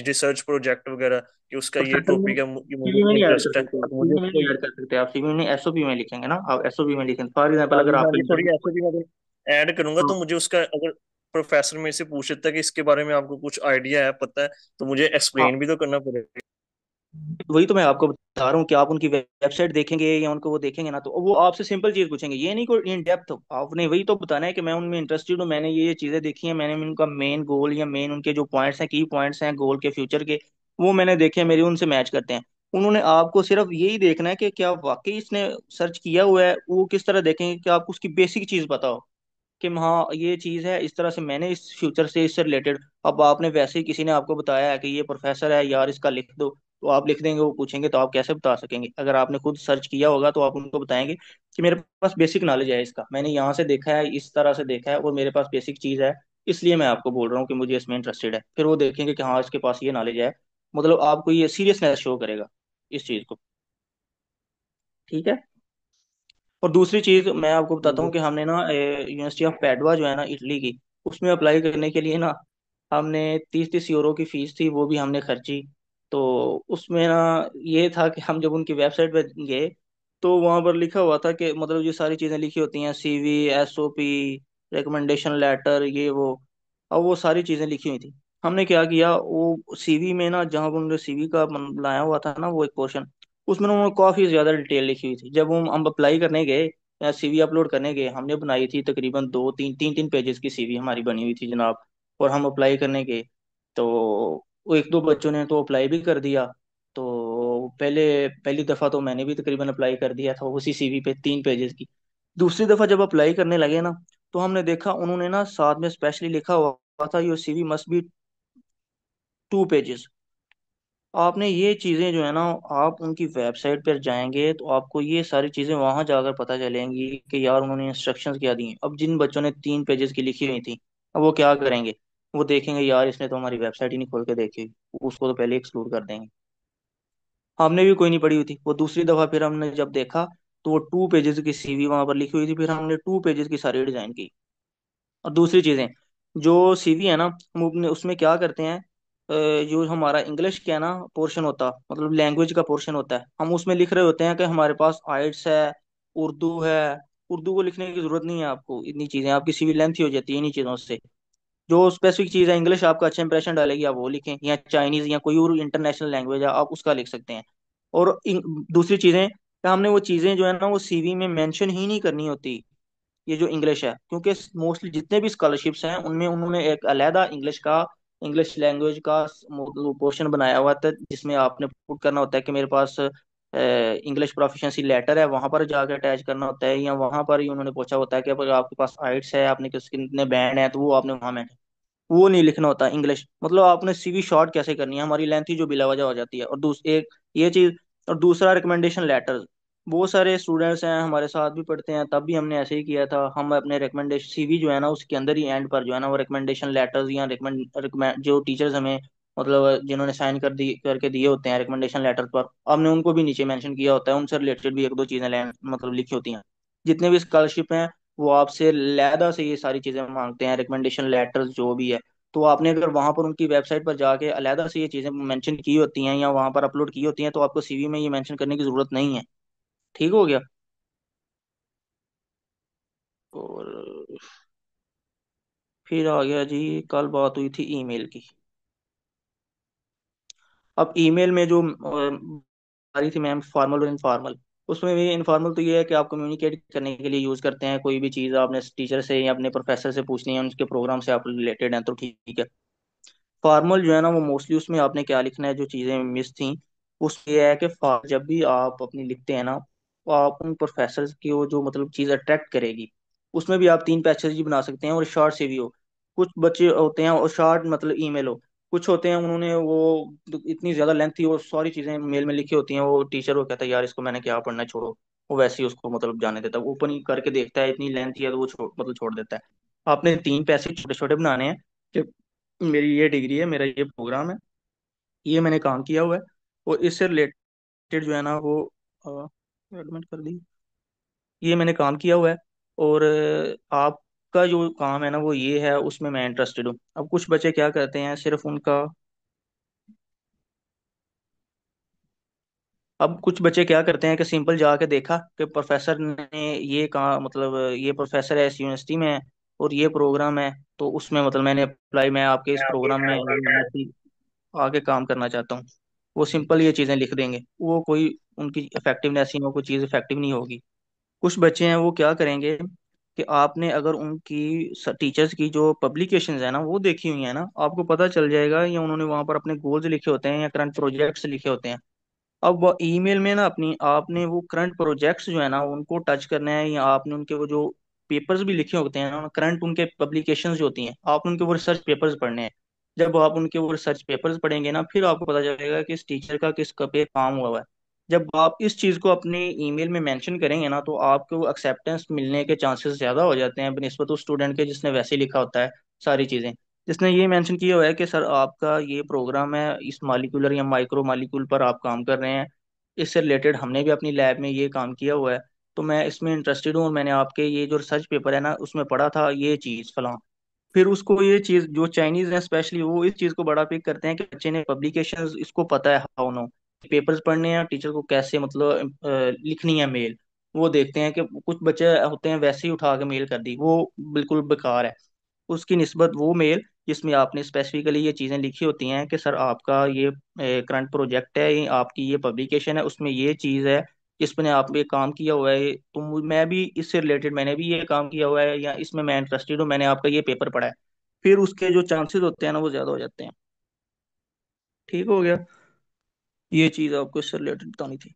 रिसर्च प्रोजेक्ट वगैरह कि उसका ये प्रोफेसर में टॉपिक है, ये सीवी में मुझे नहीं ऐड कर इंटरेस्ट है, सकते, आप तो मुझे सीवी में उसका नहीं ऐड कर सकते, आप सीवी में एसओपी में लिखेंगे ना, आप एसओपी में लिखेंगे। फॉर एग्जाम्पल हाँ अगर जी हाँ आपका जी सॉरी इंटरव्यू, ऐसे भी मैं ऐड करूंगा तो मुझे उसका अगर प्रोफेसर मेरे से पूछ लेता है कि इसके बारे में आपको कुछ आइडिया है, पता है, तो मुझे एक्सप्लेन भी तो करना पड़ेगा। वही तो मैं आपको बता रहा हूँ कि आप उनकी वेबसाइट देखेंगे या उनको वो देखेंगे ना तो वो आपसे सिंपल चीज पूछेंगे, ये नहीं कोई इन डेप्थ। आपने वही तो बताना है कि मैं उनमें इंटरेस्टेड हूँ, मैंने ये चीजें देखी हैं, मैंने उनका मेन गोल या मेन उनके जो पॉइंट्स हैं, की पॉइंट्स हैं गोल के फ्यूचर के, वो मैंने देखे हैं, मेरे उनसे मैच करते हैं। उन्होंने आपको सिर्फ यही देखना है कि क्या वाकई इसने सर्च किया हुआ है। वो किस तरह देखेंगे कि आपको उसकी बेसिक चीज पता हो कि हाँ ये चीज है इस तरह से, मैंने इस फ्यूचर से इससे रिलेटेड, अब आपने वैसे ही किसी ने आपको बताया है कि ये प्रोफेसर है यार इसका लिख दो, तो आप लिख देंगे, वो पूछेंगे तो आप कैसे बता सकेंगे। अगर आपने खुद सर्च किया होगा तो आप उनको बताएंगे कि मेरे पास बेसिक नॉलेज है इसका, मैंने यहाँ से देखा है, इस तरह से देखा है और मेरे पास बेसिक चीज है, इसलिए मैं आपको बोल रहा हूँ कि मुझे इसमें इंटरेस्टेड है। फिर वो देखेंगे कि हाँ इसके पास ये नॉलेज है, मतलब आपको ये सीरियसनेस शो करेगा इस चीज को। ठीक है। और दूसरी चीज मैं आपको बताता हूँ कि हमने ना यूनिवर्सिटी ऑफ पैडवा जो है ना इटली की, उसमें अप्लाई करने के लिए ना हमने 30-30 यूरो की फीस थी, वो भी हमने खर्ची। तो उसमें ना ये था कि हम जब उनकी वेबसाइट पर गए तो वहां पर लिखा हुआ था कि मतलब ये सारी चीजें लिखी होती हैं, सीवी, एसओपी, रिकमेंडेशन लेटर, ये वो, अब वो सारी चीजें लिखी हुई थी। हमने क्या किया, वो सीवी में ना, जहाँ पर उन्होंने सीवी का बनाया हुआ था ना वो एक पोर्शन, उसमें उन्होंने काफी ज्यादा डिटेल लिखी हुई थी। जब हम अप्लाई करने गए या सीवी अपलोड करने गए, हमने बनाई थी तकरीबन दो तीन तीन तीन पेजेस की सीवी हमारी बनी हुई थी जनाब। और हम अप्लाई करने गए तो वो एक दो बच्चों ने तो अप्लाई भी कर दिया। तो पहली दफा तो मैंने भी तकरीबन अप्लाई कर दिया था उसी सीवी पे 3 पेजेस की। दूसरी दफा जब अप्लाई करने लगे ना, तो हमने देखा उन्होंने ना साथ में स्पेशली लिखा हुआ था, your CV must be 2 pages. आपने ये चीजें जो है ना, आप उनकी वेबसाइट पर जाएंगे तो आपको ये सारी चीजें वहां जाकर पता चलेंगी कि यार उन्होंने इंस्ट्रक्शंस क्या दी हैं। अब जिन बच्चों ने 3 पेजेस की लिखी हुई थी, अब वो क्या करेंगे, वो देखेंगे यार इसने तो हमारी वेबसाइट ही नहीं खोल के देखी, उसको तो पहले एक्सक्लूड कर देंगे। हमने भी कोई नहीं पढ़ी हुई थी। वो दूसरी दफा फिर हमने जब देखा तो वो 2 पेजेस की सीवी वहां पर लिखी हुई थी, फिर हमने 2 पेजेस की सारी डिजाइन की। और दूसरी चीजें, जो सीवी है ना, हम अपने उसमें क्या करते हैं, जो हमारा इंग्लिश का ना पोर्शन होता, मतलब लैंग्वेज का पोर्शन होता है, हम उसमें लिख रहे होते हैं कि हमारे पास आइट्स है, उर्दू है। उर्दू को लिखने की जरूरत नहीं है आपको, इतनी चीजें आपकी सीवी लेंथ ही हो जाती है इन्हीं चीजों से। जो स्पेसिफिक चीज़ है, इंग्लिश आपका अच्छा इंप्रेशन डालेगी, आप वो लिखें, या चाइनीज या कोई और इंटरनेशनल लैंग्वेज है आप उसका लिख सकते हैं। और दूसरी चीजें कि हमने वो चीजें जो है ना वो सीवी में मेंशन ही नहीं करनी होती, ये जो इंग्लिश है, क्योंकि मोस्टली जितने भी स्कॉलरशिप्स हैं उनमें उन्होंने एक अलहदा इंग्लिश लैंग्वेज का पोर्शन बनाया हुआ था, जिसमें आपने पुट करना होता है कि मेरे पास इंग्लिश प्रोफिशिएंसी लेटर है, वहां पर जाकर अटैच करना होता है, या वहां पर ही उन्होंने पूछा होता है कि अगर आपके पास आइट्स है, आपने कितने बैंड है, तो वो आपने वहां में, वो नहीं लिखना होता इंग्लिश। मतलब आपने सीवी शॉर्ट कैसे करनी है, हमारी लेंथ ही जो बिला वजह हो जाती है। और एक ये चीज। और दूसरा, रिकमेंडेशन लेटर्स। बहुत सारे स्टूडेंट्स हैं हमारे साथ भी पढ़ते हैं, तब भी हमने ऐसे ही किया था। हम अपने रिकमेंडेशन सीवी जो है ना उसके अंदर ही एंड पर जो है ना वो रिकमेंडेशन लेटर्स या रिकमेंड जो टीचर्स हमें, मतलब जिन्होंने साइन करके दिए होते हैं रिकमेंडेशन लेटर पर, हमने उनको भी नीचे मेंशन किया होता है, उनसे रिलेटेड भी एक दो चीजें मतलब लिखी होती हैं। जितने भी स्कॉलरशिप हैं वो आपसे लैदा से ये सारी चीजें मांगते हैं, रिकमेंडेशन लेटर्स जो भी है। तो आपने अगर वहां पर उनकी वेबसाइट पर जाके अलहदा से ये चीजें मेंशन की होती हैं या वहां पर अपलोड की होती हैं, तो आपको सीवी में ये मेंशन करने की जरूरत नहीं है। ठीक हो गया। और फिर आ गया जी, कल बात हुई थी ईमेल की। अब ईमेल में जो आ रही थी मैम, फॉर्मल और इनफॉर्मल। उसमें भी इनफॉर्मल तो ये है कि आप कम्युनिकेट करने के लिए यूज करते हैं, कोई भी चीज़ आपने टीचर से या अपने प्रोफेसर से पूछनी है, उनके प्रोग्राम से आप रिलेटेड हैं तो ठीक है। फॉर्मल जो है ना वो मोस्टली उसमें आपने क्या लिखना है, जो चीज़ें मिस थी उसमें ये है कि जब भी आप अपनी लिखते हैं ना, तो आप उन प्रोफेसर की वो जो मतलब चीज़ अट्रैक्ट करेगी, उसमें भी आप 3 पैसेज ही बना सकते हैं और शॉर्ट से भी हो। कुछ बच्चे होते हैं और शॉर्ट मतलब ईमेल हो, कुछ होते हैं उन्होंने वो इतनी ज़्यादा लेंथ थी और सारी चीज़ें मेल में लिखी होती हैं, वो टीचर वो कहता है यार इसको मैंने क्या पढ़ना है, छोड़ो। वो वैसे ही उसको मतलब जाने देता है, ओपन ही करके देखता है इतनी लेंथ ही है तो वो छोड़ देता है। आपने 3 पैसेज छोटे छोटे बनाने हैं कि मेरी ये डिग्री है, मेरा ये प्रोग्राम है, ये मैंने काम किया हुआ है, और इससे रिलेटेड जो है ना वो एडमिट कर दी, ये मैंने काम किया हुआ है। और आपका जो काम है ना वो ये है, उसमें मैं इंटरेस्टेड हूँ। अब कुछ बच्चे क्या करते हैं, सिर्फ उनका, अब कुछ बच्चे क्या करते हैं कि सिंपल जाके देखा कि प्रोफेसर ने ये कहा, मतलब ये प्रोफेसर है इस यूनिवर्सिटी में है और ये प्रोग्राम है, तो उसमें मतलब मैंने अप्लाई, मैं आपके इस प्रोग्राम में आगे काम करना चाहता हूँ। वो सिंपल ये चीज़ें लिख देंगे, वो कोई उनकी इफेक्टिवनेस ही, वो कोई चीज़ इफेक्टिव नहीं होगी। कुछ बच्चे हैं वो क्या करेंगे कि आपने अगर उनकी टीचर्स की जो पब्लिकेशंस है ना वो देखी हुई है ना, आपको पता चल जाएगा, या उन्होंने वहां पर अपने गोल्स लिखे होते हैं या करंट प्रोजेक्ट्स लिखे होते हैं। अब वो ईमेल में ना अपनी आपने वो करंट प्रोजेक्ट्स जो है ना उनको टच करना है, या आपने उनके वो जो पेपर्स भी लिखे होते हैं ना, करंट उनके पब्लिकेशंस जो होती हैं, आपने उनके वो रिसर्च पेपर्स पढ़ने हैं। जब आप उनके वो रिसर्च पेपर्स पढ़ेंगे ना, फिर आपको पता चलेगा कि इस टीचर का किस पे काम हुआ है। जब आप इस चीज़ को अपने ईमेल में मेंशन करेंगे ना, तो आपको एक्सेप्टेंस मिलने के चांसेस ज़्यादा हो जाते हैं बनिस्बत उस स्टूडेंट के जिसने वैसे ही लिखा होता है सारी चीज़ें, जिसने ये मेंशन किया हुआ है कि सर आपका ये प्रोग्राम है, इस मालिक्यूलर या माइक्रो मालिक्यूल पर आप काम कर रहे हैं, इससे रिलेटेड हमने भी अपनी लैब में ये काम किया हुआ है, तो मैं इसमें इंटरेस्टेड हूँ, और मैंने आपके ये जो रिसर्च पेपर है ना उसमें पढ़ा था ये चीज़ फलां। फिर उसको ये चीज़, जो चाइनीज है स्पेशली, वो इस चीज़ को बड़ा पिक करते हैं कि बच्चे ने पब्लिकेशंस, इसको पता है हाउ नो पेपर्स पढ़ने हैं, टीचर को कैसे मतलब लिखनी है मेल। वो देखते हैं कि कुछ बच्चे होते हैं वैसे ही उठा के मेल कर दी, वो बिल्कुल बेकार है। उसकी निस्बत वो मेल जिसमें आपने स्पेसिफिकली ये चीज़ें लिखी होती हैं कि सर आपका ये करंट प्रोजेक्ट है, ये आपकी ये पब्लिकेशन है, उसमें ये चीज़ है जिसमें आप ये काम किया हुआ है, तो मैं भी इससे रिलेटेड मैंने भी ये काम किया हुआ है या इसमें मैं इंटरेस्टेड हूँ, मैंने आपका ये पेपर पढ़ा है। फिर उसके जो चांसेस होते हैं ना वो ज़्यादा हो जाते हैं। ठीक हो गया, ये चीज़ आपको इससे रिलेटेड बतानी थी।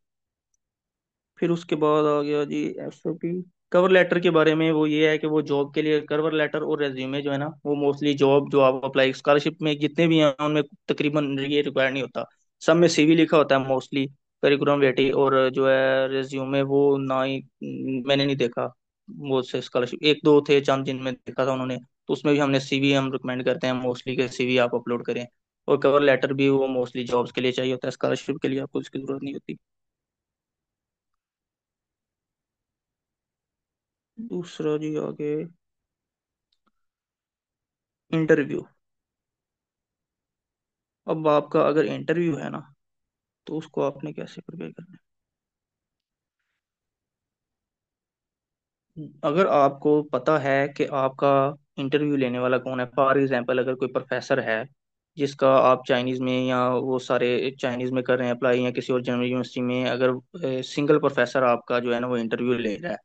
फिर उसके बाद आ गया जी एसओपी। कवर लेटर के बारे में वो ये है कि वो जॉब के लिए कवर लेटर और रेज्यूमे जो है ना, वो मोस्टली जॉब जो आप अप्लाई स्कॉलरशिप में जितने भी हैं उनमें तकरीबन ये रिक्वायर नहीं होता। सब में सीवी लिखा होता है मोस्टली, करिकुलम वेटी, और जो है रेज्यूमे वो ना ही मैंने नहीं देखा। वो से स्कॉलरशिप एक दो थे चंद जिनमें देखा था उन्होंने, तो उसमें भी हमने सीवी हम रिकमेंड करते हैं मोस्टली के सीवी आप अपलोड करें। और कवर लेटर भी वो मोस्टली जॉब्स के लिए चाहिए होता है, स्कॉलरशिप के लिए आपको उसकी जरूरत नहीं होती। दूसरा जी आगे इंटरव्यू। अब आपका अगर इंटरव्यू है ना, तो उसको आपने कैसे प्रिपेयर करना है। अगर आपको पता है कि आपका इंटरव्यू लेने वाला कौन है, फॉर एग्जांपल अगर कोई प्रोफेसर है जिसका आप चाइनीज़ में या वो सारे चाइनीज़ में कर रहे हैं अप्लाई, या किसी और जनरल यूनिवर्सिटी में अगर सिंगल प्रोफेसर आपका जो है ना वो इंटरव्यू ले रहा है,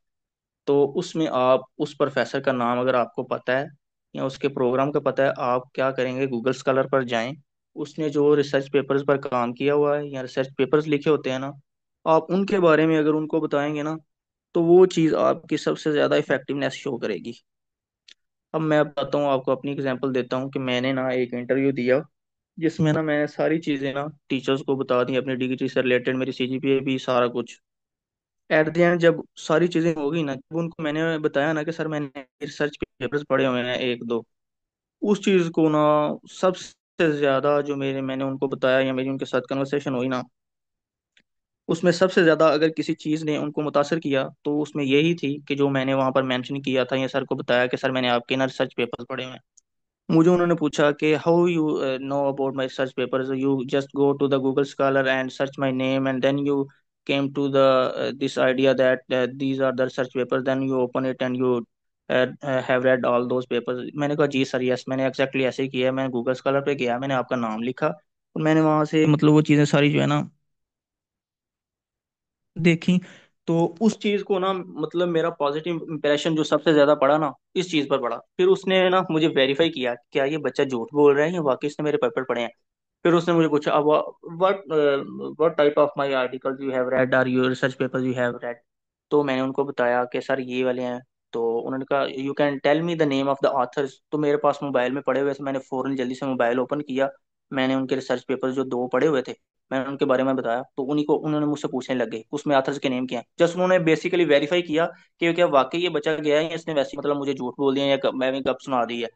तो उसमें आप उस प्रोफेसर का नाम अगर आपको पता है या उसके प्रोग्राम का पता है, आप क्या करेंगे, गूगल स्कॉलर पर जाएं। उसने जो रिसर्च पेपर्स पर काम किया हुआ है या रिसर्च पेपर्स लिखे होते हैं ना, आप उनके बारे में अगर उनको बताएंगे ना, तो वो चीज़ आपकी सबसे ज़्यादा इफेक्टिवनेस शो करेगी। अब मैं बताता हूँ आपको, अपनी एग्जांपल देता हूँ कि मैंने ना एक इंटरव्यू दिया जिसमें ना मैंने सारी चीज़ें ना टीचर्स को बता दी, अपनी डिग्री से रिलेटेड, मेरी सीजीपीए भी, सारा कुछ। एट द एंड जब सारी चीजें हो गई ना, जब उनको मैंने बताया ना कि सर मैंने रिसर्च पेपर्स पढ़े हुए हैं एक दो, उस चीज को ना सबसे ज्यादा जो मैंने उनको बताया या मेरी उनके साथ कन्वर्सेशन हुई ना, उसमें सबसे ज्यादा अगर किसी चीज ने उनको मुतासर किया तो उसमें यही थी कि जो मैंने वहां पर मेंशन किया था या सर को बताया कि सर मैंने आपके ना रिसर्च पेपर्स पढ़े हुए हैं। मुझे उन्होंने पूछा कि how you know about my research papers, you just go to the Google Scholar and search my name and then you came to the this idea that these are the research papers, then you open it and you have read all those papers। मैंने कहा जी sir, yes मैंने exactly ऐसे ही किया। मैंने Google scholar पे गया, मैंने आपका नाम लिखा और मैंने वहां से मतलब वो चीज़ें सारी जो है ना देखी। तो उस चीज को ना मतलब मेरा पॉजिटिव इंप्रेशन जो सबसे ज्यादा पड़ा ना इस चीज पर पड़ा। फिर उसने ना मुझे वेरीफाई किया क्या ये बच्चा झूठ बोल रहा है या वाकई इसने मेरे पेपर पढ़े हैं। फिर उसने मुझे पूछा अब what type of my articles you have read, are you research papers you have read. तो मैंने उनको बताया कि सर ये वाले हैं। तो उन्होंने कहा you can tell me the name of the authors. तो मेरे पास मोबाइल में पड़े हुए थे, मैंने फौरन जल्दी से मोबाइल ओपन किया, मैंने उनके रिसर्च पेपर्स जो दो पड़े हुए थे मैंने उनके बारे में बताया, तो उन्हीं को उन्होंने मुझसे पूछने लग गए उसमें ऑथर्स के नेम क्या हैं। जस्ट उन्होंने बेसिकली वेरीफाई किया कि क्या वाकई ये बचा गया है या इसने वैसे ही मतलब मुझे झूठ बोल दिया या मैं भी गप सुना दी है।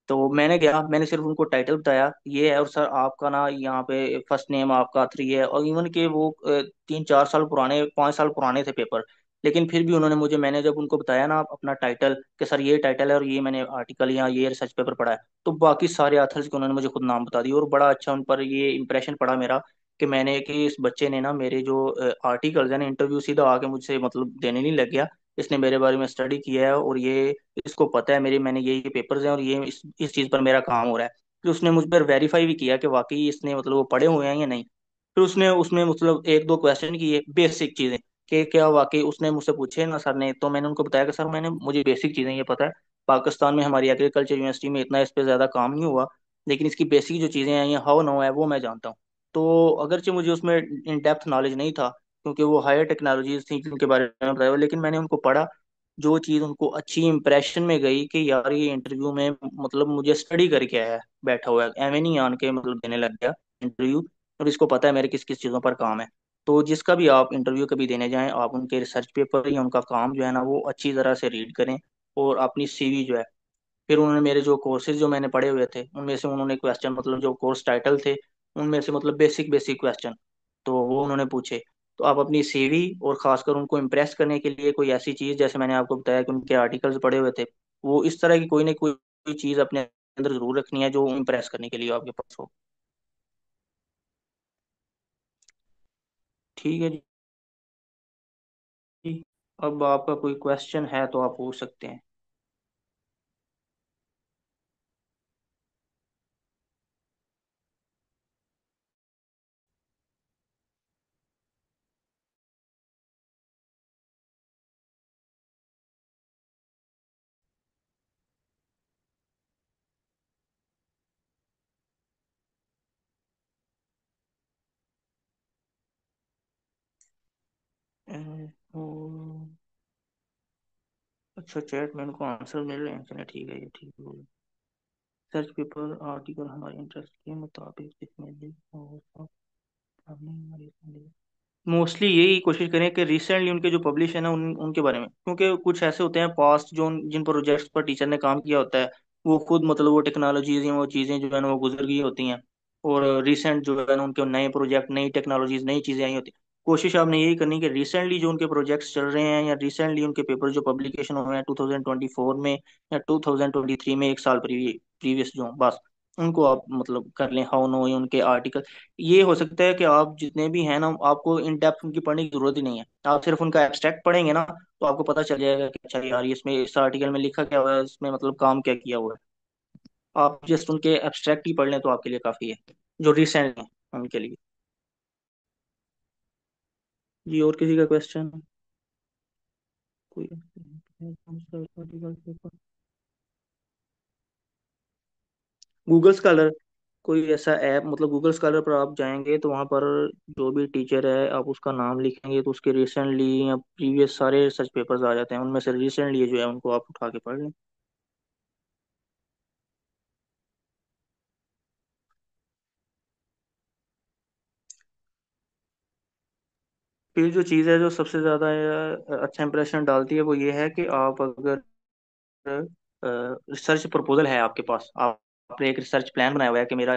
तो मैंने गया, मैंने सिर्फ उनको टाइटल बताया ये है, और सर आपका ना यहाँ पे फर्स्ट नेम आपका थ्री है, और इवन के वो 3-4 साल पुराने 5 साल पुराने थे पेपर। लेकिन फिर भी उन्होंने मुझे, मैंने जब उनको बताया ना अपना टाइटल कि सर ये टाइटल है और ये मैंने आर्टिकल या ये रिसर्च पेपर पढ़ा है, तो बाकी सारे ऑथर्स के उन्होंने मुझे खुद नाम बता दिए। और बड़ा अच्छा उन पर ये इंप्रेशन पड़ा मेरा कि मैंने कि इस बच्चे ने ना मेरे जो आर्टिकल्स है ना, इंटरव्यू सीधा आके मुझसे मतलब देने नहीं लग गया, इसने मेरे बारे में स्टडी किया है और ये इसको पता है मेरे मैंने ये पेपर्स हैं और ये इस चीज़ पर मेरा काम हो रहा है। फिर उसने मुझ पर वेरीफाई भी किया कि वाकई इसने मतलब वो पढ़े हुए हैं या नहीं। फिर उसने उसमें मतलब एक दो क्वेश्चन किए, बेसिक चीज़ें कि क्या वाकई उसने मुझसे पूछे ना सर ने, तो मैंने उनको बताया कि सर मैंने मुझे बेसिक चीज़ें ये पता है, पाकिस्तान में हमारी एग्रीकल्चर यूनिवर्सिटी में इतना इस पर ज़्यादा काम नहीं हुआ, लेकिन इसकी बेसिक जो चीज़ें हैं ये हाउ नो है वो मैं जानता हूँ। तो अगरचे मुझे उसमें इन डेप्थ नॉलेज नहीं था क्योंकि वो हायर टेक्नोलॉजीज थी जिनके बारे में बताया, लेकिन मैंने उनको पढ़ा। जो चीज़ उनको अच्छी इंप्रेशन में गई कि यार ये इंटरव्यू में मतलब मुझे स्टडी करके आया है, बैठा हुआ है, एवं नहीं आन के मतलब देने लग गया इंटरव्यू, और इसको पता है मेरे किस किस चीज़ों पर काम है। तो जिसका भी आप इंटरव्यू कभी देने जाएं, आप उनके रिसर्च पेपर या उनका काम जो है ना वो अच्छी तरह से रीड करें, और अपनी सीवी जो है। फिर उन्होंने मेरे जो कोर्सेज जो मैंने पढ़े हुए थे उनमें से उन्होंने क्वेश्चन मतलब जो कोर्स टाइटल थे उनमें से मतलब बेसिक बेसिक क्वेश्चन तो वो उन्होंने पूछे। तो आप अपनी सीवी और खासकर उनको इम्प्रेस करने के लिए कोई ऐसी चीज़, जैसे मैंने आपको बताया कि उनके आर्टिकल्स पढ़े हुए थे, वो इस तरह की कोई ना कोई चीज़ अपने अंदर जरूर रखनी है जो इम्प्रेस करने के लिए आपके पास हो। ठीक है जी। अब आपका कोई क्वेश्चन है तो आप पूछ सकते हैं। अच्छा, चैट में उनको आंसर मिल रहे हैं, चलिए ठीक है, ये ठीक है। सर्च पेपर आर्टिकल हमारे इंटरेस्ट के मुताबिक जिसमें मोस्टली यही कोशिश करें कि रिसेंटली उनके जो पब्लिश है ना उनके बारे में, क्योंकि कुछ ऐसे होते हैं पास्ट जो जिन प्रोजेक्ट्स पर टीचर ने काम किया होता है, वो खुद मतलब वो टेक्नोलॉजीज वो चीज़ें जो है ना वो गुजर गई होती हैं, और रिसेंट जो है ना उनके नए प्रोजेक्ट नई टेक्नोलॉजीज नई चीज़ें आई होती हैं। कोशिश आपने यही करनी कि रिसेंटली जो उनके प्रोजेक्ट्स चल रहे हैं या रिसेंटली उनके पेपर जो पब्लिकेशन हुए हैं 2024 में या 2023 में, एक साल प्रीवियस जो बस उनको आप मतलब कर लें, हाउ नो उनके आर्टिकल। ये हो सकता है कि आप जितने भी हैं ना आपको इन डेप्थ उनकी पढ़ने की जरूरत ही नहीं है, आप सिर्फ उनका एब्स्ट्रैक्ट पढ़ेंगे ना तो आपको पता चल जाएगा कि अच्छा यार इसमें इस आर्टिकल में लिखा क्या हुआ है, इसमें मतलब काम क्या किया हुआ है। आप जस्ट उनके एब्स्ट्रैक्ट ही पढ़ लें तो आपके लिए काफ़ी है, जो रिसेंट है उनके लिए। जी, और किसी का क्वेश्चन? कोई गूगल स्कॉलर, कोई ऐसा ऐप मतलब गूगल स्कॉलर पर आप जाएंगे तो वहाँ पर जो भी टीचर है आप उसका नाम लिखेंगे तो उसके रिसेंटली या प्रीवियस सारे सर्च पेपर्स आ जाते हैं, उनमें से रिसेंटली जो है उनको आप उठा के पढ़ लें। फिर जो चीज़ है जो सबसे ज़्यादा अच्छा इंप्रेशन डालती है वो ये है कि आप अगर रिसर्च प्रपोजल है आपके पास, आपने एक रिसर्च प्लान बनाया हुआ है कि मेरा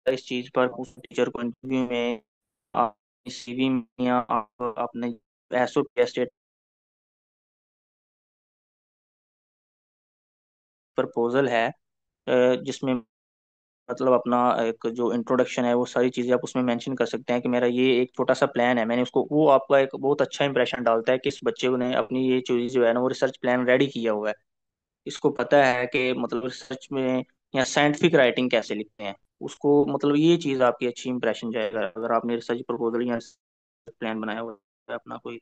इस चीज़ पर उस टीचर को इंटरव्यू में आप सीवी में या आप अपने एसओ स्टेट प्रपोजल है, जिसमें मतलब अपना एक जो इंट्रोडक्शन है वो सारी चीज़ें आप उसमें मेंशन कर सकते हैं कि मेरा ये एक छोटा सा प्लान है, मैंने उसको, वो आपका एक बहुत अच्छा इंप्रेशन डालता है कि इस बच्चे ने अपनी ये चीज़ जो है ना वो रिसर्च प्लान रेडी किया हुआ है, इसको पता है कि मतलब रिसर्च में या साइंटिफिक राइटिंग कैसे लिखते हैं उसको, मतलब ये चीज़ आपकी अच्छी इंप्रेशन जाएगा अगर आपने रिसर्च प्रपोजल या प्लान बनाया हुआ है अपना कोई।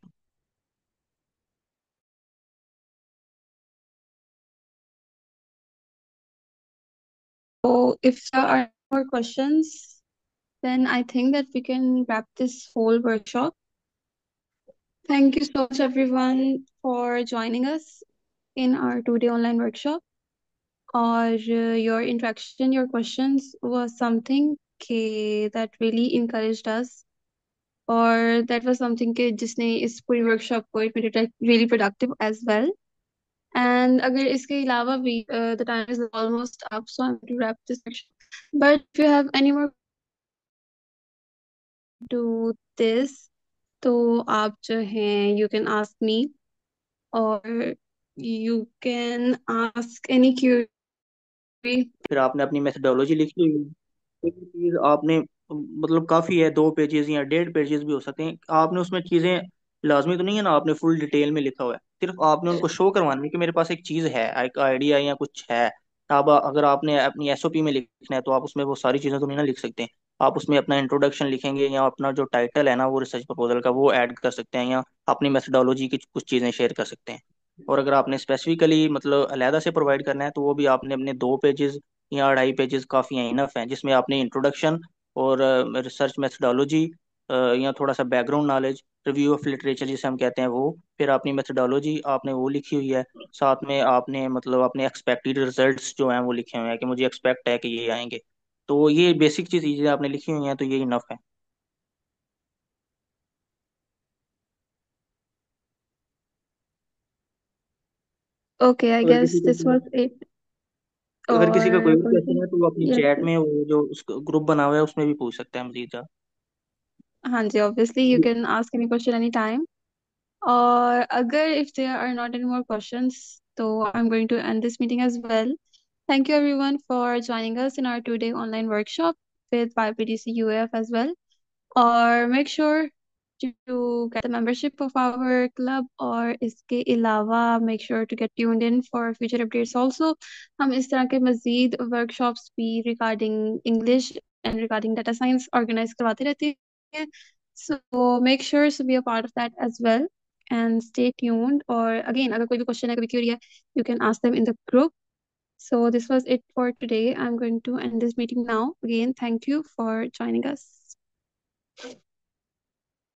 So if there are more questions, then I think that we can wrap this whole workshop. Thank you so much, everyone, for joining us in our 2-day online workshop. Or your interaction, your questions was something that really encouraged us, or that was something जिसने इस पूरी workshop को it made it really productive as well. And अगर इसके अलावा भी the time is almost up, so I'm going to wrap this section. But if you have any more to this, तो आप जो हैं you can ask me, or you can ask any query. फिर आपने अपनी मेथडोलॉजी लिखी हुई है, कोई भी चीज़ आपने मतलब काफ़ी है, 2 पेजेस या 1.5 पेजेस भी हो सकते हैं, आपने उसमें चीज़ें लाजमी तो नहीं है ना आपने फुल डिटेल में लिखा हुआ है, सिर्फ आपने उनको शो करवाना है कि मेरे पास एक चीज़ है, एक आइडिया या कुछ है। अब अगर आपने अपनी एसओपी में लिखना है तो आप उसमें वो सारी चीज़ें तो नहीं ना लिख सकते, आप उसमें अपना इंट्रोडक्शन लिखेंगे या अपना जो टाइटल है ना वो रिसर्च प्रपोजल का वो ऐड कर सकते हैं, या अपनी मेथडोलॉजी की कुछ चीज़ें शेयर कर सकते हैं। और अगर आपने स्पेसिफिकली मतलब अलहदा से प्रोवाइड करना है तो वो भी आपने अपने 2 पेजेस या 2.5 पेजेस काफ़ी हैं, इनफ हैं, जिसमें आपने इंट्रोडक्शन और रिसर्च मेथडोलॉजी या थोड़ा सा background knowledge, review of literature जिसे हम कहते हैं वो, फिर अपनी मेथडोलॉजी आपने वो लिखी हुई है, साथ में आपने मतलब अपने एक्सपेक्टेड रिजल्ट्स जो हैं वो लिखे हुए हैं कि मुझे एक्सपेक्ट है कि ये आएंगे। तो ये बेसिक चीज़ें आपने लिखी हुई हैं तो ये इनफ है। Okay, I अगर guess किसी को this was it. अगर किसी का कोई और और कौन क्वेश्चन सी? है तो वो अपनी Yes, चैट yes. में वो जो ग्रुप बना हुआ है उसमें भी पूछ सकते हैं मजीद। हाँ जी, obviously you can ask any question anytime. और अगर if there are not any more questions, so I'm going to end this meeting as well. Thank you everyone for joining us in our 2-day online workshop with YPDC UF as well. और make sure to get the membership of our club, और इसके अलावा make sure to get tuned in for future updates also. हम इस तरह के मज़ीद workshops भी regarding English and regarding data science organize करवाते रहते हैं. So make sure to be a part of that as well and stay tuned. और again अगर कोई भी question है, कोई query है, you can ask them in the group. So this was it for today. I'm going to end this meeting now. Again, thank you for joining us.